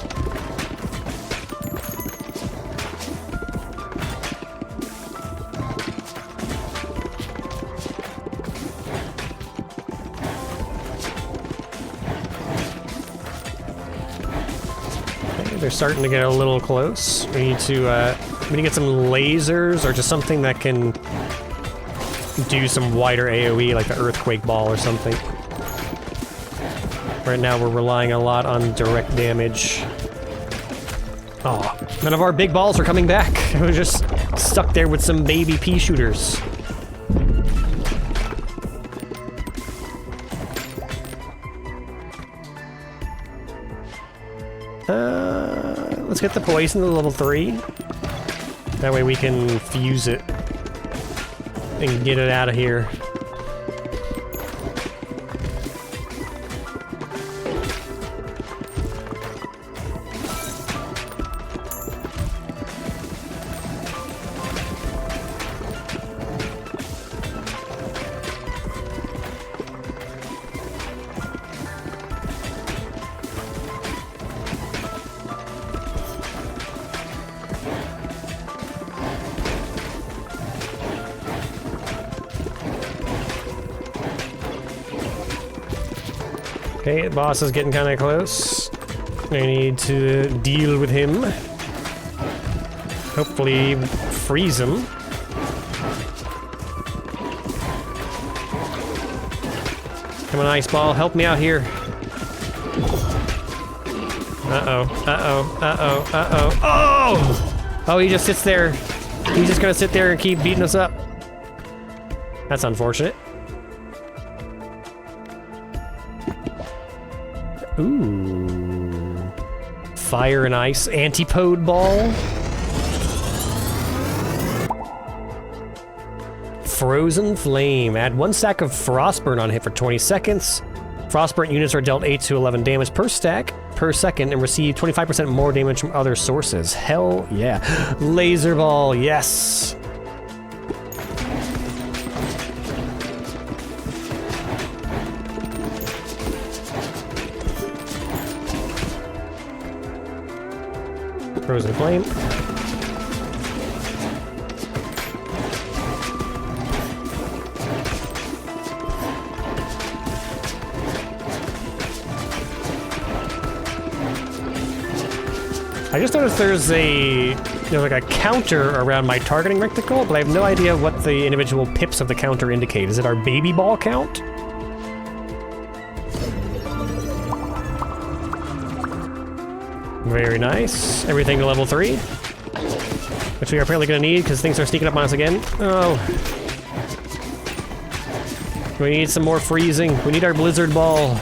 Speaker 1: Okay, they're starting to get a little close. We need to get some lasers or just something that can do some wider AoE, like the earthquake ball or something. Right now we're relying a lot on direct damage. Oh, none of our big balls are coming back. We're just stuck there with some baby pea shooters. Let's get the poison to level 3. That way we can fuse it and get it out of here. Okay, the boss is getting kind of close. I need to deal with him. Hopefully freeze him. Come on, Ice Ball, help me out here. Uh-oh, uh-oh, uh-oh, uh-oh. Oh! Oh, he just sits there. He's just gonna sit there and keep beating us up. That's unfortunate. Ooh. Fire and ice antipode ball. Frozen flame. Add 1 stack of frostburn on hit for 20 seconds. Frostburn units are dealt 8 to 11 damage per stack per second and receive 25% more damage from other sources. Hell yeah. Laser ball, yes. Frozen flame. I just noticed there's like a counter around my targeting reticle, but I have no idea what the individual pips of the counter indicate. Is it our baby ball count? Very nice. Everything to level 3. Which we are apparently going to need because things are sneaking up on us again. Oh. We need some more freezing. We need our blizzard ball.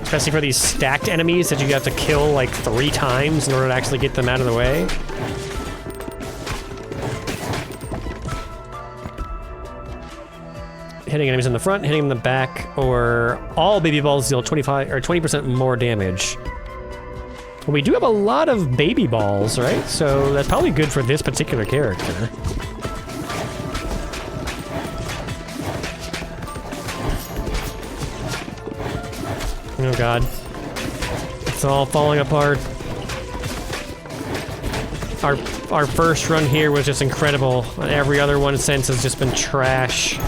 Speaker 1: Especially for these stacked enemies that you have to kill like 3 times in order to actually get them out of the way. Hitting enemies in the front, hitting them in the back, or all baby balls deal 25 or 20% more damage. Well, we do have a lot of baby balls, right? So that's probably good for this particular character. Oh god. It's all falling apart. Our first run here was just incredible. Every other one since has just been trash.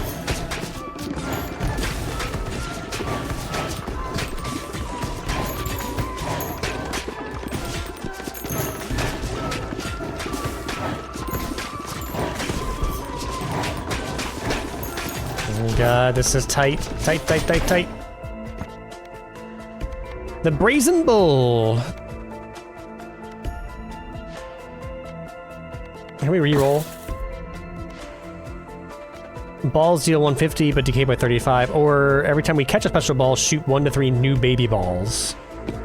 Speaker 1: Oh god, this is tight. Tight, tight, tight, tight. The Brazen Bull. Can we re-roll? Balls deal 150, but decay by 35. Or every time we catch a special ball, shoot 1 to 3 new baby balls.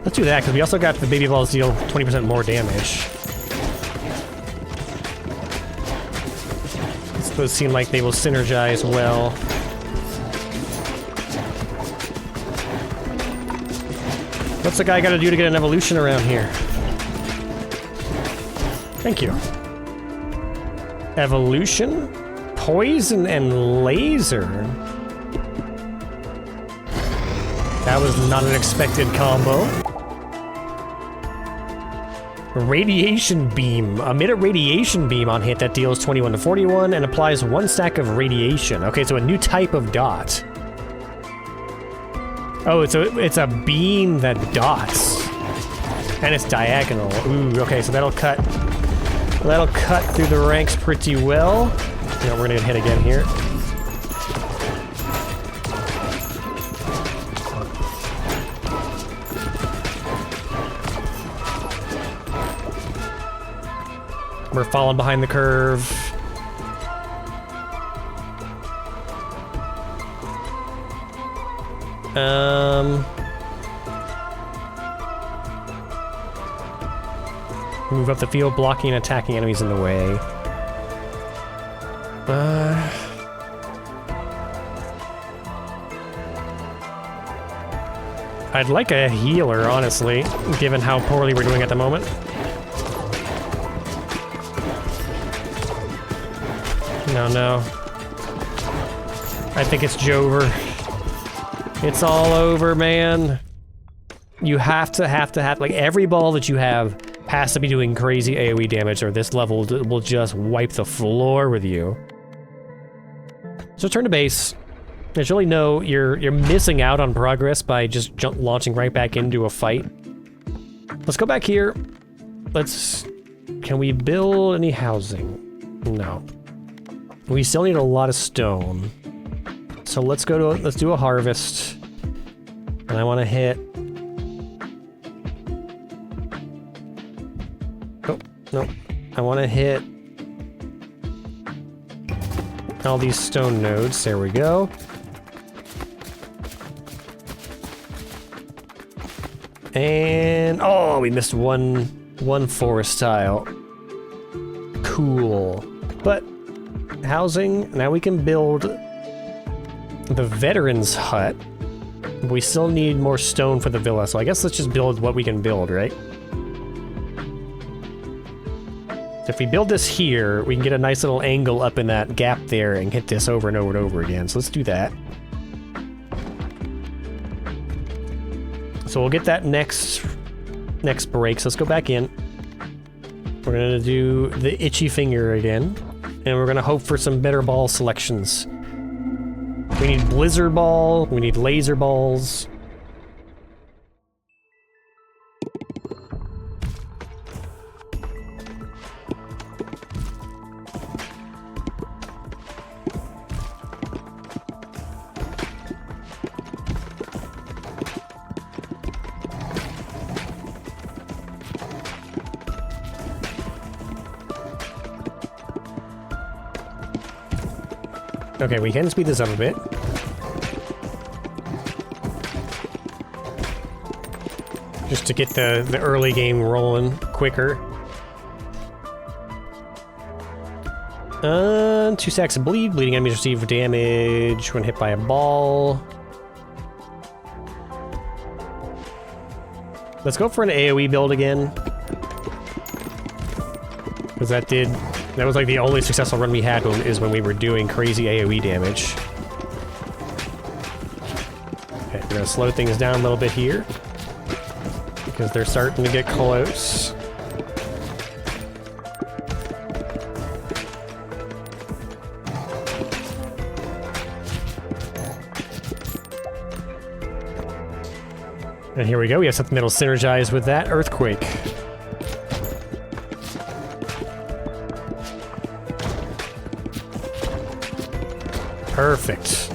Speaker 1: Let's do that, because we also got the baby balls deal 20% more damage. Those seem like they will synergize well. What's the guy got to do to get an evolution around here? Thank you. Evolution, poison, and laser. That was not an expected combo. Radiation beam. Emit a radiation beam on hit that deals 21 to 41 and applies 1 stack of radiation. Okay, so a new type of dot. Oh, it's a beam that dots. And it's diagonal. Ooh, okay, so that'll cut through the ranks pretty well. You know, we're gonna get hit again here. We're falling behind the curve. Move up the field, blocking and attacking enemies in the way. I'd like a healer, honestly, given how poorly we're doing at the moment. No. I think it's Jover. It's all over, man. You have to have, like, every ball that you have has to be doing crazy AoE damage or this level will just wipe the floor with you. So turn to base. There's really no, you're missing out on progress by just launching right back into a fight. Let's go back here. Can we build any housing? No. We still need a lot of stone. So let's do a harvest. And I want to hit... Oh, no. I want to hit all these stone nodes. There we go. And... oh, we missed one forest tile. Cool. But housing, now we can build the veterans hut. We still need more stone for the villa, so I guess let's just build what we can build, right? So if we build this here, we can get a nice little angle up in that gap there and hit this over and over and over again. So let's do that. So we'll get that next break. So let's go back in. We're gonna do the itchy finger again, and we're gonna hope for some better ball selections. We need blizzard ball, we need laser balls. Okay, we can speed this up a bit. Just to get the early game rolling quicker. 2 stacks of bleed. Bleeding enemies receive damage when hit by a ball. Let's go for an AoE build again. Because that was like the only successful run we had is when we were doing crazy AoE damage. Okay, we're gonna slow things down a little bit here. Because they're starting to get close. And here we go, we have something that'll synergize with that earthquake. Perfect.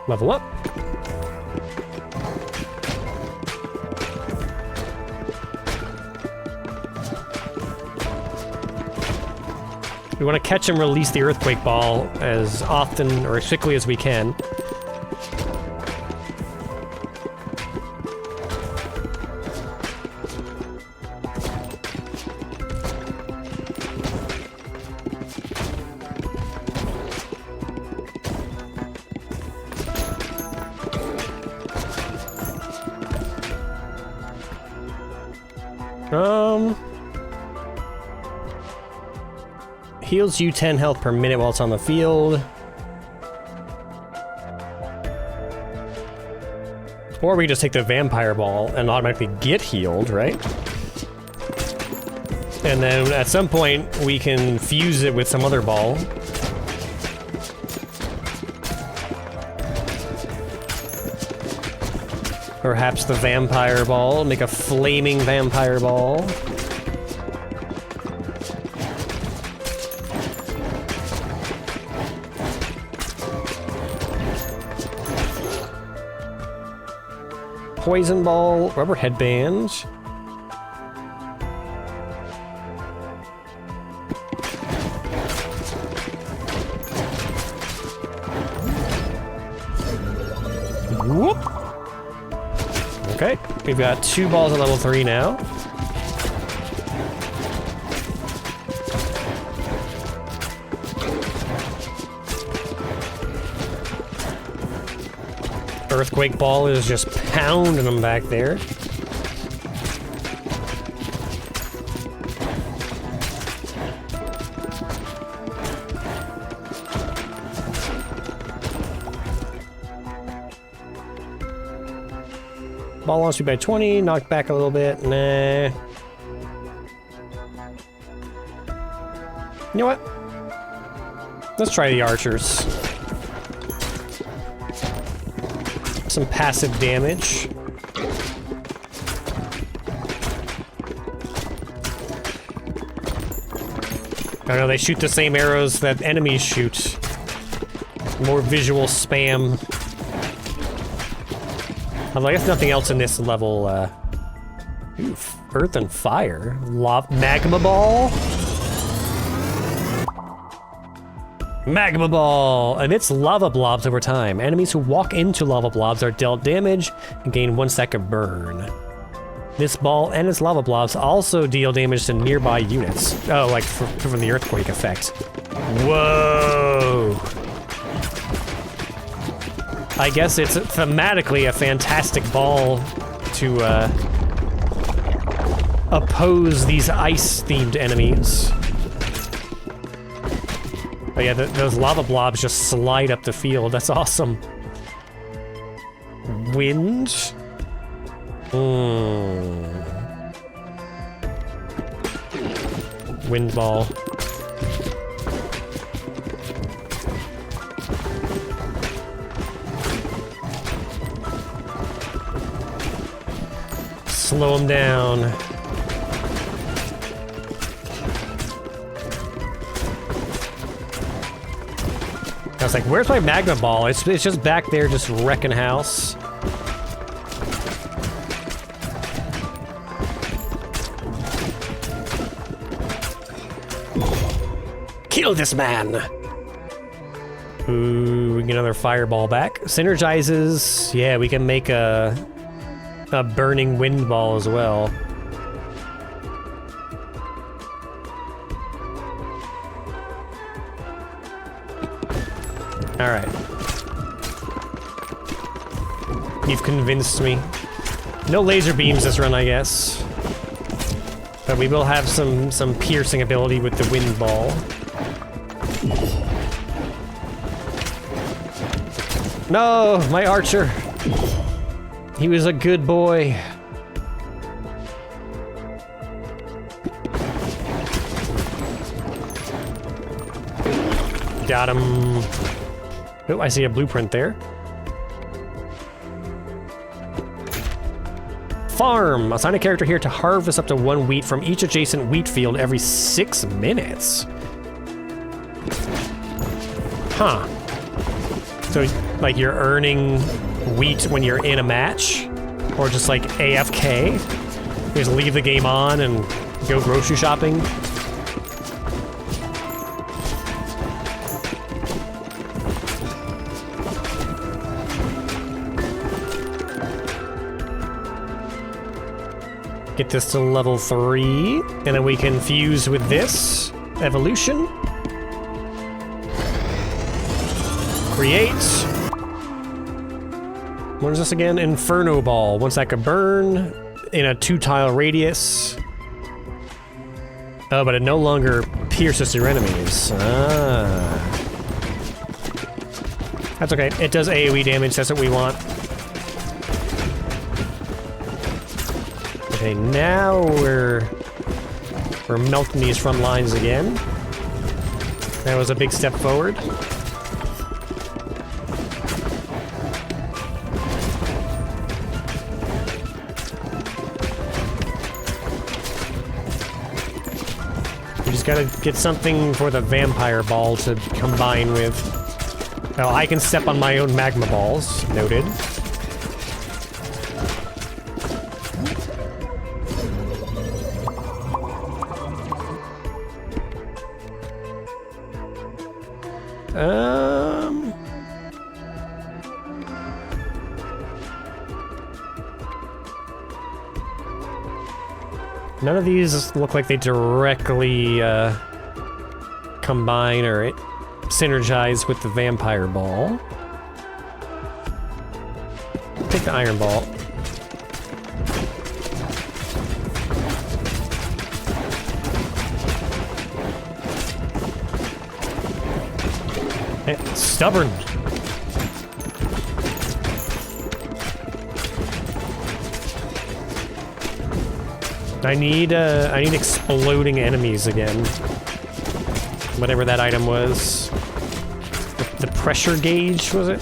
Speaker 1: Level up. We want to catch and release the earthquake ball as often or as quickly as we can. Heals you 10 health per minute while it's on the field. Or we just take the vampire ball and automatically get healed, right? And then at some point we can fuse it with some other ball. Perhaps the vampire ball, make a flaming vampire ball. Poison ball, rubber headband. Whoop. Okay, we've got 2 balls at level 3 now. Earthquake ball is just pounding them back there. Ball launch speed by 20, knocked back a little bit. Nah. You know what? Let's try the archers. some passive damage. Oh no, they shoot the same arrows that enemies shoot. More visual spam. Although I guess nothing else in this level, ooh, earth and fire. Magma ball? Magma ball! Emits lava blobs over time. Enemies who walk into lava blobs are dealt damage and gain 1 second burn. This ball and its lava blobs also deal damage to nearby units. Oh, like from the earthquake effect. Whoa! I guess it's thematically a fantastic ball to oppose these ice-themed enemies. Oh yeah, those lava blobs just slide up the field. That's awesome. Wind? Wind ball. Slow him down. I was like, where's my magma ball? It's just back there just wrecking house. Kill this man! Ooh, we get another fireball back. Synergizes. Yeah, we can make a burning wind ball as well. Alright. You've convinced me. No laser beams this run, I guess. But we will have some piercing ability with the wind ball. No, my archer. He was a good boy. Got him. Oh, I see a blueprint there. Farm. Assign a character here to harvest up to 1 wheat from each adjacent wheat field every 6 minutes. Huh. So, like, you're earning wheat when you're in a match? Or just, like, AFK? You just leave the game on and go grocery shopping? Get this to level 3, and then we can fuse with this. Evolution. Create. What is this again? Inferno Ball. Once that could burn in a 2-tile radius. Oh, but it no longer pierces your enemies. Ah. That's okay. It does AoE damage. That's what we want. Okay, now we're melting these front lines again. That was a big step forward. We just gotta get something for the vampire ball to combine with. Oh, I can step on my own magma balls. Noted. None of these look like they directly combine or synergize with the vampire ball. Take the iron ball. Hey, stubborn. I need exploding enemies again. Whatever that item was. The pressure gauge, was it?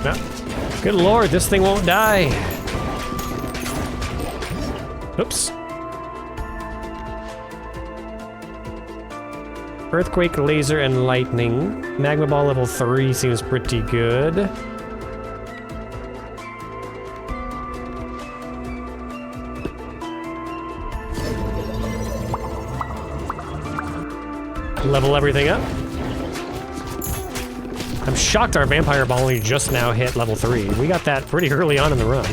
Speaker 1: No. Good lord, this thing won't die. Oops. Earthquake, laser, and lightning. Magma ball level 3 seems pretty good. Level everything up. I'm shocked our vampire ball only just now hit level 3. We got that pretty early on in the run.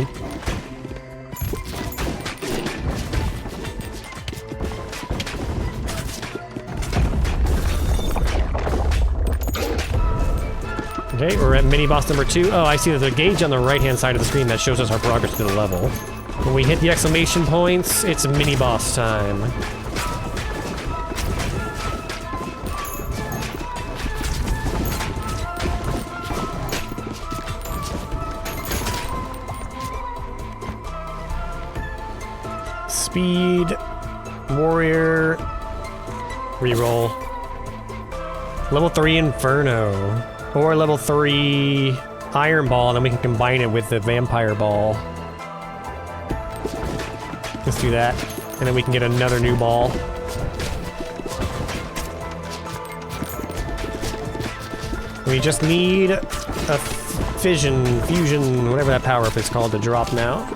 Speaker 1: Okay, we're at mini boss number 2. Oh, I see there's a gauge on the right-hand side of the screen that shows us our progress to the level. When we hit the exclamation points, it's mini boss time. Speed, warrior, reroll. Level 3 Inferno. Or level 3 Iron Ball, and then we can combine it with the Vampire Ball. Let's do that. And then we can get another new ball. We just need a fusion, whatever that power-up is called, to drop now.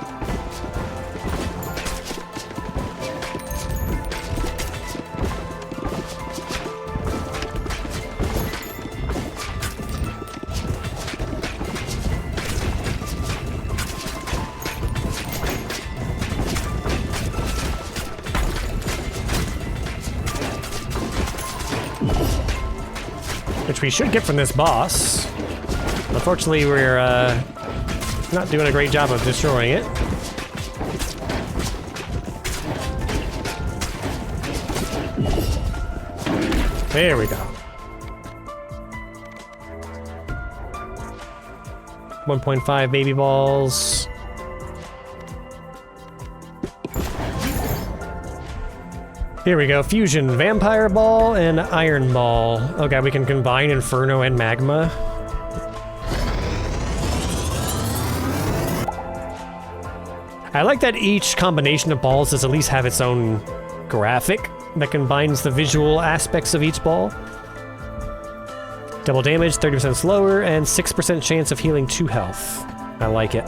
Speaker 1: Which we should get from this boss. Unfortunately, we're not doing a great job of destroying it. There we go. 1.5 baby balls. Here we go, fusion, vampire ball and iron ball. Okay, we can combine Inferno and Magma. I like that each combination of balls does at least have its own graphic that combines the visual aspects of each ball. Double damage, 30% slower, and 6% chance of healing 2 health. I like it.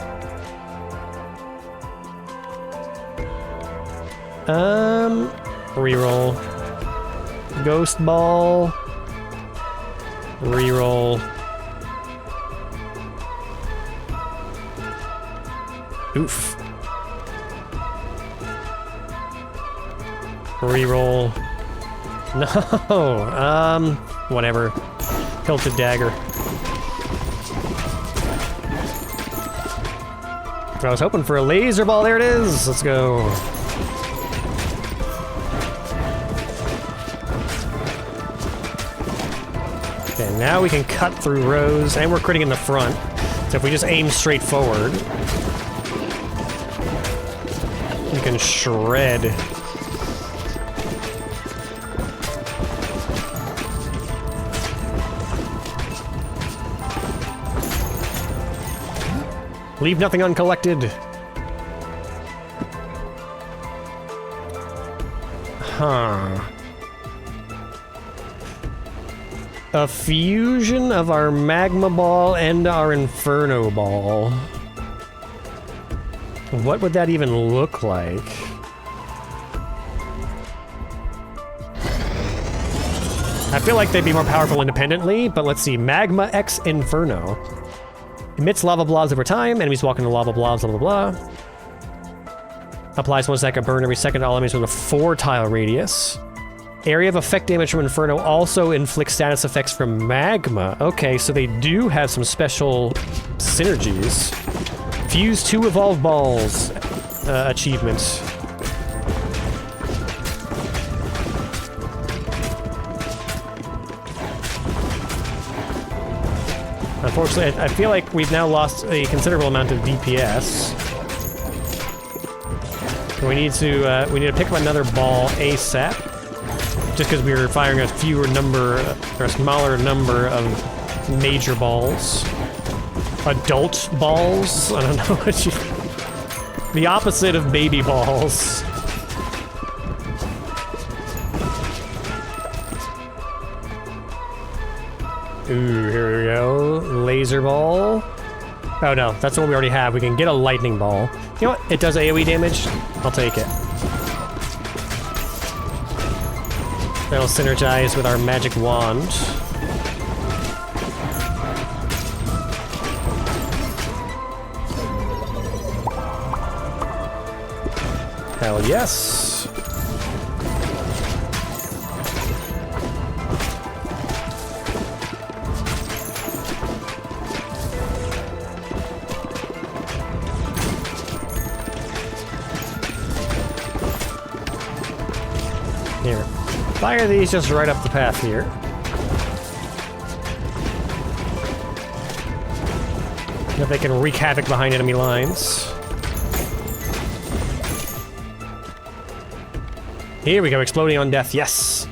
Speaker 1: Reroll. Ghost ball. Reroll. Oof. Reroll. No! Whatever. Hilted dagger. I was hoping for a laser ball. There it is! Let's go. Okay, now we can cut through rows, and we're critting in the front. So if we just aim straight forward, you can shred. Leave nothing uncollected. Huh. A fusion of our Magma Ball and our Inferno Ball. What would that even look like? I feel like they'd be more powerful independently, but let's see. Magma X Inferno. Emits lava blobs over time. Enemies walk into lava blobs, blah, blah, blah. Applies 1 second burn every second to all enemies with a 4-tile radius. Area of effect damage from Inferno also inflicts status effects from Magma. Okay, so they do have some special synergies. Fuse 2 evolved balls achievement. Unfortunately, I feel like we've now lost a considerable amount of DPS. We need to pick up another ball ASAP. Just because we were firing a smaller number of major balls. adult balls? I don't know what you... The opposite of baby balls. Ooh, here we go. Laser ball. Oh no, that's the one we already have. We can get a lightning ball. You know what? It does AoE damage. I'll take it. That'll synergize with our magic wand. Hell yes. Here. Fire these just right up the path here. If they can wreak havoc behind enemy lines. Here we go, exploding on death, yes!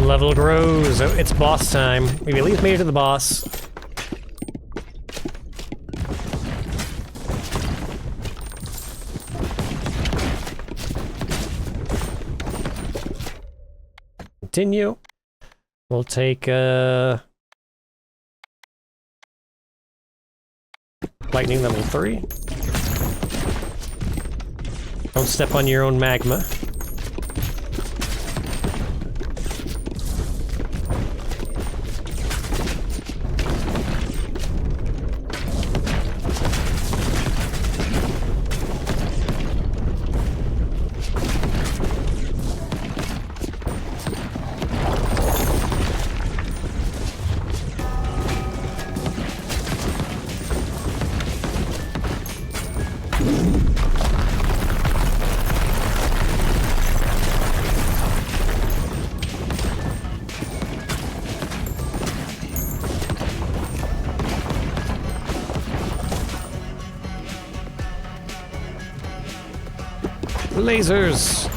Speaker 1: Level grows. Oh, it's boss time. We've at least made it to the boss. Continue. We'll take lightning level 3. Don't step on your own magma. Lasers!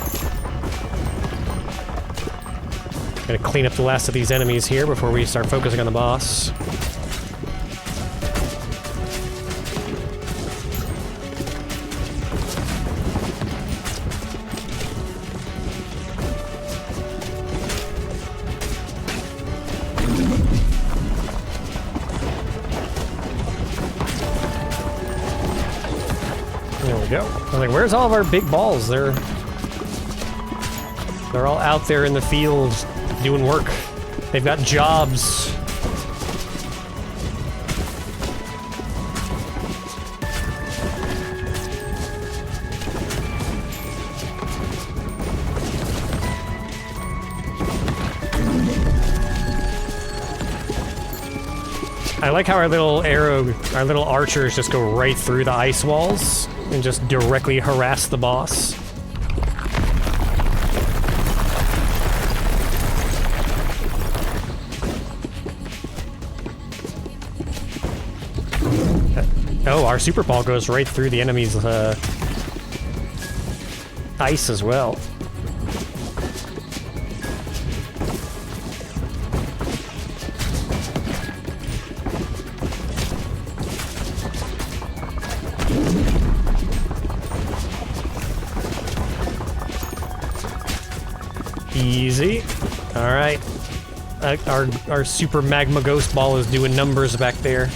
Speaker 1: Gotta clean up the last of these enemies here before we start focusing on the boss. There we go. I was like, where's all of our big balls? They're all out there in the field doing work. They've got jobs. I like how our little archers just go right through the ice walls and just directly harass the boss. Oh, our super ball goes right through the enemy's ice as well. Easy. All right. Our super magma ghost ball is doing numbers back there.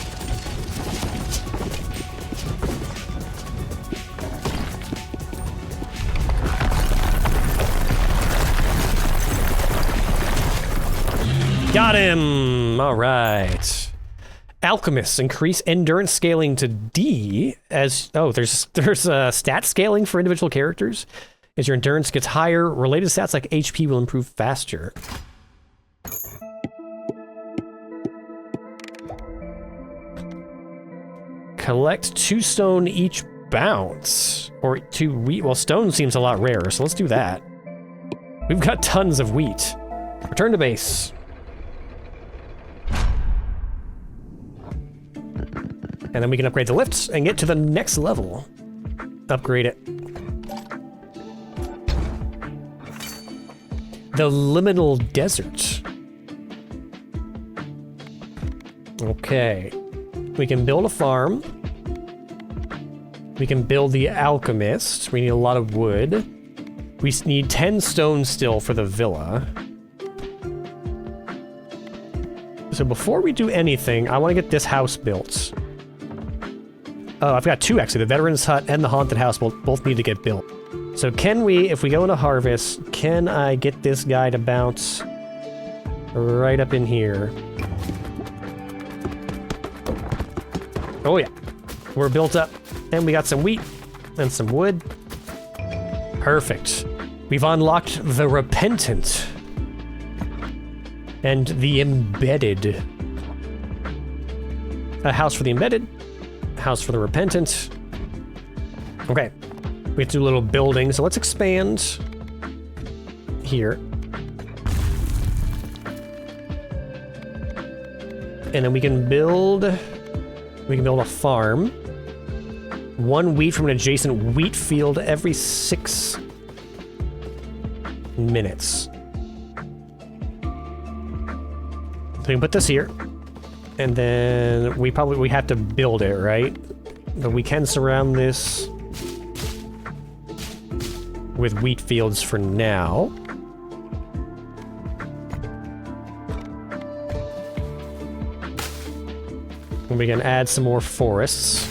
Speaker 1: Got him! All right. Alchemists increase endurance scaling to D as... Oh, there's stat scaling for individual characters. As your endurance gets higher, related stats like HP will improve faster. Collect 2 stone each bounce. Or 2 wheat. Well, stone seems a lot rarer, so let's do that. We've got tons of wheat. Return to base. And then we can upgrade the lifts and get to the next level. Upgrade it. The Liminal Desert. Okay. We can build a farm. We can build the Alchemist. We need a lot of wood. We need 10 stone still for the villa. So before we do anything, I want to get this house built. Oh, I've got 2 actually. The Veteran's Hut and the Haunted House both need to get built. So can we, if we go into Harvest, can I get this guy to bounce right up in here? Oh yeah. We're built up. And we got some wheat and some wood. Perfect. We've unlocked the Repentant. And the Embedded. A house for the Embedded. A house for the Repentant. Okay. We have to do a little building, so let's expand here. And then we can build a farm. 1 wheat from an adjacent wheat field every 6 minutes. So we can put this here. And then we have to build it, right? But we can surround this with wheat fields for now. And we can add some more forests.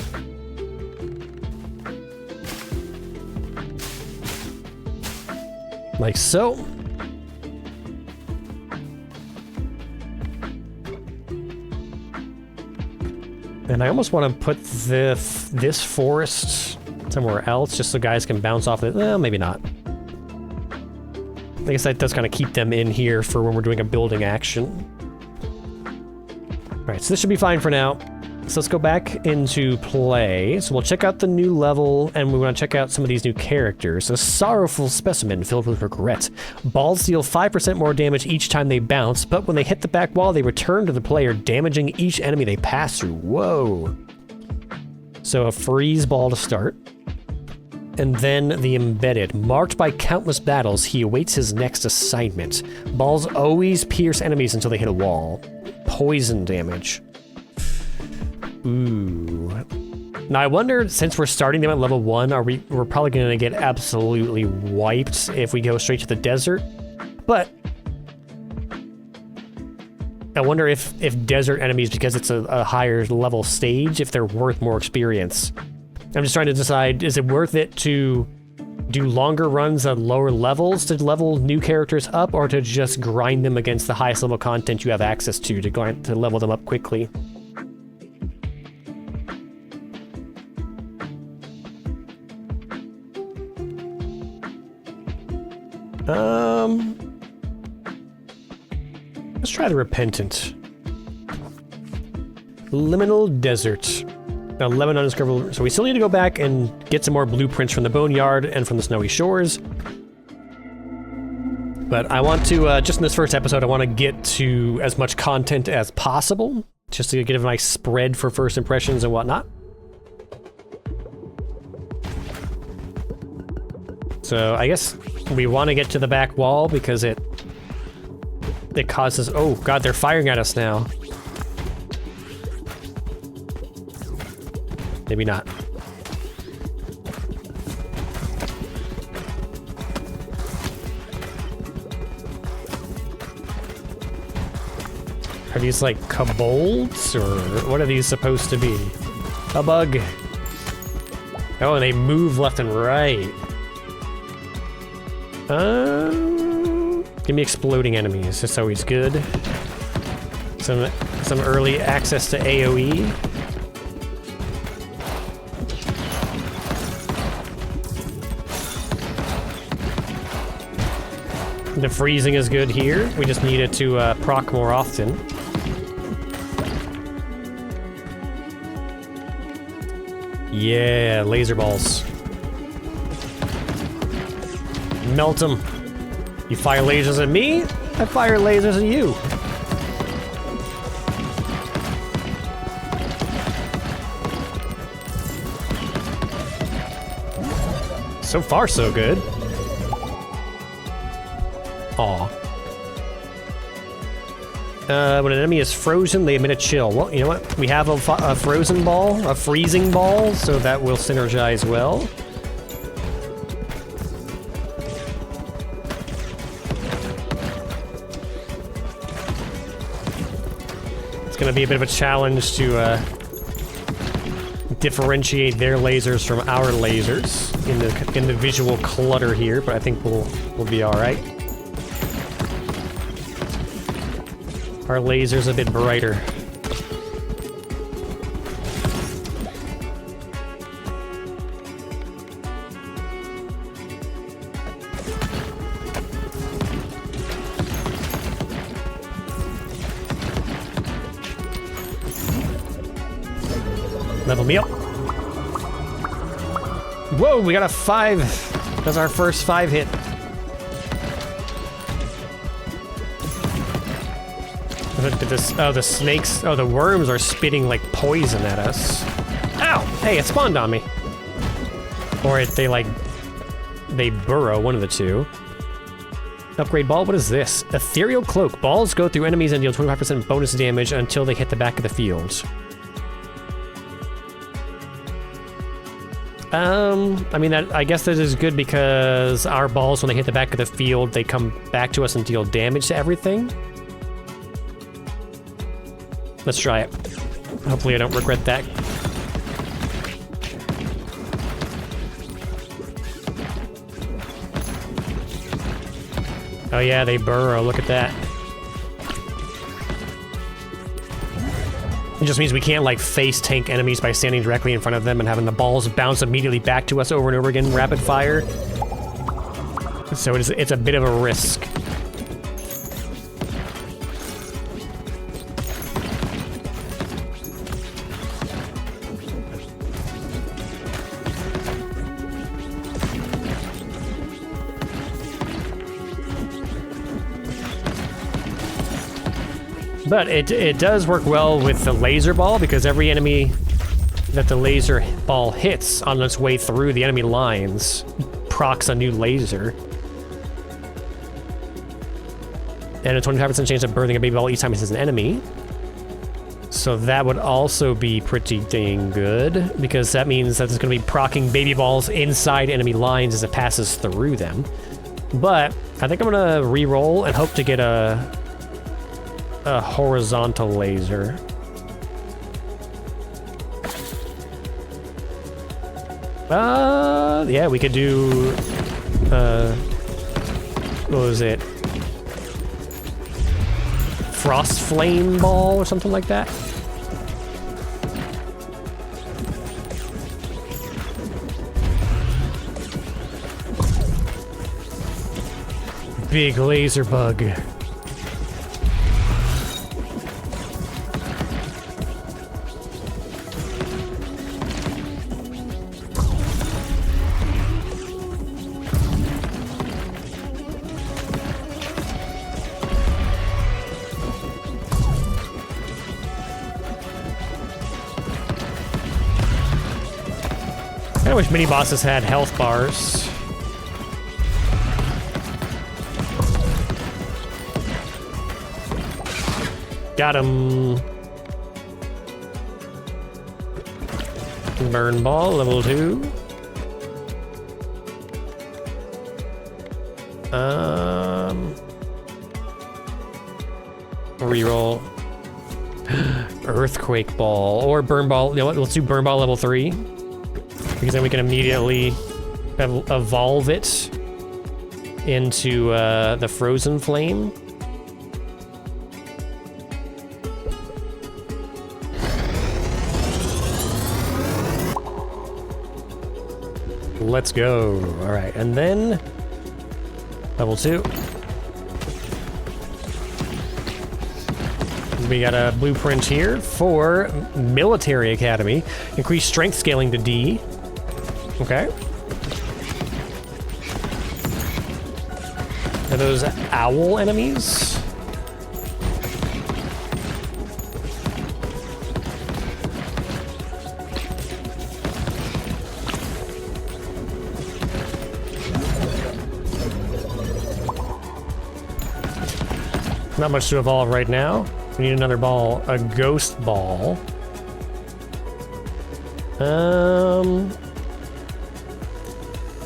Speaker 1: Like so. And I almost want to put this forest somewhere else, just so guys can bounce off it. Well, maybe not. I guess that does kind of keep them in here for when we're doing a building action. Alright, so this should be fine for now. So let's go back into play. So we'll check out the new level, and we want to check out some of these new characters. A sorrowful specimen filled with regret. Balls deal 5% more damage each time they bounce, but when they hit the back wall, they return to the player, damaging each enemy they pass through. Whoa. So a freeze ball to start. And then the Embedded. Marked by countless battles, he awaits his next assignment. Balls always pierce enemies until they hit a wall. Poison damage. Ooh. Now I wonder, since we're starting them at level 1, we're probably going to get absolutely wiped if we go straight to the desert. But I wonder if desert enemies, because it's a higher level stage, if they're worth more experience. I'm just trying to decide, is it worth it to do longer runs at lower levels to level new characters up, or to just grind them against the highest level content you have access to level them up quickly? Let's try the Repentant. Liminal Desert. 11 undiscovered. So we still need to go back and get some more blueprints from the Boneyard and from the Snowy Shores. But I want to, just in this first episode, I want to get to as much content as possible, just to get a nice spread for first impressions and whatnot. So I guess we want to get to the back wall because it causes... Oh god, they're firing at us now. Maybe not. Are these like kobolds, or what are these supposed to be? A bug. Oh, and they move left and right. Give me exploding enemies. That's always good. Some early access to AoE. The freezing is good here. We just need it to proc more often. Yeah, laser balls. Melt them. You fire lasers at me, I fire lasers at you. So far, so good. Aw. When an enemy is frozen, they emit a chill. Well, you know what? We have a frozen ball, a freezing ball, so that will synergize well. It's gonna be a bit of a challenge to differentiate their lasers from our lasers in the visual clutter here, but I think we'll be all right. Our laser's a bit brighter. Level me up. Whoa, we got a 5. That's our first 5 hit. The snakes, the worms are spitting like poison at us. Ow! Hey, it spawned on me. Or they burrow, one of the two. Upgrade ball, what is this? Ethereal cloak. Balls go through enemies and deal 25% bonus damage until they hit the back of the field. I mean, I guess that is good because our balls, when they hit the back of the field, they come back to us and deal damage to everything. Let's try it. Hopefully I don't regret that. Oh yeah, they burrow, look at that. It just means we can't, like, face tank enemies by standing directly in front of them and having the balls bounce immediately back to us over and over again, rapid fire. So it's a bit of a risk. But it does work well with the laser ball, because every enemy that the laser ball hits on its way through the enemy lines procs a new laser. And a 25% chance of birthing a baby ball each time it hits an enemy. So that would also be pretty dang good, because that means that it's going to be proccing baby balls inside enemy lines as it passes through them. But I think I'm going to re-roll and hope to get a horizontal laser. Yeah, we could do, what was it? Frost flame ball or something like that? Big laser bug. I wish mini bosses had health bars. Got him. Burn ball, level 2. Reroll. Earthquake ball or burn ball. You know what? Let's do burn ball level 3. Because then we can immediately evolve it into the frozen flame. Let's go. All right, and then level 2. we got a blueprint here for Military Academy. Increase strength scaling to D. Okay. Are those owl enemies? Not much to evolve right now. We need another ball, a ghost ball.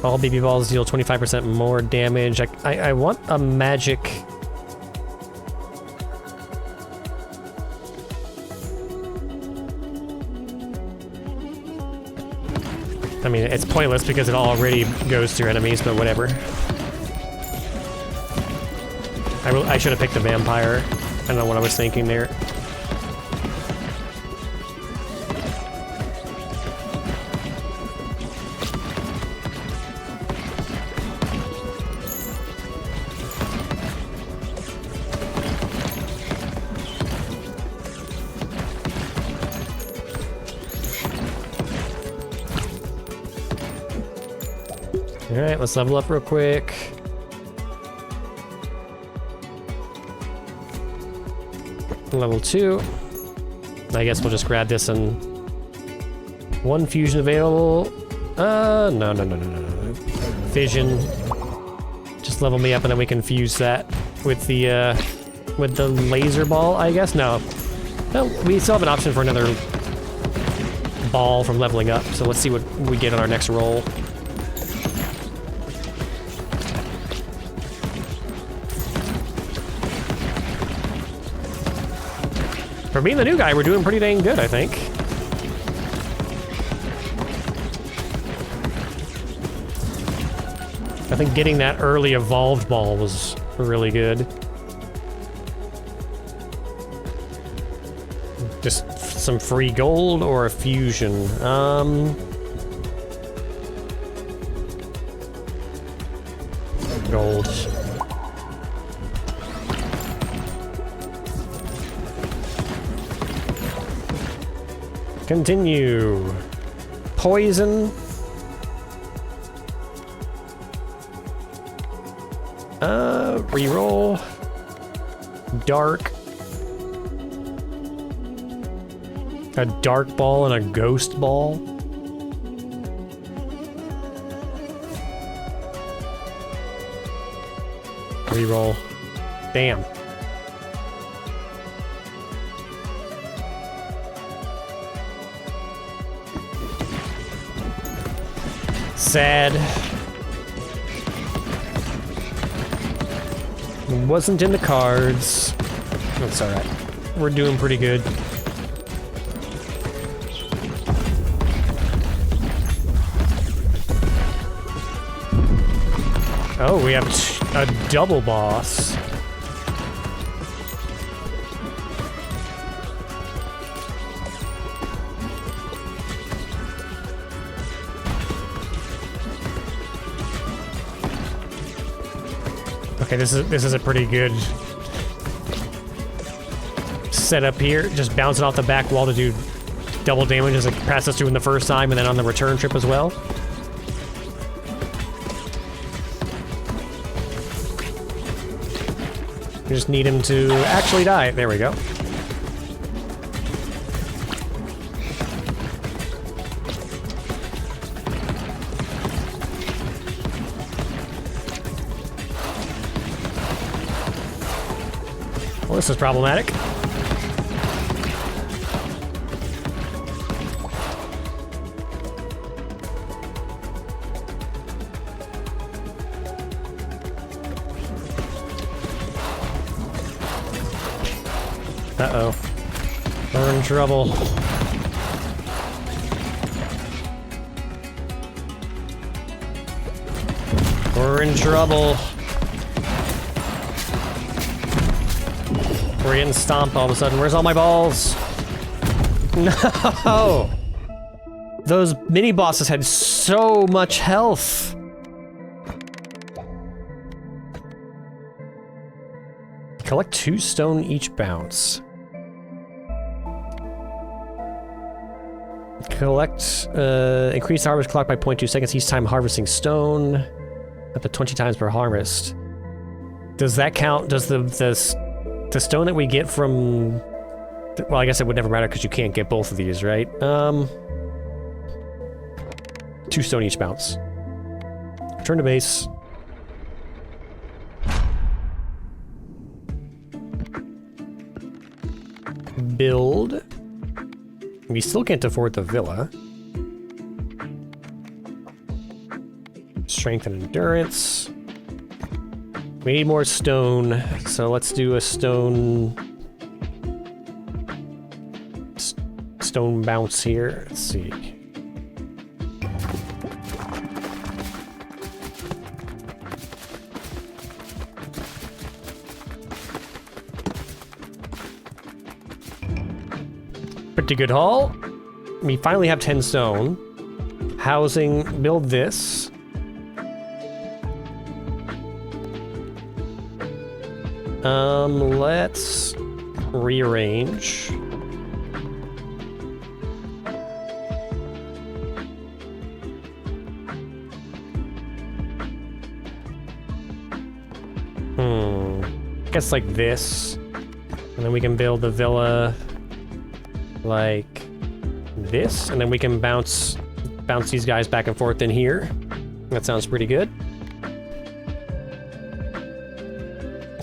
Speaker 1: All BB balls deal 25% more damage. I want a magic. I mean, it's pointless because it already goes through enemies, but whatever. I should have picked the vampire. I don't know what I was thinking there. Alright, let's level up real quick. Level 2. I guess we'll just grab this and... One fusion available. No. Fission. Just level me up and then we can fuse that with the laser ball, I guess? No. No, we still have an option for another ball from leveling up, so let's see what we get on our next roll. For being the new guy, we're doing pretty dang good, I think. I think getting that early evolved ball was really good. Just some free gold or a fusion. Gold. Continue. Poison. Reroll. Dark. A dark ball and a ghost ball. Reroll. Damn. Sad. Wasn't in the cards. That's alright. We're doing pretty good. Oh, we have a double boss. Okay, this is a pretty good setup here. Just bouncing off the back wall to do double damage as it passes through in the first time and then on the return trip as well. We just need him to actually die. There we go. Well, this is problematic. Uh-oh. We're in trouble. We're in trouble. We're getting stomped all of a sudden. Where's all my balls? No! Those mini-bosses had so much health. Collect 2 stone each bounce. collect, increase harvest clock by 0.2 seconds each time harvesting stone, up to 20 times per harvest. Does that count? Does the stone that we get from... Well, I guess it would never matter because you can't get both of these, right? 2 stone each bounce. Return to base. Build. We still can't afford the villa. Strength and endurance. We need more stone, so let's do a stone bounce here. Let's see. Pretty good haul. We finally have 10 stone. Housing, build this. Let's rearrange. Guess like this. And then we can build the villa like this, and then we can bounce these guys back and forth in here. That sounds pretty good.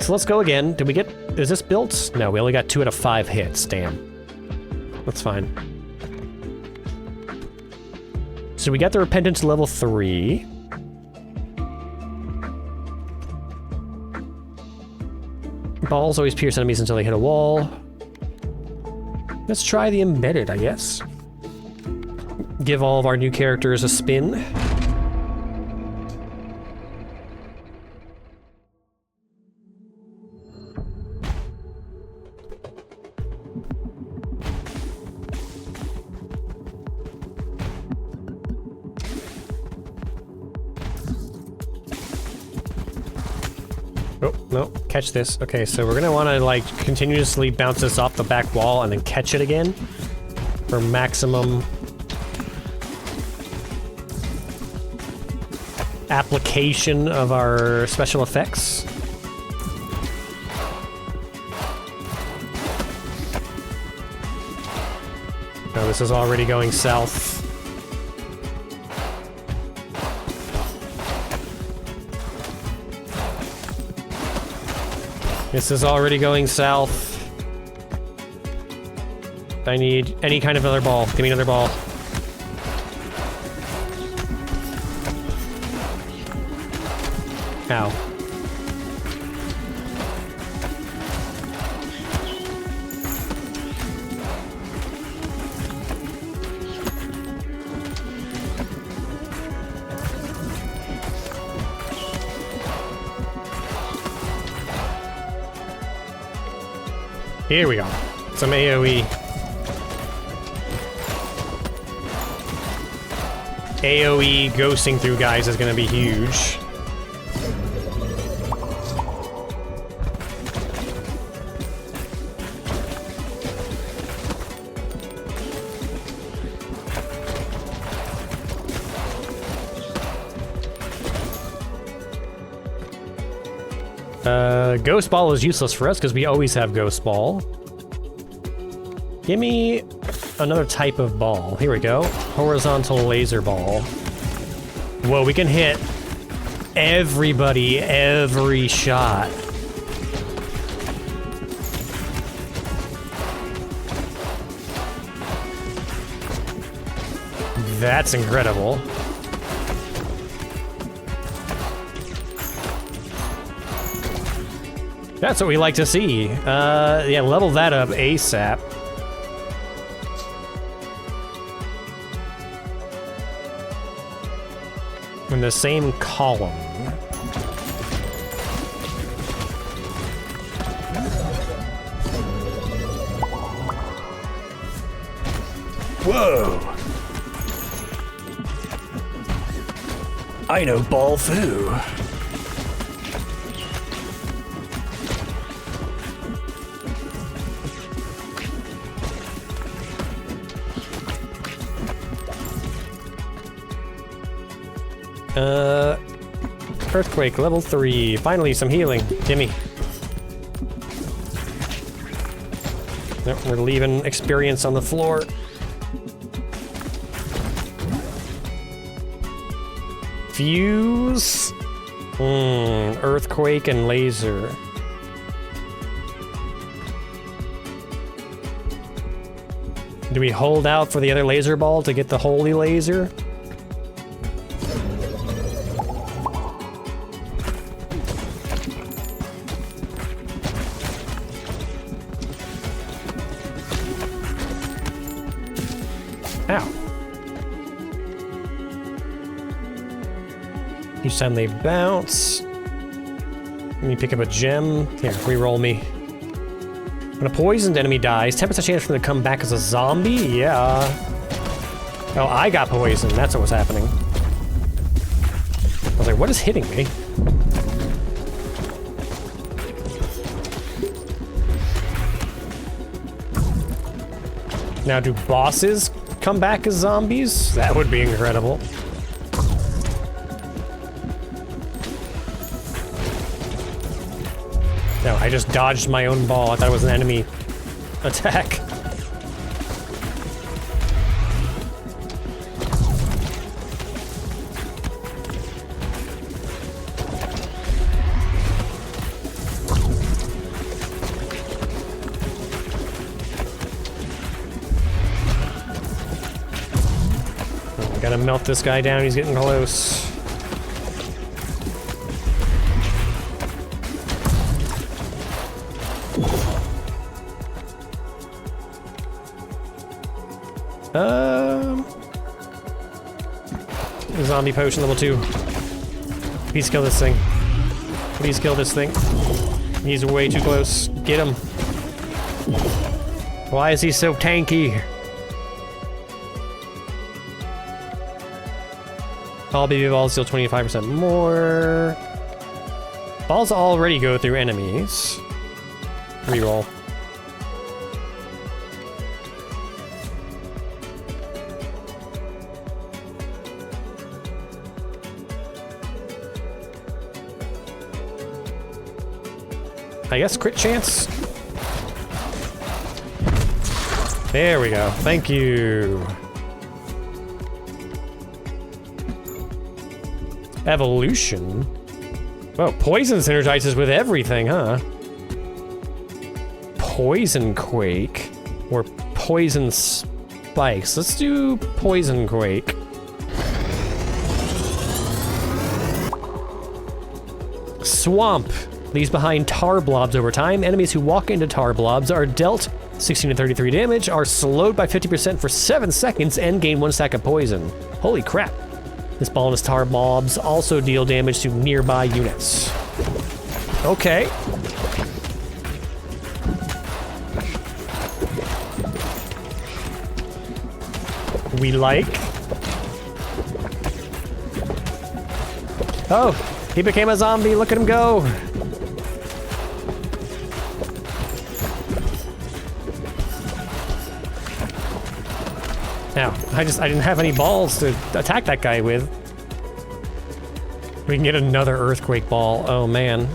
Speaker 1: So let's go again. Did we get... Is this built? No, we only got 2 out of 5 hits. Damn. That's fine. So we got the Repentance level 3. Balls always pierce enemies until they hit a wall. Let's try the Embedded, I guess. Give all of our new characters a spin. Oh, no, catch this. Okay, so we're gonna wanna like continuously bounce this off the back wall and then catch it again for maximum application of our special effects. Oh, this is already going south. This is already going south. I need any kind of other ball. Give me another ball. Ow. Here we are. Some AoE. AoE ghosting through guys is gonna be huge. Ghost Ball is useless for us because we always have Ghost Ball. Give me another type of ball. Here we go. Horizontal laser ball. Whoa, we can hit everybody every shot. That's incredible. That's what we like to see. Yeah, level that up ASAP. In the same column. Whoa! I know ball foo. Earthquake, level 3. Finally, some healing. Gimme. Nope, we're leaving experience on the floor. Fuse? Earthquake and laser. Do we hold out for the other laser ball to get the holy laser? Ow. Each time they bounce. Let me pick up a gem. Here, reroll me. When a poisoned enemy dies, 10% chance for them to come back as a zombie? Yeah. Oh, I got poisoned. That's what was happening. I was like, what is hitting me? Now, do bosses come back as zombies? That would be incredible. No, I just dodged my own ball. I thought it was an enemy attack. Oh, gotta melt this guy down. He's getting close. Zombie potion level 2. Please kill this thing. Please kill this thing. He's way too close. Get him. Why is he so tanky? All BB balls deal 25% more. Balls already go through enemies. Reroll. I guess crit chance? There we go. Thank you. Evolution? Oh, poison synergizes with everything, huh? Poison Quake. Or poison spikes. Let's do Poison Quake. Swamp. Leaves behind tar blobs over time. Enemies who walk into tar blobs are dealt 16 to 33 damage, are slowed by 50% for 7 seconds, and gain 1 stack of poison. Holy crap. This ball and his tar blobs also deal damage to nearby units. Okay. We like. Oh, he became a zombie. Look at him go. Now, I didn't have any balls to attack that guy with. We can get another earthquake ball. Oh, man.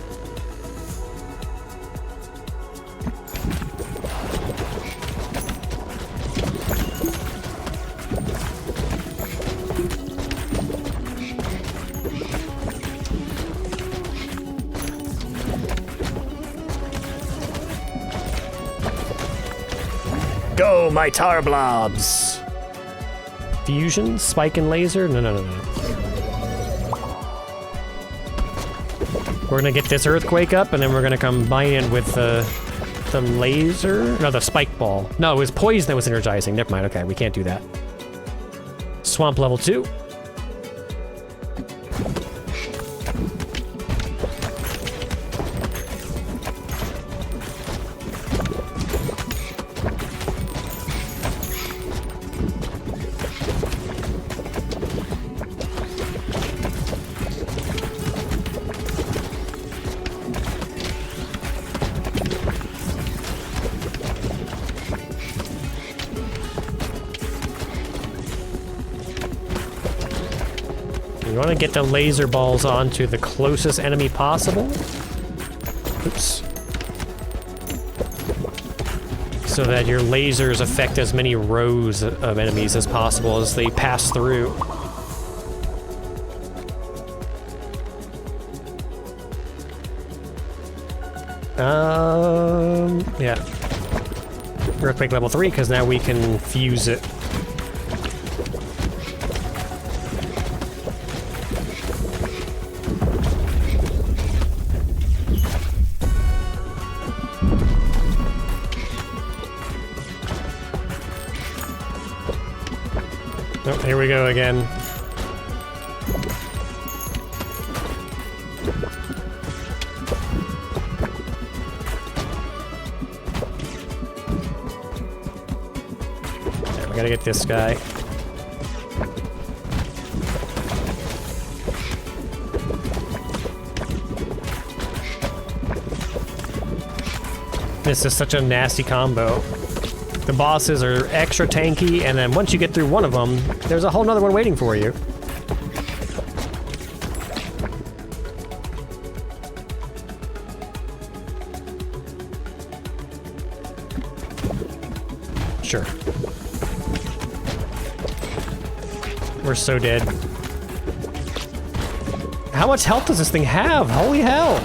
Speaker 1: Go, my tar blobs! Fusion? Spike and laser? No. We're gonna get this earthquake up, and then we're gonna combine it with the laser? No, the spike ball. No, it was poison that was energizing. Never mind, okay, we can't do that. Swamp level 2. want to get the laser balls onto the closest enemy possible. Oops. So that your lasers affect as many rows of enemies as possible as they pass through. Yeah. Earthquake level 3, because now we can fuse it. Oh, here we go again. Gotta get this guy. This is such a nasty combo. The bosses are extra tanky, and then once you get through one of them, there's a whole nother one waiting for you. Sure. We're so dead. How much health does this thing have? Holy hell!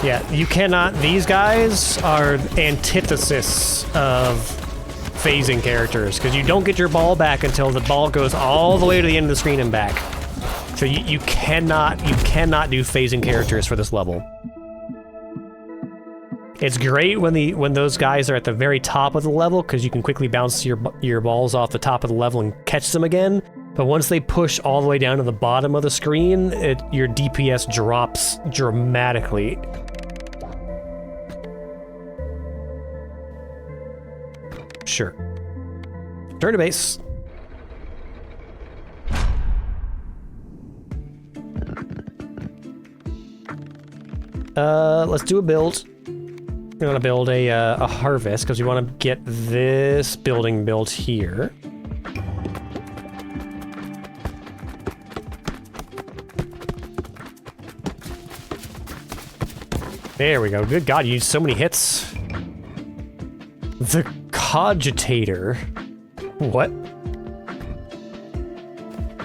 Speaker 1: Yeah, you cannot... These guys are antithesis of phasing characters, because you don't get your ball back until the ball goes all the way to the end of the screen and back. So you cannot do phasing characters for this level. It's great when those guys are at the very top of the level, because you can quickly bounce your balls off the top of the level and catch them again. But once they push all the way down to the bottom of the screen, your DPS drops dramatically. Sure. Turn to base. Let's do a build. We want to build a harvest, because we want to get this building built here. There we go. Good God, you used so many hits. The Cogitator. What?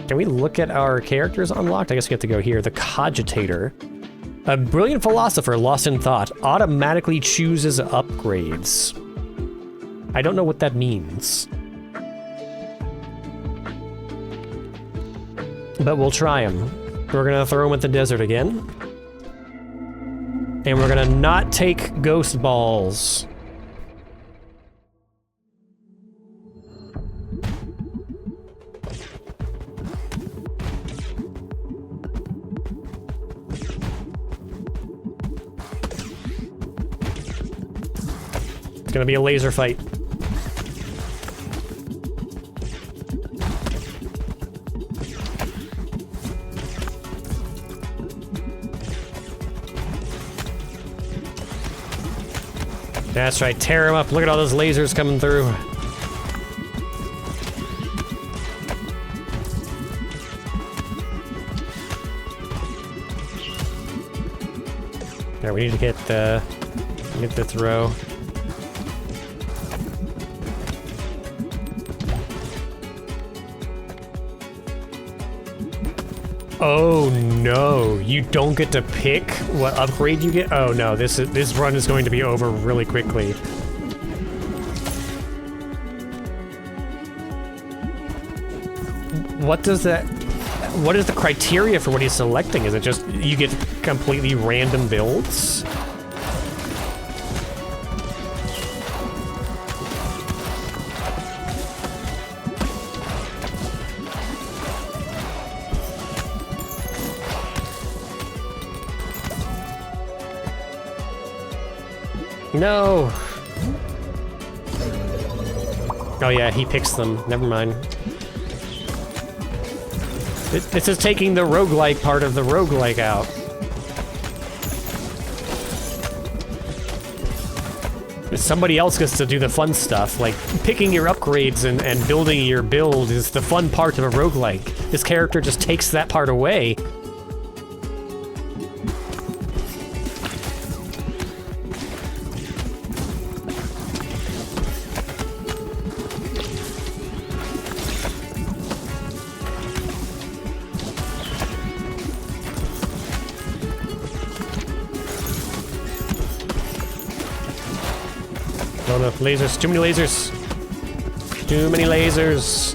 Speaker 1: Can we look at our characters unlocked? I guess we have to go here. The Cogitator. A brilliant philosopher lost in thought automatically chooses upgrades. I don't know what that means. But we'll try him. We're gonna throw him at the desert again. And we're gonna not take ghost balls. It's gonna be a laser fight. That's right, tear him up. Look at all those lasers coming through. Yeah, we need to get the throw. Oh no, you don't get to pick what upgrade you get? Oh no, this run is going to be over really quickly. What is the criteria for what he's selecting? Is it just you get completely random builds? No! Oh yeah, he picks them. Never mind. This is taking the roguelike part of the roguelike out. Somebody else gets to do the fun stuff, like picking your upgrades and building your build is the fun part of a roguelike. This character just takes that part away. Oh no, lasers. Too many lasers. Too many lasers.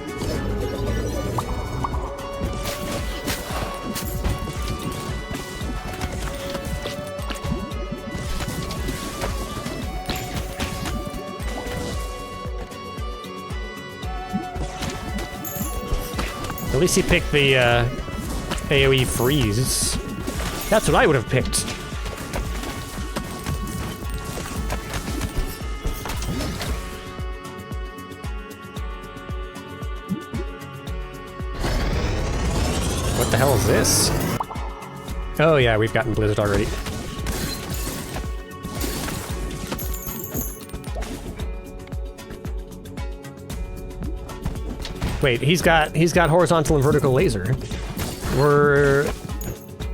Speaker 1: At least he picked the AoE freeze. That's what I would have picked. What the hell is this? Oh yeah, we've gotten Blizzard already. Wait, he's got horizontal and vertical laser. We're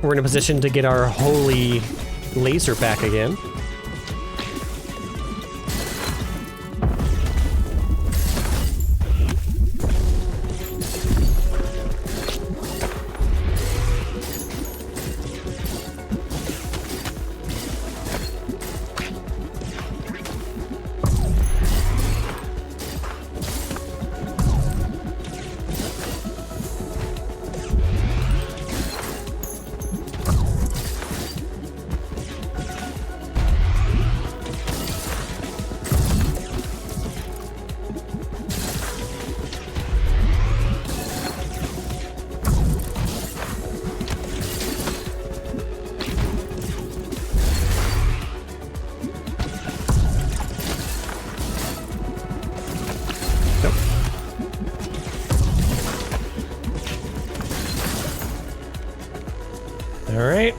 Speaker 1: in a position to get our holy laser back again. All right.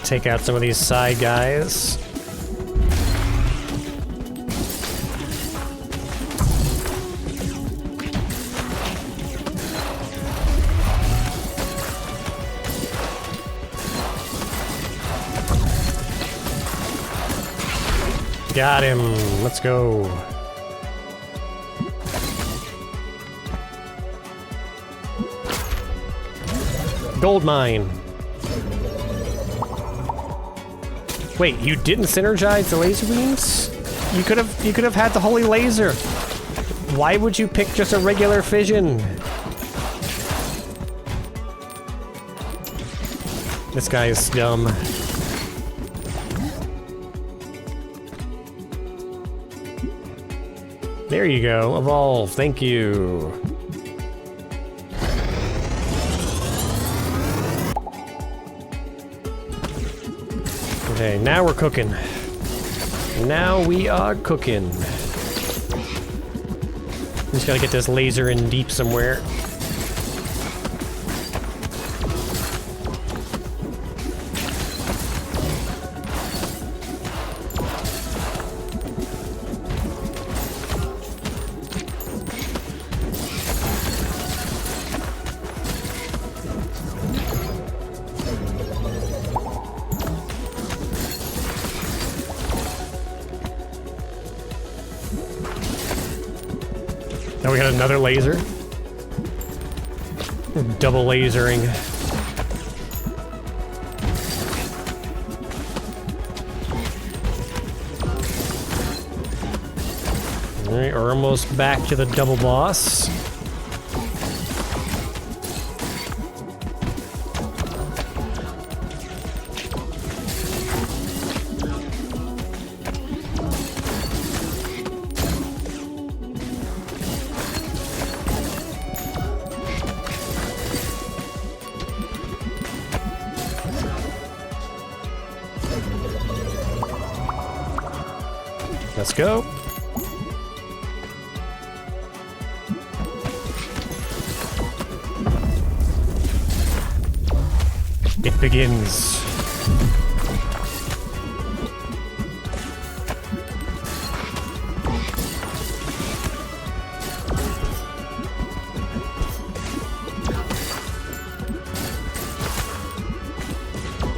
Speaker 1: Take out some of these side guys. Got him. Let's go. Gold mine. Wait, you didn't synergize the laser beams? You could have had the holy laser. Why would you pick just a regular fission? This guy is dumb. There you go. Evolve. Thank you. Okay, now we're cooking. Now we are cooking. Just gotta get this laser in deep somewhere. Now we got another laser. We're double lasering. Alright, we're almost back to the double boss. Let's go. It begins.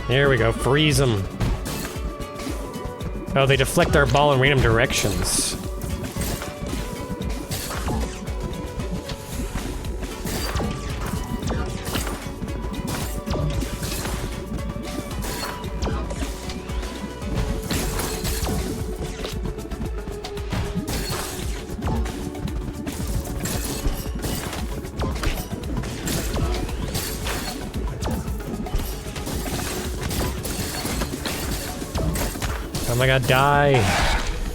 Speaker 1: There we go, freeze them. Oh, they deflect our ball in random directions. Oh my god, die.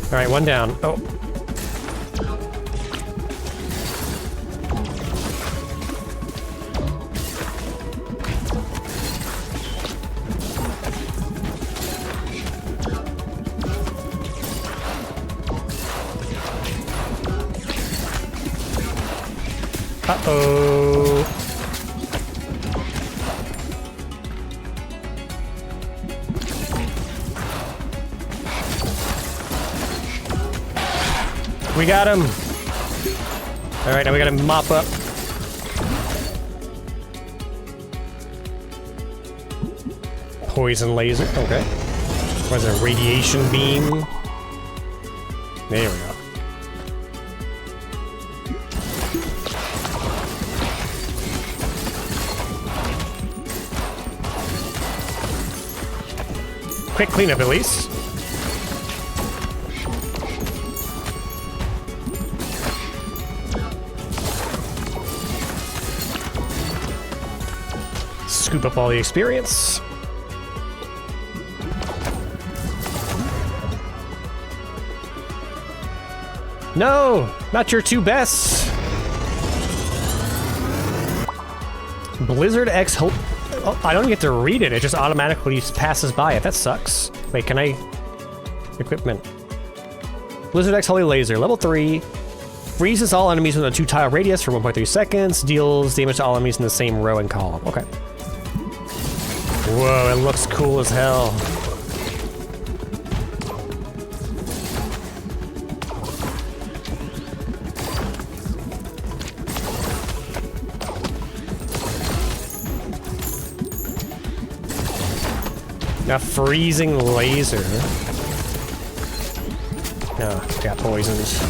Speaker 1: Alright, one down. Oh. Uh-oh. We got him! Alright, now we gotta mop up. Poison laser, okay. What is it, radiation beam? There we go. Quick cleanup at least. Scoop up all the experience. No! Not your two bests! Blizzard X Hope. Oh, I don't get to read it, it just automatically passes by it. That sucks. Wait, can I... Equipment. Blizzard X Holy Laser, level 3. Freezes all enemies within a 2-tile radius for 1.3 seconds. Deals damage to all enemies in the same row and column. Okay. Whoa, it looks cool as hell. A freezing laser. No, got poisons.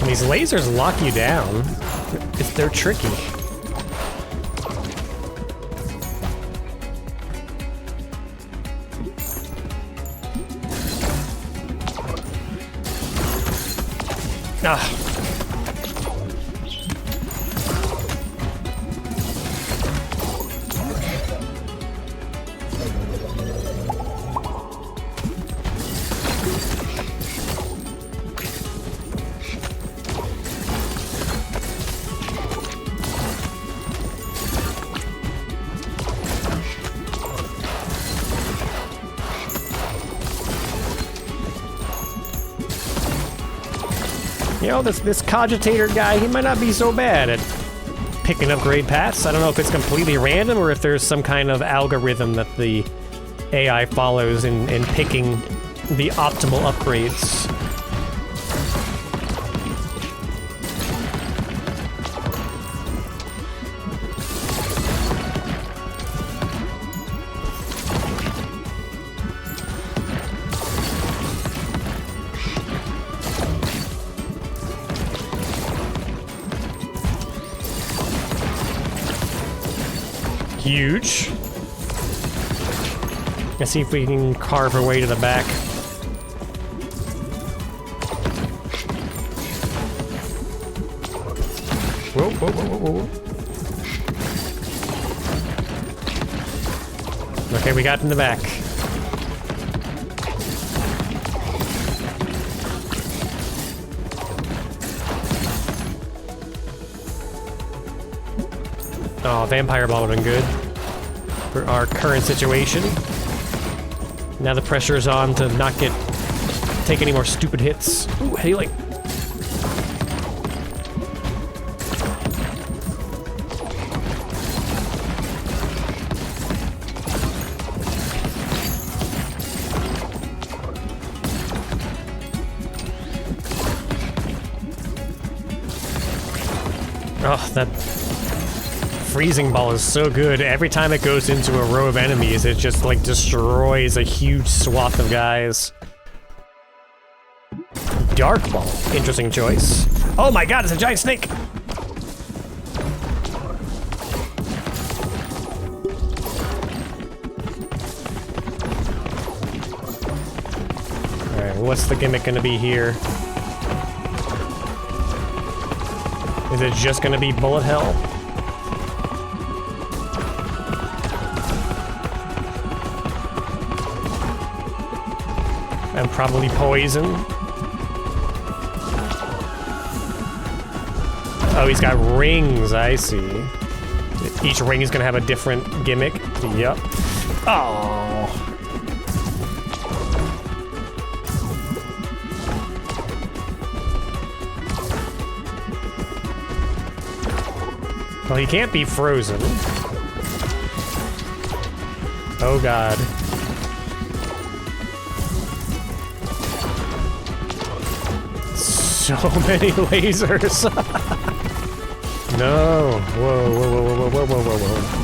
Speaker 1: And these lasers lock you down. They're tricky. Ah. You know, this cogitator guy, he might not be so bad at picking up grade paths. I don't know if it's completely random or if there's some kind of algorithm that the AI follows in picking the optimal upgrades. Huge. Let's see if we can carve our way to the back. Whoa, whoa, whoa, whoa, whoa. Okay, we got in the back. Oh, Vampire Ball would have been good for our current situation. Now the pressure is on to not take any more stupid hits. Ooh, healing. Oh, that freezing ball is so good. Every time it goes into a row of enemies, it just, like, destroys a huge swath of guys. Dark ball. Interesting choice. Oh my god, it's a giant snake! Alright, what's the gimmick gonna be here? Is it just gonna be bullet hell? And probably poison. Oh, he's got rings, I see. Each ring is gonna have a different gimmick. Yup. Oh. Well, he can't be frozen. Oh god. So many lasers. No. Whoa, whoa, whoa, whoa, whoa, whoa, whoa, whoa.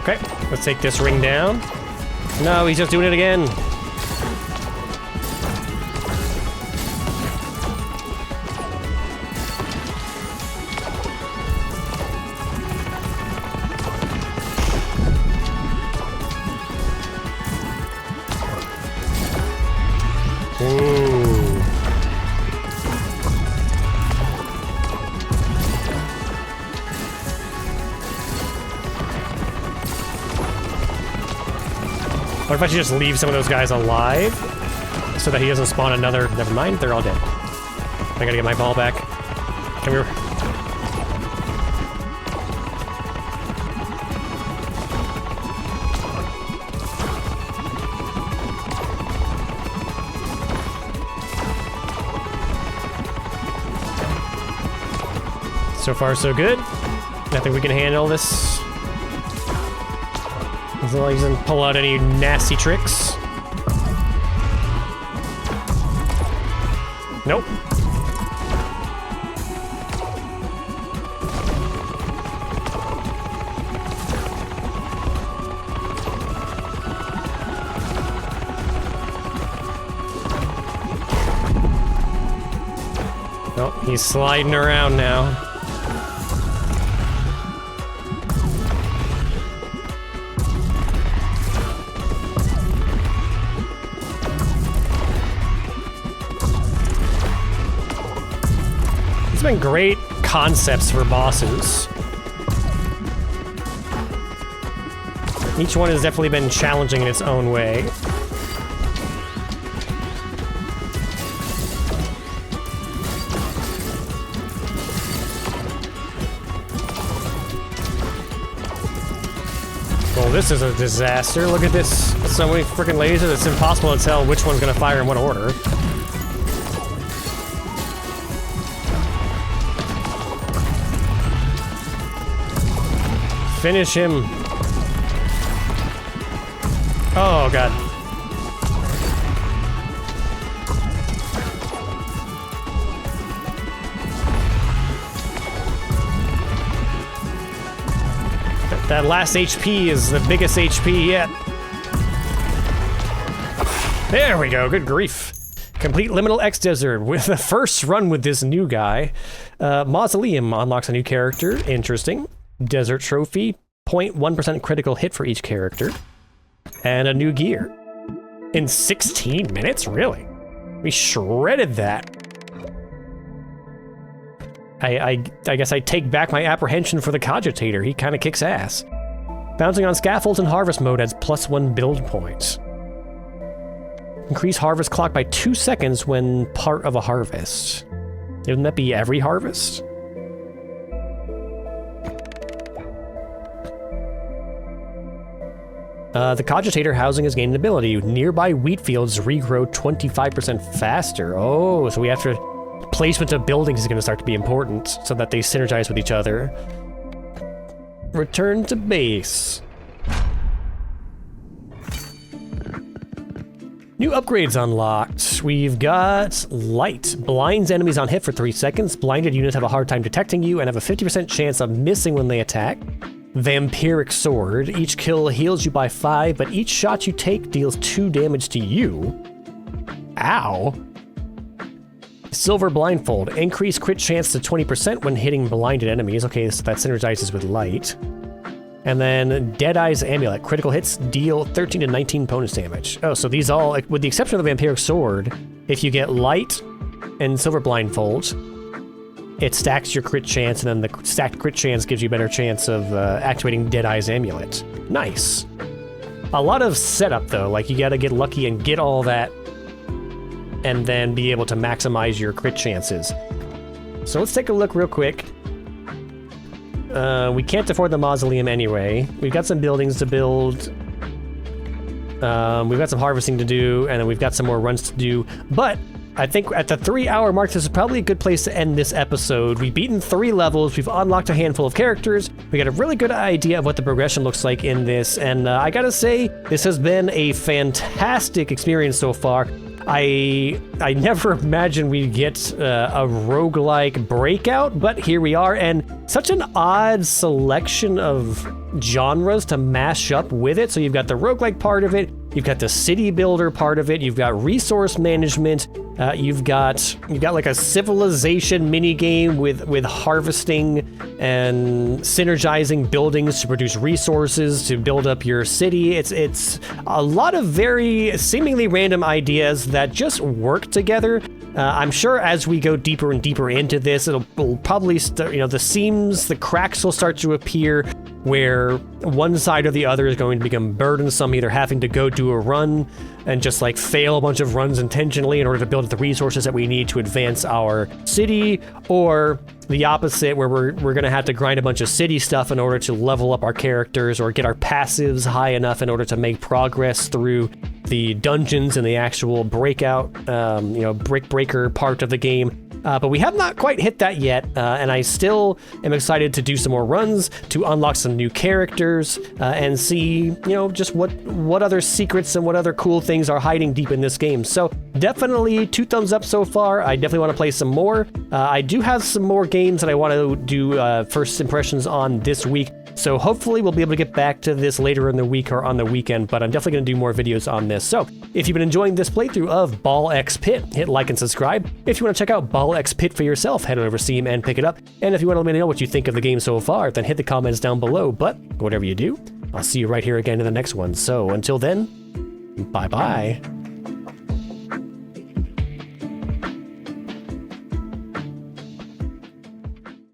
Speaker 1: Okay, let's take this ring down. No, he's just doing it again. What if I should just leave some of those guys alive so that he doesn't spawn another? Never mind, they're all dead. I gotta get my ball back. Come here. So far, so good. I think we can handle this. As long as he doesn't pull out any nasty tricks. Nope. Oh, he's sliding around now. It's been great concepts for bosses. Each one has definitely been challenging in its own way. Well, this is a disaster. Look at this. So many freaking lasers, it's impossible to tell which one's gonna fire in what order. Finish him. Oh, God. That last HP is the biggest HP yet. There we go. Good grief. Complete Liminal X Desert with the first run with this new guy. Mausoleum unlocks a new character. Interesting. Desert Trophy, 0.1% critical hit for each character, and a new gear. In 16 minutes? Really? We shredded that. I guess I take back my apprehension for the Cogitator. He kind of kicks ass. Bouncing on scaffolds in harvest mode adds +1 build points. Increase harvest clock by 2 seconds when part of a harvest. Wouldn't that be every harvest? The Cogitator housing has gained an ability. Nearby wheat fields regrow 25% faster. Oh, so we have to... Placement of buildings is going to start to be important so that they synergize with each other. return to base. New upgrades unlocked. We've got Light. Blinds enemies on hit for 3 seconds. Blinded units have a hard time detecting you and have a 50% chance of missing when they attack. Vampiric Sword. Each kill heals you by 5, but each shot you take deals 2 damage to you. Ow. Silver Blindfold. Increase crit chance to 20% when hitting blinded enemies. Okay, so that synergizes with Light. And then Deadeye's Amulet. Critical hits deal 13 to 19 bonus damage. Oh, so these all, with the exception of the Vampiric Sword, if you get Light and Silver Blindfold, it stacks your crit chance, and then the stacked crit chance gives you a better chance of activating Deadeye's Amulet. Nice. A lot of setup, though. Like, you gotta get lucky and get all that, and then be able to maximize your crit chances. So let's take a look real quick. We can't afford the mausoleum anyway. We've got some buildings to build. We've got some harvesting to do, and then we've got some more runs to do. But I think at the 3-hour mark, this is probably a good place to end this episode. We've beaten 3 levels. We've unlocked a handful of characters. We got a really good idea of what the progression looks like in this. And I gotta say, this has been a fantastic experience so far. I never imagined we'd get a roguelike breakout, but here we are, and such an odd selection of genres to mash up with it. So you've got the roguelike part of it, you've got the city builder part of it, you've got resource management, you've got like a civilization mini game with harvesting and synergizing buildings to produce resources to build up your city. It's a lot of very seemingly random ideas that just work together. I'm sure as we go deeper and deeper into this, it'll probably start, the cracks will start to appear where one side or the other is going to become burdensome, either having to go do a run and just like fail a bunch of runs intentionally in order to build up the resources that we need to advance our city, or the opposite, where we're going to have to grind a bunch of city stuff in order to level up our characters or get our passives high enough in order to make progress through the dungeons and the actual breakout, brick breaker part of the game. But we have not quite hit that yet, and I still am excited to do some more runs, to unlock some new characters, and see, just what other secrets and what other cool things are hiding deep in this game. So definitely 2 thumbs up so far. I definitely want to play some more. I do have some more games that I want to do first impressions on this week. So hopefully we'll be able to get back to this later in the week or on the weekend, but I'm definitely going to do more videos on this. So if you've been enjoying this playthrough of Ball X Pit, hit like and subscribe. If you want to check out Ball X Pit for yourself, head over to Steam and pick it up. And if you want to let me know what you think of the game so far, then hit the comments down below. But whatever you do, I'll see you right here again in the next one. So until then, bye-bye.